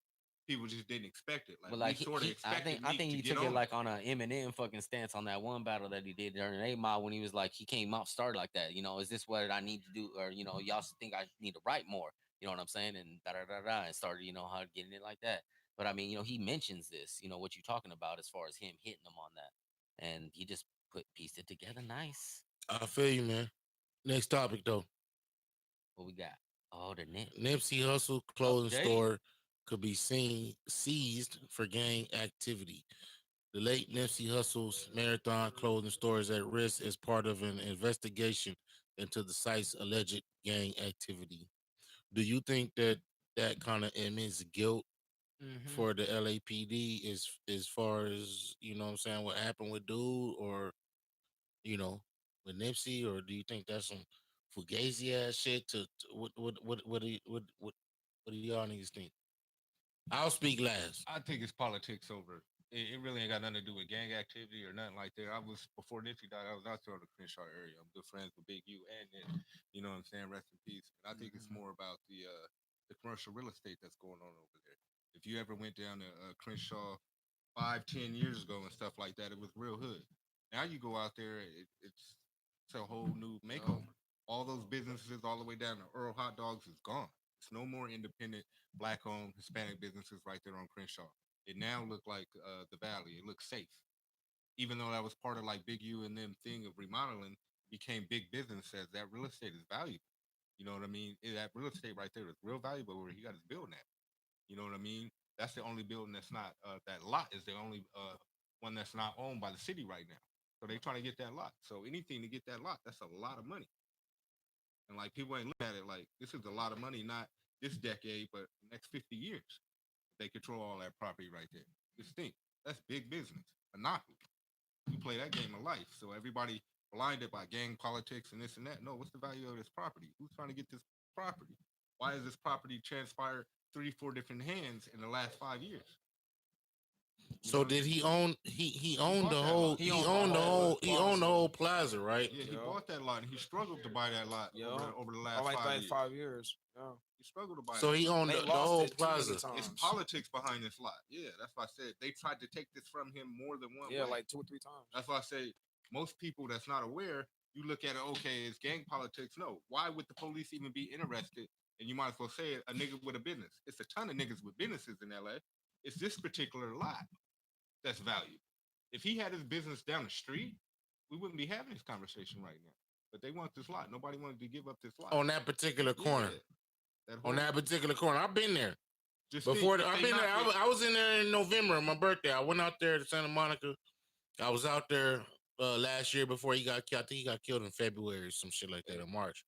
people just didn't expect it. Like, But like we sort of I expected. think Meek to he get took it on like on a Eminem fucking stance on that one battle that he did during 8 Mile when he was like he came out started like that. You know, is this what I need to do? Or you know, y'all think I need to write more? You know what I'm saying? And da da da da and started, you know, how getting it like that. But I mean, you know, he mentions this, you know, what you're talking about as far as him hitting them on that. And he just pieced it together nice. I feel you, man. Next topic though. What we got? Oh, the net. Nipsey Hussle clothing Jay. store could be seized for gang activity. The late Nipsey Hussle's Marathon clothing store is at risk as part of an investigation into the site's alleged gang activity. Do you think that kind of admits guilt for the LAPD as far as, you know what I'm saying, what happened with dude or, you know, with Nipsey, or do you think that's some fugazi ass shit what do y'all niggas think? I'll speak last. I think it's politics over. It really ain't got nothing to do with gang activity or nothing like that. Before Nipsey died, I was out there in the Crenshaw area. I'm good friends with Big U and Nip. You know what I'm saying? Rest in peace. And I think it's more about the commercial real estate that's going on over there. If you ever went down to Crenshaw 5-10 years ago and stuff like that, it was real hood. Now you go out there, it's a whole new makeover. All those businesses all the way down to Earl Hot Dogs is gone. It's no more independent Black-owned Hispanic businesses right there on Crenshaw. It now look like the Valley. It looks safe. Even though that was part of like Big U and them thing of remodeling, became big business as that real estate is valuable. You know what I mean? That real estate right there is real valuable where he got his building at. You know what I mean? That's the only building that's not that lot is the only one that's not owned by the city right now. So they trying to get that lot. So anything to get that lot, that's a lot of money. And like people ain't looking at it like this is a lot of money, not this decade, but next 50 years. They control all that property right there. Just think, that's big business, monopoly. You play that game of life. So everybody blinded by gang politics and this and that. No, what's the value of this property? Who's trying to get this property? Why has this property transpired 3-4 different hands in the last 5 years? So did he own? He owned the bought that whole. lot. He owned the whole. He owned the whole plaza, right? Yeah, he bought that lot and he struggled to buy that lot over the last like 5 that years. 5 years. Yeah. He struggled to buy So that he lot. owned They the lost whole it too many plaza. times. It's politics behind this lot. Yeah, that's why I said they tried to take this from him more than one Yeah, way. like 2 or 3 times. That's why I say most people that's not aware, you look at it, okay, it's gang politics. No, why would the police even be interested? And you might as well say it, a nigga with a business. It's a ton of niggas with businesses in LA. It's this particular lot that's valued. If he had his business down the street, we wouldn't be having this conversation right now. But they want this lot. Nobody wanted to give up this lot. On that particular corner. Yeah, On that particular corner. I've been there. just Before think, if I've they been there. knock it- I was in there in November on my birthday. I went out there to Santa Monica. I was out there last year before he got killed. I think he got killed in February or some shit like that, or March.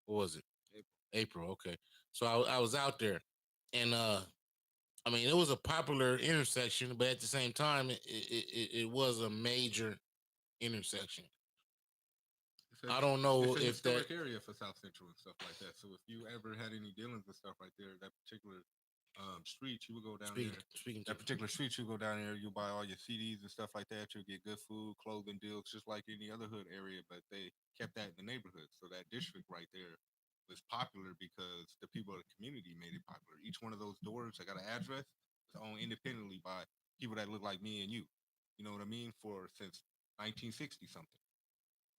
What was it? April. Okay. So I was out there, and I mean, it was a popular intersection, but at the same time, it was a major intersection. I don't know it's a if that. historic area for South Central and stuff like that. So if you ever had any dealings with stuff right there, that particular street, you would go down there. Speaking That particular street, you go down there, you buy all your CDs and stuff like that. You'll get good food, clothing deals, just like any other hood area. But they kept that in the neighborhood, so that district right there was popular because the people of the community made it popular. Each one of those doors that got an address is owned independently by people that look like me and you. You know what I mean? For since 1960 something.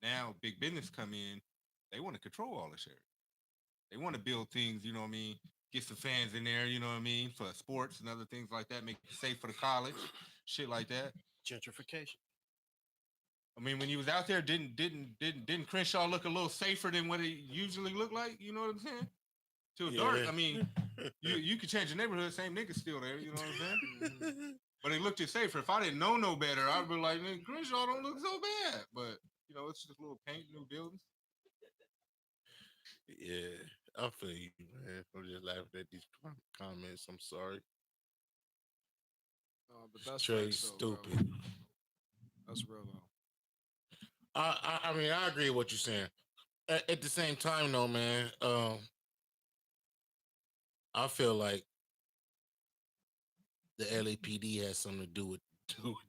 Now big business come in, they want to control all this area. They want to build things, you know what I mean? Get some fans in there, you know what I mean, for sports and other things like that, make it safe for the college, shit like that. Gentrification. I mean, when you was out there, didn't Crenshaw look a little safer than what it usually looked like? You know what I'm saying? Till dark. I mean, you could change the neighborhood, same niggas still there. You know what I'm saying? But it looked it safer. If I didn't know no better, I'd be like, man, Crenshaw don't look so bad. But you know, it's just a little paint, new buildings. Yeah, I feel you, man. I'm just laughing at these comments. I'm sorry. But that's Trey facts, though, bro. stupid. That's real though. I mean, I agree with what you're saying. At the same time, though, man, I feel like the LAPD has something to do with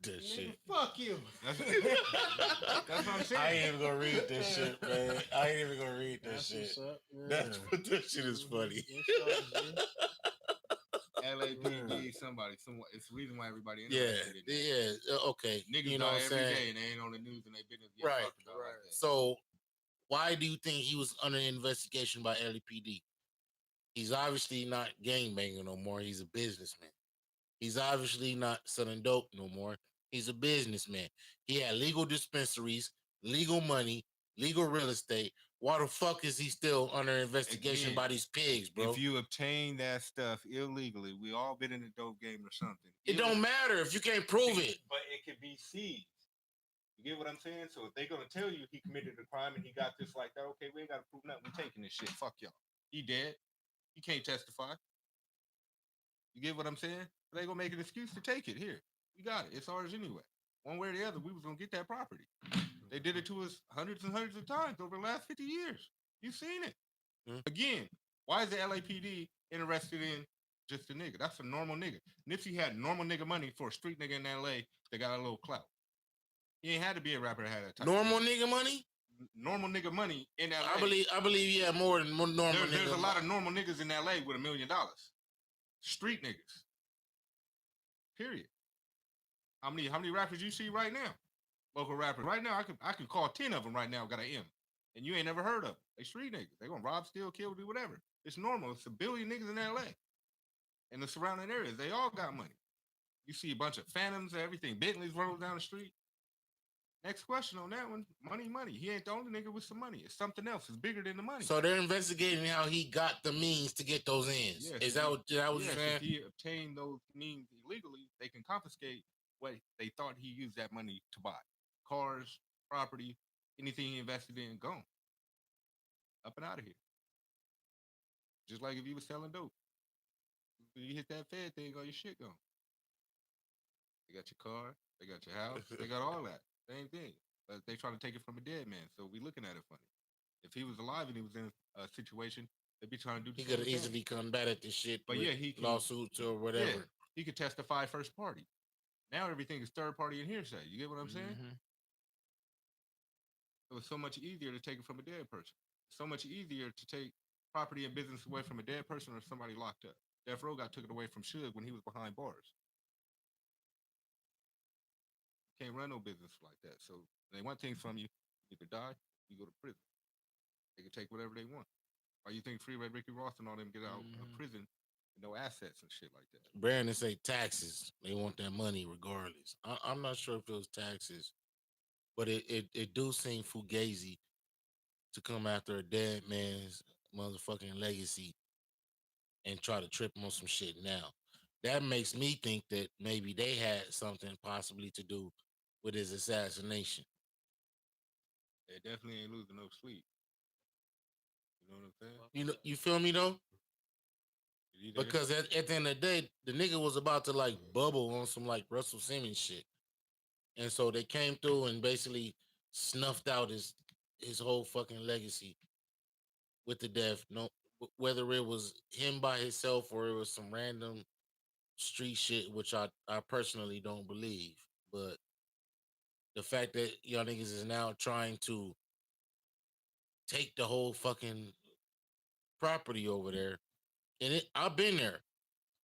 that shit. Fuck you. That's what I'm saying. I ain't even gonna read this shit, man. I ain't even gonna read this shit. That's what this shit is funny. LAPD, somebody. It's the reason why everybody Yeah, interested in that. yeah, okay. Niggas You know die what I'm every saying? day and they ain't on the news and they business get Right, talked about like that. So, why do you think he was under investigation by LAPD? He's obviously not gangbanging no more. He's a businessman. He's obviously not selling dope no more. He's a businessman. He had legal dispensaries, legal money, legal real estate. Why the fuck is he still under investigation by these pigs, bro? If you obtain that stuff illegally, we all been in the dope game or something. It don't matter if you can't prove it. But it could be seized. You get what I'm saying? So if they're gonna tell you he committed a crime and he got this like that, okay, we ain't gotta prove nothing. We taking this shit. Fuck y'all. He dead. He can't testify. You get what I'm saying? They gonna make an excuse to take it. Here, we got it. It's ours anyway. One way or the other, we was gonna get that property. They did it to us hundreds and hundreds of times over the last 50 years. You've seen it. Again, why is the LAPD interested in just a nigga? That's a normal nigga. Nipsey had normal nigga money for a street nigga in LA that got a little clout. He ain't had to be a rapper that had that type normal nigga money? Normal nigga money in LA. I believe he had more than normal niggas. There's a lot of normal niggas in LA with $1 million. Street niggas. Period. How many rappers you see right now? Local rappers. Right now, I can call 10 of them right now, got an M. And you ain't never heard of them. They street niggas. They gonna rob, steal, kill, do whatever. It's normal. It's 1 billion niggas in LA. And the surrounding areas, they all got money. You see a bunch of Phantoms and everything. Bentleys rolling down the street. Next question on that one. Money. He ain't the only nigga with some money. It's something else. It's bigger than the money. So they're investigating how he got the means to get those ends. Yes, Is that what you're yes, saying? if he obtained those means illegally, they can confiscate what they thought he used that money to buy. Cars, property, anything he invested in, gone. Up and out of here. Just like if you was selling dope. When you hit that Fed thing, all your shit gone. They got your car, they got your house, they got all that. Same thing. But they try to take it from a dead man, so we looking at it funny. If he was alive and he was in a situation, they'd be trying to do the He same could have thing. easily come back at this shit But with yeah, he can, lawsuits or whatever. yeah, he could testify first party. Now everything is third party and hearsay. You get what I'm saying? It was so much easier to take it from a dead person. So much easier to take property and business away from a dead person or somebody locked up. Death Row got took it away from Suge when he was behind bars. Can't run no business like that. So they want things from you. You either die, you go to prison. They can take whatever they want. Why you think Free Red Ricky Ross and all them get out of prison with no assets and shit like that? Brandon say taxes. They want that money regardless. I'm not sure if it was taxes, but it do seem fugazi to come after a dead man's motherfucking legacy and try to trip him on some shit now. That makes me think that maybe they had something possibly to do with his assassination. They definitely ain't losing no sleep. You know what I'm saying? You know, you feel me though? You there? Because at the end of the day, the nigga was about to like bubble on some like Russell Simmons shit. And so they came through and basically snuffed out his whole fucking legacy with the death. No, whether it was him by himself or it was some random street shit, which I personally don't believe. But the fact that y'all niggas is now trying to take the whole fucking property over there, and I've been there.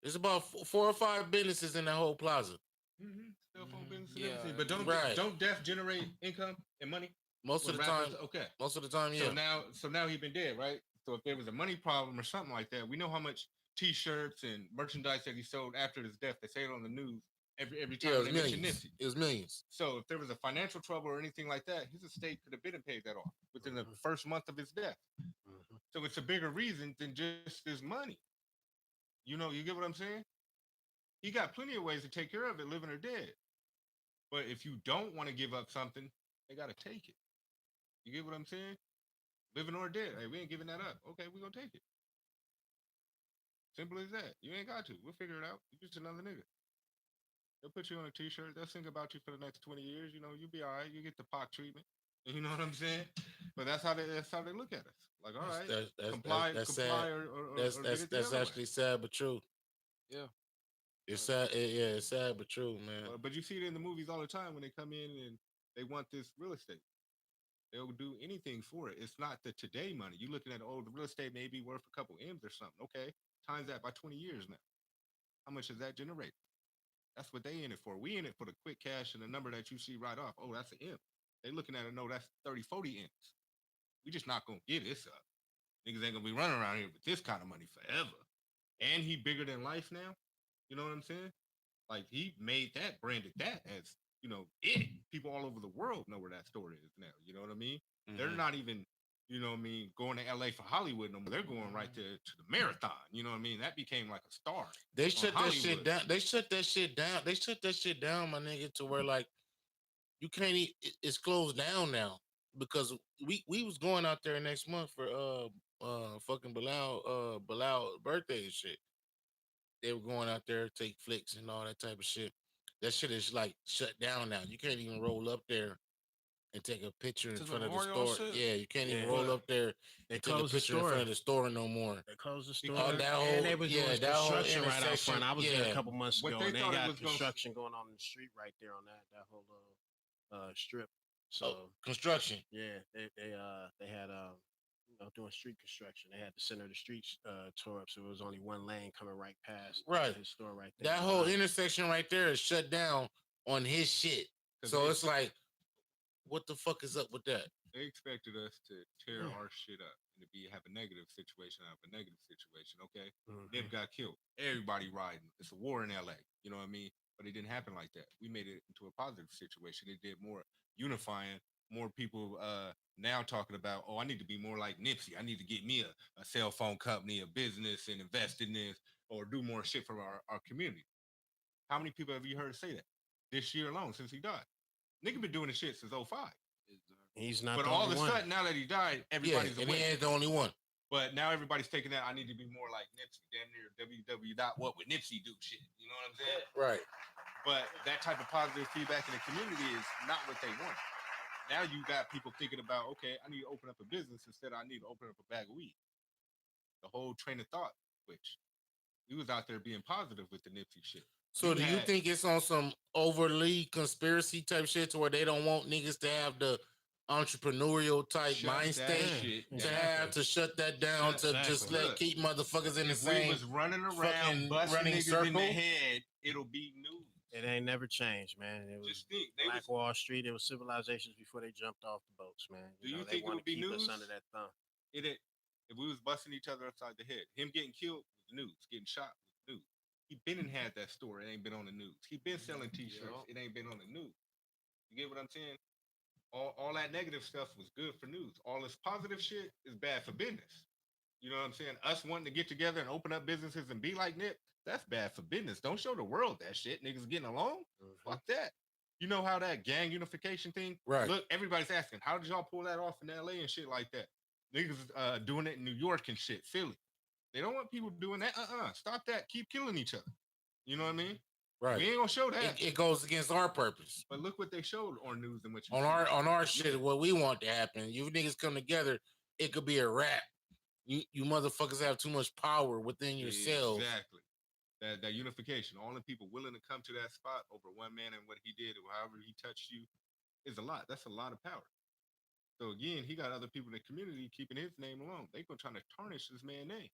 There's about four or five businesses in that whole plaza. Cell phone business and Yeah, everything. But right. don't death generate income and money? Most of With the time, rappers? Okay. most of the time, yeah. So now he been dead, right? So if there was a money problem or something like that, we know how much T-shirts and merchandise that he sold after his death. They say it on the news every time Yeah, it was they mention millions. Nipsey. It was millions. So if there was a financial trouble or anything like that, his estate could have been and paid that off within the first month of his death. So it's a bigger reason than just his money. You know, you get what I'm saying? He got plenty of ways to take care of it, living or dead. But if you don't want to give up something, they gotta take it. You get what I'm saying? Living or dead. Hey, we ain't giving that up. Okay, we gonna take it. Simple as that. You ain't got to. We'll figure it out. You're just another nigga. They'll put you on a t-shirt. They'll sing about you for the next 20 years. You know, you'll be all right. You get the Pac treatment. You know what I'm saying? But that's how they look at us. Like, all right, comply sad. or That's get it the that's other way. actually sad but true. Yeah. It's sad. Yeah, it's sad but true, man. But you see it in the movies all the time when they come in and they want this real estate. They'll do anything for it. It's not the today money. You looking at the real estate may be worth a couple M's or something. Okay, times that by 20 years now. How much does that generate? That's what they in it for. We in it for the quick cash and the number that you see right off. Oh, that's an M. They looking at it, no, that's 30, 40 M's. We just not gonna get this up. Niggas ain't gonna be running around here with this kind of money forever. And he bigger than life now. You know what I'm saying? Like he made that, branded that as, you know, it. People all over the world know where that store is now. You know what I mean? They're not even, you know what I mean, going to LA for Hollywood no more. They're going right to the marathon. You know what I mean? That became like a star. They shut that Hollywood. shit down. They shut that shit down. They shut that shit down, my nigga, to where like you can't it's closed down now because we was going out there next month for fucking Bilal birthday and shit. They were going out there take flicks and all that type of shit. That shit is like shut down now. You can't even roll up there and take a picture in To the front of the memorial store. shit? Yeah, you can't even Yeah. roll up there They and take a closed the picture in front store. of the store no more. They closed the store. that whole- and they was yeah, doing that whole construction right out intersection, front. I was there yeah. a couple months What ago, they and they thought it got was gonna- construction going on in the street right there on that whole strip. So Construction. yeah, they had doing street construction. They had the center of the streets tore up, so it was only one lane coming right past Right. his store right there. That whole intersection right there is shut down on his shit. So it's like, what the fuck is up with that? They expected us to tear our shit up and to have a negative situation out of a negative situation. Okay, Nip got killed. Everybody riding. It's a war in LA. You know what I mean? But it didn't happen like that. We made it into a positive situation. It did more unifying. More people now talking about, oh, I need to be more like Nipsey. I need to get me a cell phone company, a business, and invest in this, or do more shit for our community. How many people have you heard say that this year alone since he died? Nigga been doing this shit since '05. He's not But the all of only a one. sudden, now that he died, Yeah, everybody's and he aware. ain't the only one. But now everybody's taking that. I need to be more like Nipsey. Damn near www. What would Nipsey do shit? You know what I'm saying? Right. But that type of positive feedback in the community is not what they want. Now you got people thinking about, okay, I need to open up a business instead of I need to open up a bag of weed. The whole train of thought, which he was out there being positive with the Nipsey shit. So do you think it's on some overly conspiracy type shit to where they don't want niggas to have the entrepreneurial type mind state to have to shut that down to just let keep motherfuckers in the same we was running around fucking busting running niggas circle? in the head, it'll be news. It ain't never changed, man. It was Just think, Black Wall Street. It was civilizations before they jumped off the boats, man. Do you they think want it'll be to keep news? us under that thumb. It if we was busting each other upside the head, him getting killed was news, getting shot was news. He been and had that store, it ain't been on the news. He been selling t-shirts, it ain't been on the news. You get what I'm saying? All that negative stuff was good for news. All this positive shit is bad for business. You know what I'm saying? Us wanting to get together and open up businesses and be like Nip, that's bad for business. Don't show the world that shit. Niggas getting along. Fuck that. You know how that gang unification thing? Right. Look, everybody's asking, how did y'all pull that off in LA and shit like that? Niggas doing it in New York and shit, Philly. They don't want people doing that. Stop that. Keep killing each other. You know what I mean? Right. We ain't gonna show that. It goes against our purpose. But look what they showed on news and what you on our shit. What we want to happen. You niggas come together. It could be a rap. You motherfuckers have too much power within yourselves. Exactly. That unification. All the people willing to come to that spot over one man and what he did or however he touched you is a lot. That's a lot of power. So again, he got other people in the community keeping his name alone. They gonna try to tarnish this man's name.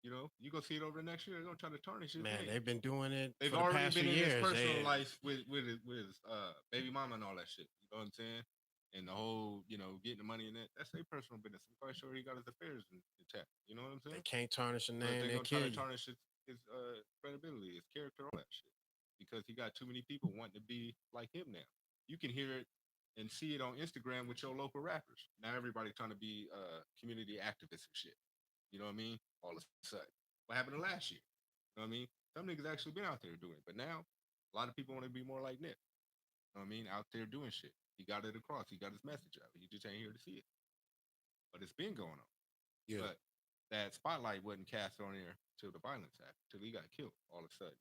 You know, you gonna see it over the next year. They're gonna try to tarnish his name. They've been doing it. They've for the already past been few in years. his personal life with his baby mama and all that shit. You know what I'm saying? And the whole, getting the money in it. That's their personal business. I'm quite sure he got his affairs intact. You know what I'm saying? They can't tarnish a name. They're They gonna try kill to you. tarnish his credibility, his character, all that shit. Because he got too many people wanting to be like him now. You can hear it and see it on Instagram with your local rappers. Now everybody trying to be community activists and shit. You know what I mean? All of a sudden. What happened last year? You know what I mean? Some niggas actually been out there doing it. But now, a lot of people want to be more like Nip. You know what I mean? Out there doing shit. He got it across. He got his message out. He just ain't here to see it. But it's been going on. Yeah. But that spotlight wasn't cast on there till the violence happened, till he got killed all of a sudden.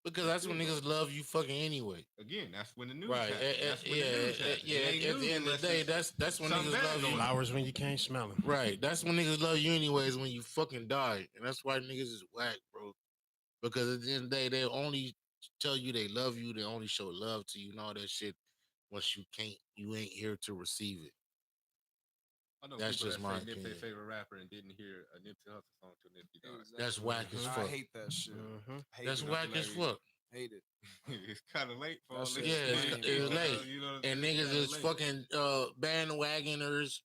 Because that's when niggas love you fucking anyway. Again, that's when the news right. happens. That's when the news happens. At the end of the day, that's when niggas love you. Flowers when you can't smell them. Right. That's when niggas love you anyways, when you fucking die. And that's why niggas is whack, bro. Because at the end of the day, they only tell you they love you, they only show love to you and all that shit once you ain't here to receive it. I know that's people just that my say Nip opinion. their favorite rapper and didn't hear a Nipsey Hussle song till Nipsey died. That's whack as fuck. I hate that shit. That's whack as fuck. Hate it. It's kind of late for all this. Yeah, it's late. And niggas is fucking bandwagoners.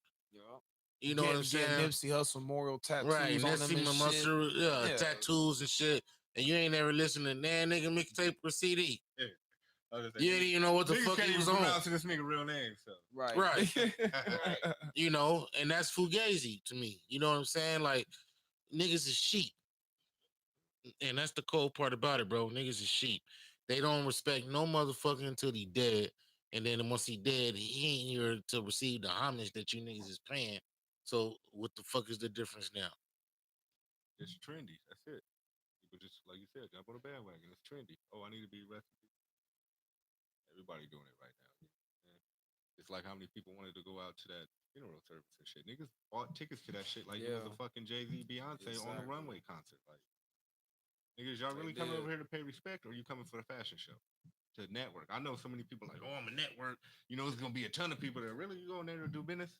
You know what I'm saying? Nipsey Hussle memorial tattoos right, on them and muscle, shit. Tattoos and shit. And you ain't never listened to that nigga mixtape or CD. Yeah. You didn't even know what the Niggas fuck can't he was even on. pronounce this nigga real name, so. Right. You know, and that's fugazi to me. You know what I'm saying? Like, niggas is sheep. And that's the cold part about it, bro. Niggas is sheep. They don't respect no motherfucker until he dead. And then once he dead, he ain't here to receive the homage that you niggas is paying. So what the fuck is the difference now? It's trendy. That's it. People just, like you said, jump on a bandwagon. It's trendy. Oh, I need to be recipe. Everybody doing it right now. It's like how many people wanted to go out to that funeral service and shit. Niggas bought tickets to that shit like it was a fucking Jay-Z Beyonce on the runway concert. Like, niggas, y'all really coming over here to pay respect, or you coming for the fashion show? To network. I know so many people like, oh, I'm a network. You know, it's gonna be a ton of people that really you going there to do business.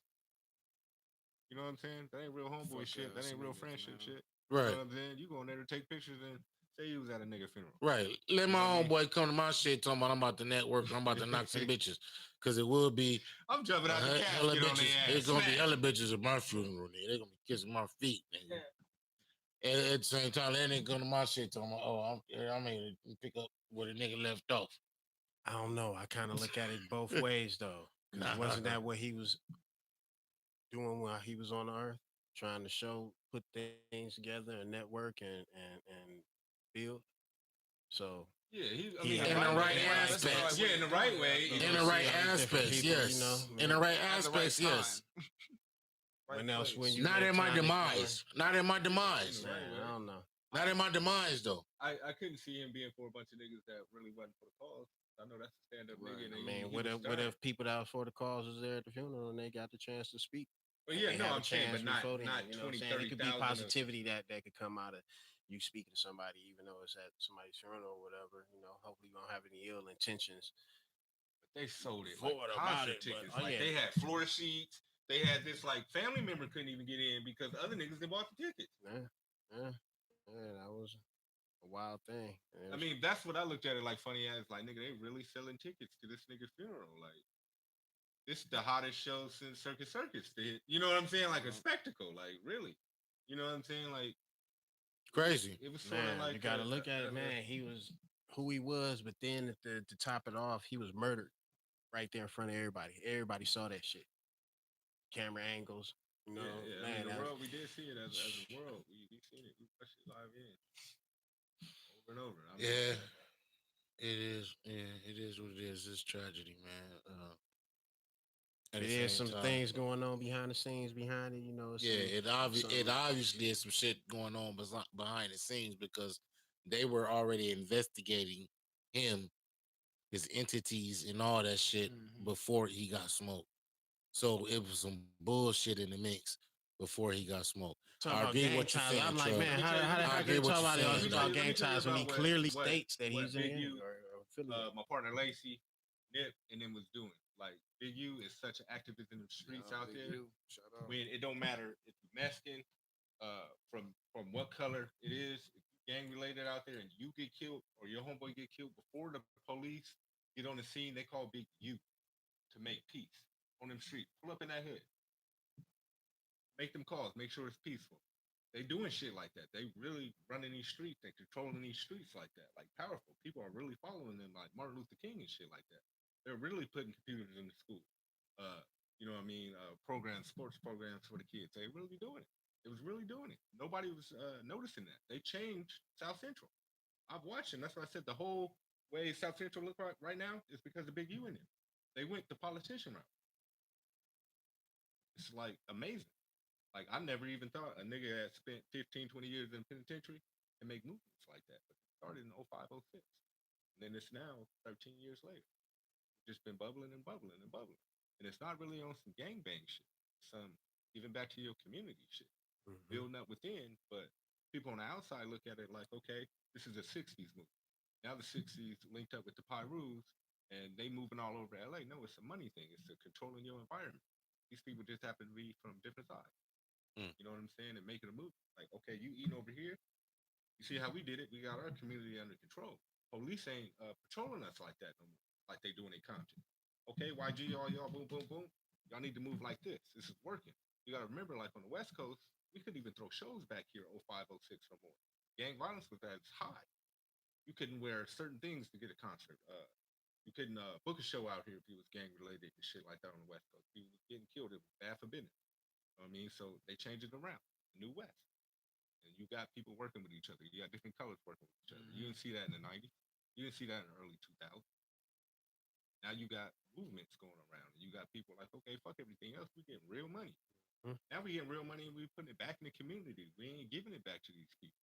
You know what I'm saying? That ain't real homeboy shit. That ain't real friendship shit. Right. You know what I'm saying? You going there to take pictures and say you was at a nigga funeral. Right. Let my homeboy come to my shit talking about I'm about to network. I'm about to knock some bitches. Because it will be. I'm jumping out the hella casket on bitches. their ass. It's going to be hella bitches at my funeral. Nigga. They're going to be kissing my feet. Nigga. And at the same time, they ain't come to my shit talking about, oh, I'm here to pick up where the nigga left off. I don't know. I kind of look at it both ways though. 'Cause wasn't that what he was doing while he was on the earth? Trying to put things together and network and build. So Yeah, I he mean, had In the to- right everybody- aspects. Yeah, in the right way. you you In know, the know, right see how different aspects, people, yes. In the right At the right aspects, yes. time. When else when you Not make in my time to demise. Not in my in demise. the Man, right way. I don't know. Not in my demise, though. I couldn't see him being for a bunch of niggas that really wasn't for the cause. I know that's a stand up nigga. And I he mean, was what if stern. people that was for the cause was there at the funeral and they got the chance to speak? But And yeah, they no, have a I'm saying, but chance not before then, not you know what I'm 20, saying? It could be 30,000 of- positivity that could come out of you speaking to somebody, even though it's at somebody's funeral or whatever. You know, hopefully you don't have any ill intentions. They sold it Forward like about concert it, but- tickets. oh, Like yeah. they had floor seats. They had this like family member couldn't even get in because other niggas didn't bought the tickets. Yeah, that was a wild thing. And it I was- mean, that's what I looked at it like funny as like nigga, they really selling tickets to this nigga's funeral. Like this is the hottest show since Circus Circus did. You know what I'm saying? Like a spectacle. Like really. You know what I'm saying? Like Crazy. it was sort man, of like you gotta look at it, man. He was who he was, but then to top it off, he was murdered right there in front of everybody. Everybody saw that shit. Camera angles, you know, yeah, man. I mean, the that was- world we did see it as a world. We seen it. We watched it live in over and over. I mean, Yeah. It is. Yeah, it is what it is. It's tragedy, man. At It the is same some time, things going on behind the scenes behind it, you know. Yeah, it some- obviously is some shit going on behind the scenes because they were already investigating him, his entities, and all that shit before he got smoked. So it was some bullshit in the mix before he got smoked. Talking I about agree gang what you're ties. saying, I'm like, Trev. man, how I can agree you what talk you're about saying, it though. about gang Let me tell you ties when he about clearly what- states that what he's in Big gang U, or affiliated? my partner Lacey, Nip, and then was doing. Like Big U is such an activist in the streets out there. Shout out. When it don't matter if you're Mexican, from what color it is, if you gang related out there and you get killed or your homeboy get killed before the police get on the scene, they call Big U to make peace on them streets. Pull up in that hood. Make them calls, make sure it's peaceful. They doing shit like that. They really running these streets. They controlling these streets like that. Like powerful. People are really following them like Martin Luther King and shit like that. They're really putting computers in the school. You know what I mean? Programs, sports programs for the kids. They really doing it. It was really doing it. Nobody was noticing that. They changed South Central. I've watched them. That's why I said the whole way South Central look right now is because of Big U in it. They went the politician route. It's like amazing. Like I never even thought a nigga that spent 15, 20 years in penitentiary can make movements like that. But it started in 05, 06. And then it's now 13 years later. Just been bubbling and bubbling and bubbling. And it's not really on some gangbang shit. Some even back to your community shit. Building up within, but people on the outside look at it like, okay, this is a 60s movie. Now the 60s linked up with the Pyrus and they moving all over LA. No, it's a money thing. It's a controlling your environment. These people just happen to be from different sides. You know what I'm saying? And making a movie. Like, okay, you eating over here. You see how we did it? We got our community under control. Police ain't patrolling us like that no more, like they do in Compton. Okay, YG, all y'all, boom, boom, boom. Y'all need to move like this. This is working. You got to remember, like on the West Coast, we couldn't even throw shows back here 05, 06 no more. Gang violence was at its high. You couldn't wear certain things to get a concert. You couldn't book a show out here if you was gang related and shit like that on the West Coast. People was getting killed. It was bad for business. You know what I mean? So they changed it around. The New West. And you got people working with each other. You got different colors working with each other. You didn't see that in the 90s. You didn't see that in the early 2000s. Now you got movements going around. And you got people like, okay, fuck everything else. We getting real money. Now we getting real money and we putting it back in the community. We ain't giving it back to these people.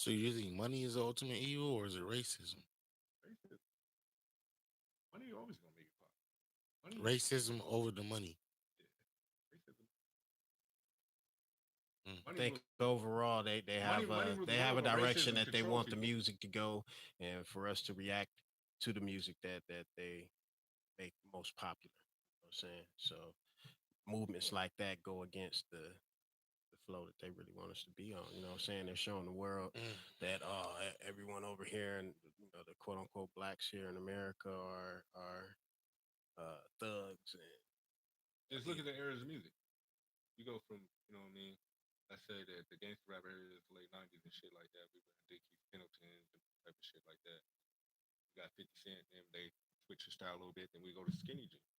So you think money is the ultimate evil, or is it racism? Racism. Money always gonna make it pop. Money, Racism over the money. racism. I think overall they have they have a direction that they want the music to go, and for us to react to the music that they make most popular. You know what I'm saying? So movements like that go against the flow that they really want us to be on. You know what I'm saying? They're showing the world that everyone over here and you know the quote unquote blacks here in America are thugs and just look at the eras of music. You go from, you know what I mean? Let's say that the gangster rap era is the late 90s and shit like that. We got Dickies, Pendletons, and type of shit like that. You got 50 Cent, and they switch your style a little bit, then we go to skinny jeans.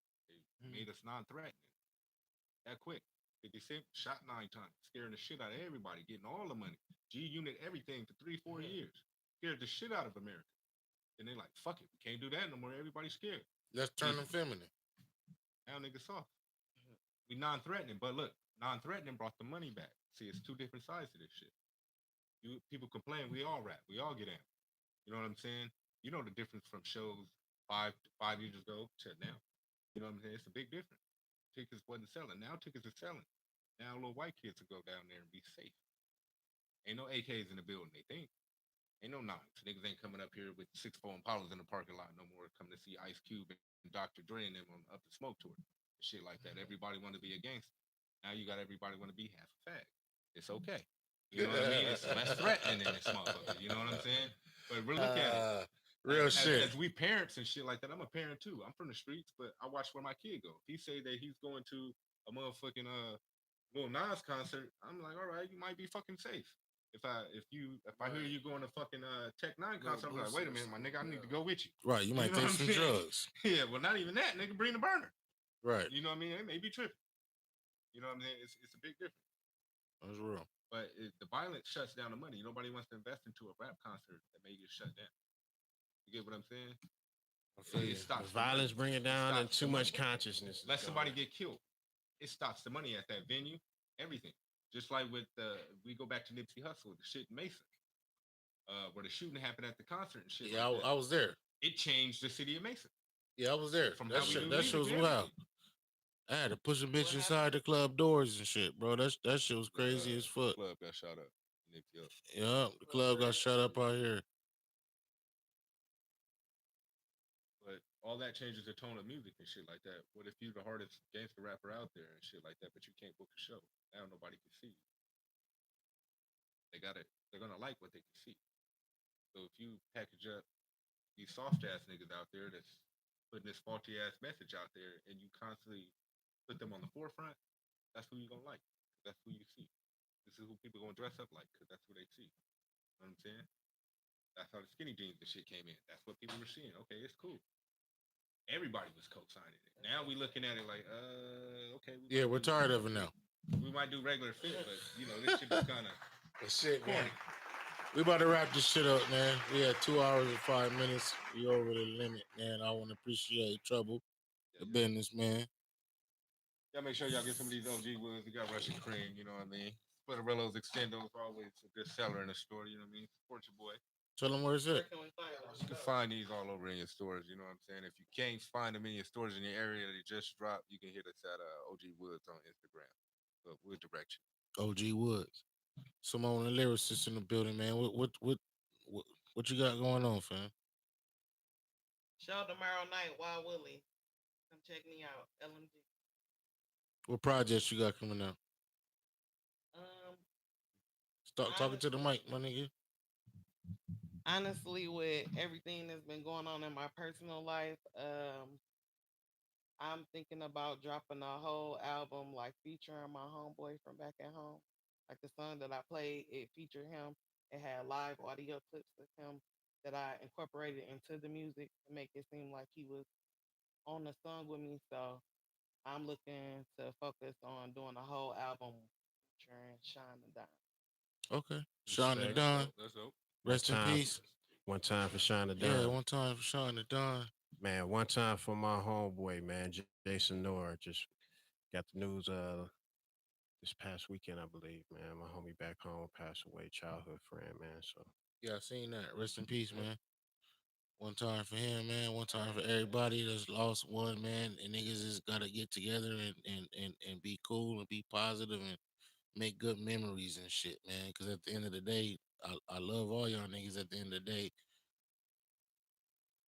They made us non-threatening that quick. 50 Cent shot 9 times, scaring the shit out of everybody, getting all the money. G Unit, everything for 3, 4 years. Scared the shit out of America. And they like, fuck it, we can't do that no more. Everybody's scared. Let's turn them feminine. Now niggas soft. We non-threatening, but look, non-threatening brought the money back. See, it's two different sides to this shit. People complain, we all rap, we all get amped. You know what I'm saying? You know the difference from shows 5 years ago to now. You know what I'm saying? It's a big difference. Tickets wasn't selling. Now tickets are selling. Now little white kids will go down there and be safe. Ain't no AKs in the building, they think. Ain't no nines. Niggas ain't coming up here with 6-4 Impalas in the parking lot no more. Coming to see Ice Cube and Dr. Dre and them on Up the Smoke tour. Shit like that. Everybody want to be a gangster. Now you got everybody want to be half a fag. It's okay. You know what I mean? It's less threatening in this motherfucker. You know what I'm saying? But we're looking at it. Real shit. As we parents and shit like that, I'm a parent too. I'm from the streets, but I watch where my kid go. If he say that he's going to a motherfucking Lil Nas concert, I'm like, all right, you might be fucking safe. If I hear you going to fucking Tech 9 concert, I'm like, wait a minute, my nigga, I need to go with you. Right, you might know take what I'm some saying? drugs. Yeah, well, not even that, nigga, bring the burner. Right. You know what I mean? It may be tripping. You know what I'm saying? It's a big difference. That's real. But the violence shuts down the money. Nobody wants to invest into a rap concert that may get shut down. You get what I'm saying? It stops the violence, bring it down, and too much money. consciousness. Let somebody get killed. It stops the money at that venue. Everything. Just like with we go back to Nipsey Hussle, the shit in Mason, where the shooting happened at the concert and shit. Yeah, like I was there. It changed the city of Mason. Yeah, I was there. From that shit was wild. I had to push a bitch inside the club doors and shit, bro. That shit was crazy as fuck. The club got shot up. Yeah, the club got shut up out here. But all that changes the tone of music and shit like that. What if you're the hardest gangster rapper out there and shit like that, but you can't book a show? Now nobody can see you. They're gonna like what they can see. So if you package up these soft ass niggas out there that's putting this faulty ass message out there and you constantly put them on the forefront, that's who you're gonna like. That's who you see. This is who people gonna dress up like because that's who they see. You know what I'm saying? That's how the skinny jeans and shit came in. That's what people were seeing. Okay, it's cool. Everybody was co-signing it. Now we looking at it like, okay. Yeah, we're tired of it now. We might do regular fit, but you know, this shit is kind of shit, corny. We about to wrap this shit up, man. We had 2 hours and 5 minutes. We over the limit, man. I want to appreciate Trouble, the business, man. Y'all make sure y'all get some of these OG Woods. We got Russian Cream, you know what I mean? Sputterillos, Extendos, always a good seller in the store, you know what I mean? Support your boy. Tell them where it's at. You can find these all over in your stores, you know what I'm saying? If you can't find them in your stores in your area that just dropped, you can hit us at OG Woods on Instagram. But we'll direct you. OG Woods. Simone and Lyricist in the building, man. What you got going on, fam? Show tomorrow night, Wild Willie. Come check me out. LMG. What projects you got coming out? Start talking to the mic, my nigga. Honestly, with everything that's been going on in my personal life, I'm thinking about dropping a whole album like featuring my homeboy from back at home. Like the song that I played, it featured him. It had live audio clips of him that I incorporated into the music to make it seem like he was on the song with me. So I'm looking to focus on doing a whole album featuring Shine and Dime. Okay. Shine and Don. Rest in peace. One time for Shine and Don. Yeah, one time for Shine and Don. Man, one time for my homeboy, man, Jason Nora. Just got the news this past weekend, I believe, man. My homie back home passed away, childhood friend, man. So yeah, I seen that. Rest in peace, man. One time for him, man. One time for everybody that's lost one, man. And niggas just gotta get together and be cool and be positive and make good memories and shit, man. Because at the end of the day, I love all y'all niggas. At the end of the day,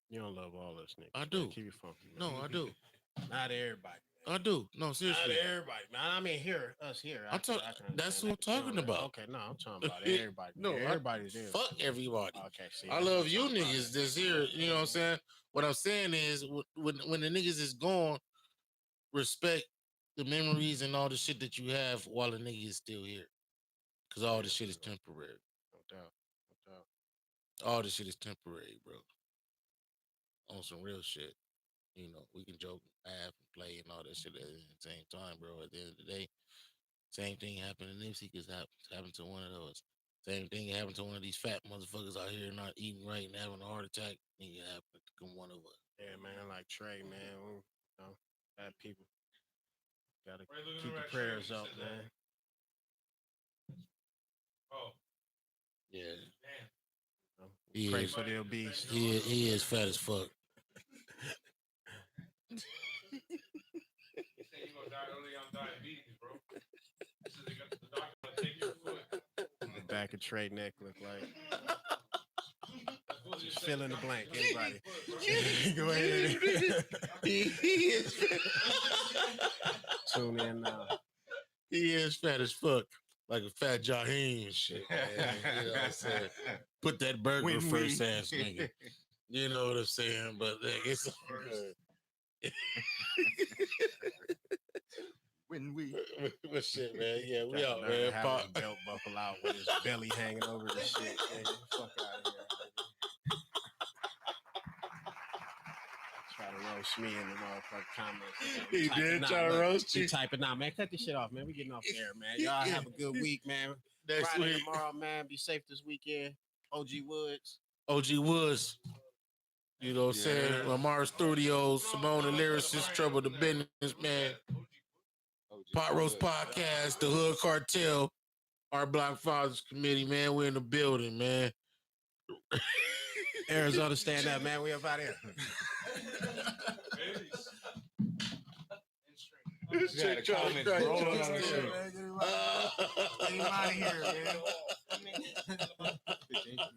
you don't love all us niggas. I do. Man. Keep it funky. Man. No, I do. Not everybody. I do. No, seriously. Not everybody, man. I mean, us here. That's what I'm talking about. Okay, no, I'm talking about everybody. No, everybody's there. Fuck everybody. Okay, see, I love you niggas that's here. You know what I'm saying? What I'm saying is, when the niggas is gone, respect the memories and all the shit that you have while the nigga is still here. Because all the shit is temporary. No doubt. All the shit is temporary, bro. On some real shit. You know, we can joke, laugh, and play, and all that shit at the same time, bro. At the end of the day, same thing happened to Nipsey because happened to one of those. Same thing happened to one of these fat motherfuckers out here not eating right and having a heart attack. It happened to come one of us. Yeah, man, like Trey, man. You know, bad people. Gotta keep the prayers up, man. Oh, Yeah, damn. he Pray is. for the obese. He is fat as fuck. You say you gonna die early on diabetes, bro. This is the doctor gonna take your foot. The back of Trey neck look like. Just fill in the blank, anybody. Go ahead. He is. Tune in now. He is fat as fuck, like a fat Jaheim and shit. Man. You know what I'm saying? Put that burger Win-win. first, ass nigga. You know what I'm saying? But like, it's all good. When we What shit, man? Yeah, we got out, the nerve man. to have his belt buckle out with his belly hanging over the shit. Man, get the fuck out of here. Try to roast me in the motherfucking comments. He did try to roast you. He typing out, man. Cut this shit off, man. We getting off the air, man. Y'all have a good week, man. Next Friday week. tomorrow, man. Be safe this weekend. OG Woods. OG Woods. You know what I'm saying? Lamar Studios, Simone the Lyricist, Trouble the Business, man. PotRoast Podcast, The Hood Cartel, our Black Fathers Committee, man. We're in the building, man. Arizona, stand up, man. We up out here. This chick trying to crack jokes, man. Get him out of here, man.